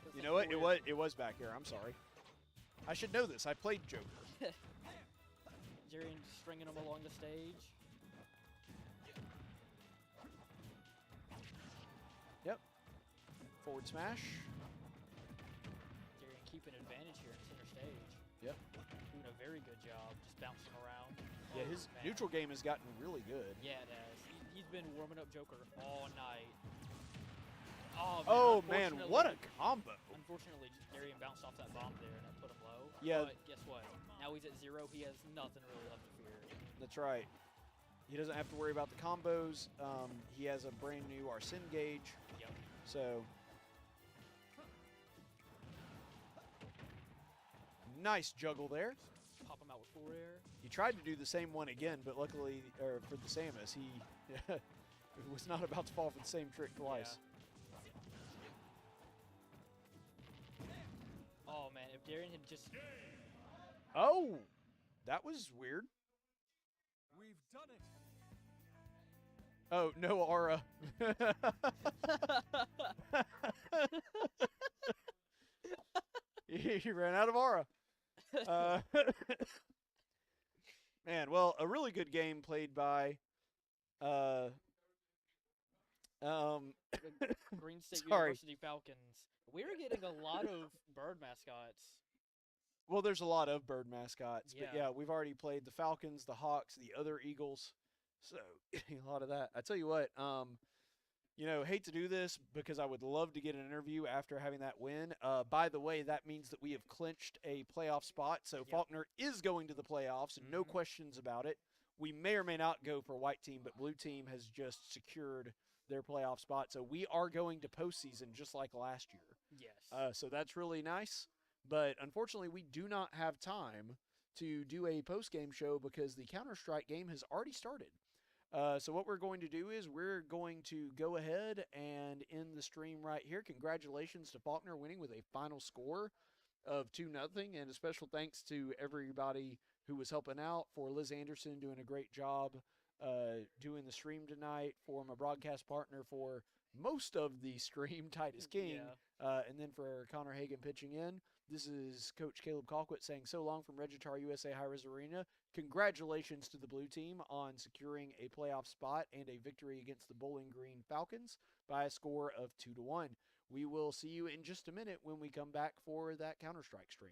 'Cause You that know what? forward- It was back here. I'm sorry. I should know this. I played Joker. Darrien stringing him along the stage. Forward smash. Darrien keeping advantage here in center stage. Yep. Doing a very good job, just bouncing around. Yeah, Oh, his man. neutral game has gotten really good. Yeah, it has. He's been warming up Joker all night. Oh man, what a combo! Unfortunately, Darrien bounced off that bomb there and that put him low. Yeah. But guess what? Now he's at 0. He has nothing really left to fear. That's right. He doesn't have to worry about the combos. He has a brand new Arsene gauge. Yep. So nice juggle there. Pop him out with forward air. He tried to do the same one again, but luckily, for the Samus, he was not about to fall for the same trick twice. Oh man, if Darrien had just Oh, that was weird. We've done it. Oh, no aura. He ran out of aura. Man, well, a really good game played by Green State Sorry. University Falcons. We're getting a lot of bird mascots. Well, there's a lot of bird mascots, but Yeah. yeah, we've already played the Falcons, the Hawks, the other Eagles, so getting a lot of that. I tell you what, you know, hate to do this because I would love to get an interview after having that win. By the way, that means that we have clinched a playoff spot, so Faulkner is going to the playoffs, and no questions about it. We may or may not go for white team, but blue team has just secured their playoff spot, so we are going to postseason just like last year. Yes. So that's really nice. But unfortunately, we do not have time to do a post-game show because the Counter-Strike game has already started. So what we're going to do is we're going to go ahead and end the stream right here. Congratulations to Faulkner winning with a final score of 2-0, and a special thanks to everybody who was helping out, for Liz Anderson doing a great job doing the stream tonight, for my broadcast partner for most of the stream, Titus King, and then for Connor Hagan pitching in. This is Coach Caleb Colquitt saying so long from Regitar USA High-Res Arena. Congratulations to the blue team on securing a playoff spot and a victory against the Bowling Green Falcons by a score of 2-1. We will see you in just a minute when we come back for that Counter-Strike stream.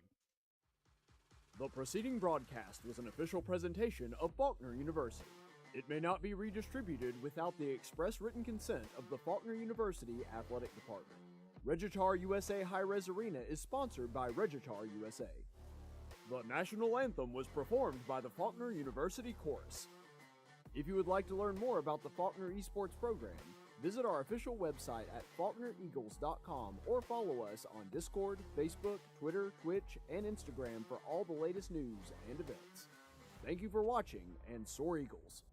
The preceding broadcast was an official presentation of Faulkner University. It may not be redistributed without the express written consent of the Faulkner University Athletic Department. Regitar USA High-Res Arena is sponsored by Regitar USA. The national anthem was performed by the Faulkner University Chorus. If you would like to learn more about the Faulkner Esports program, visit our official website at faulknereagles.com or follow us on Discord, Facebook, Twitter, Twitch, and Instagram for all the latest news and events. Thank you for watching, and soar Eagles!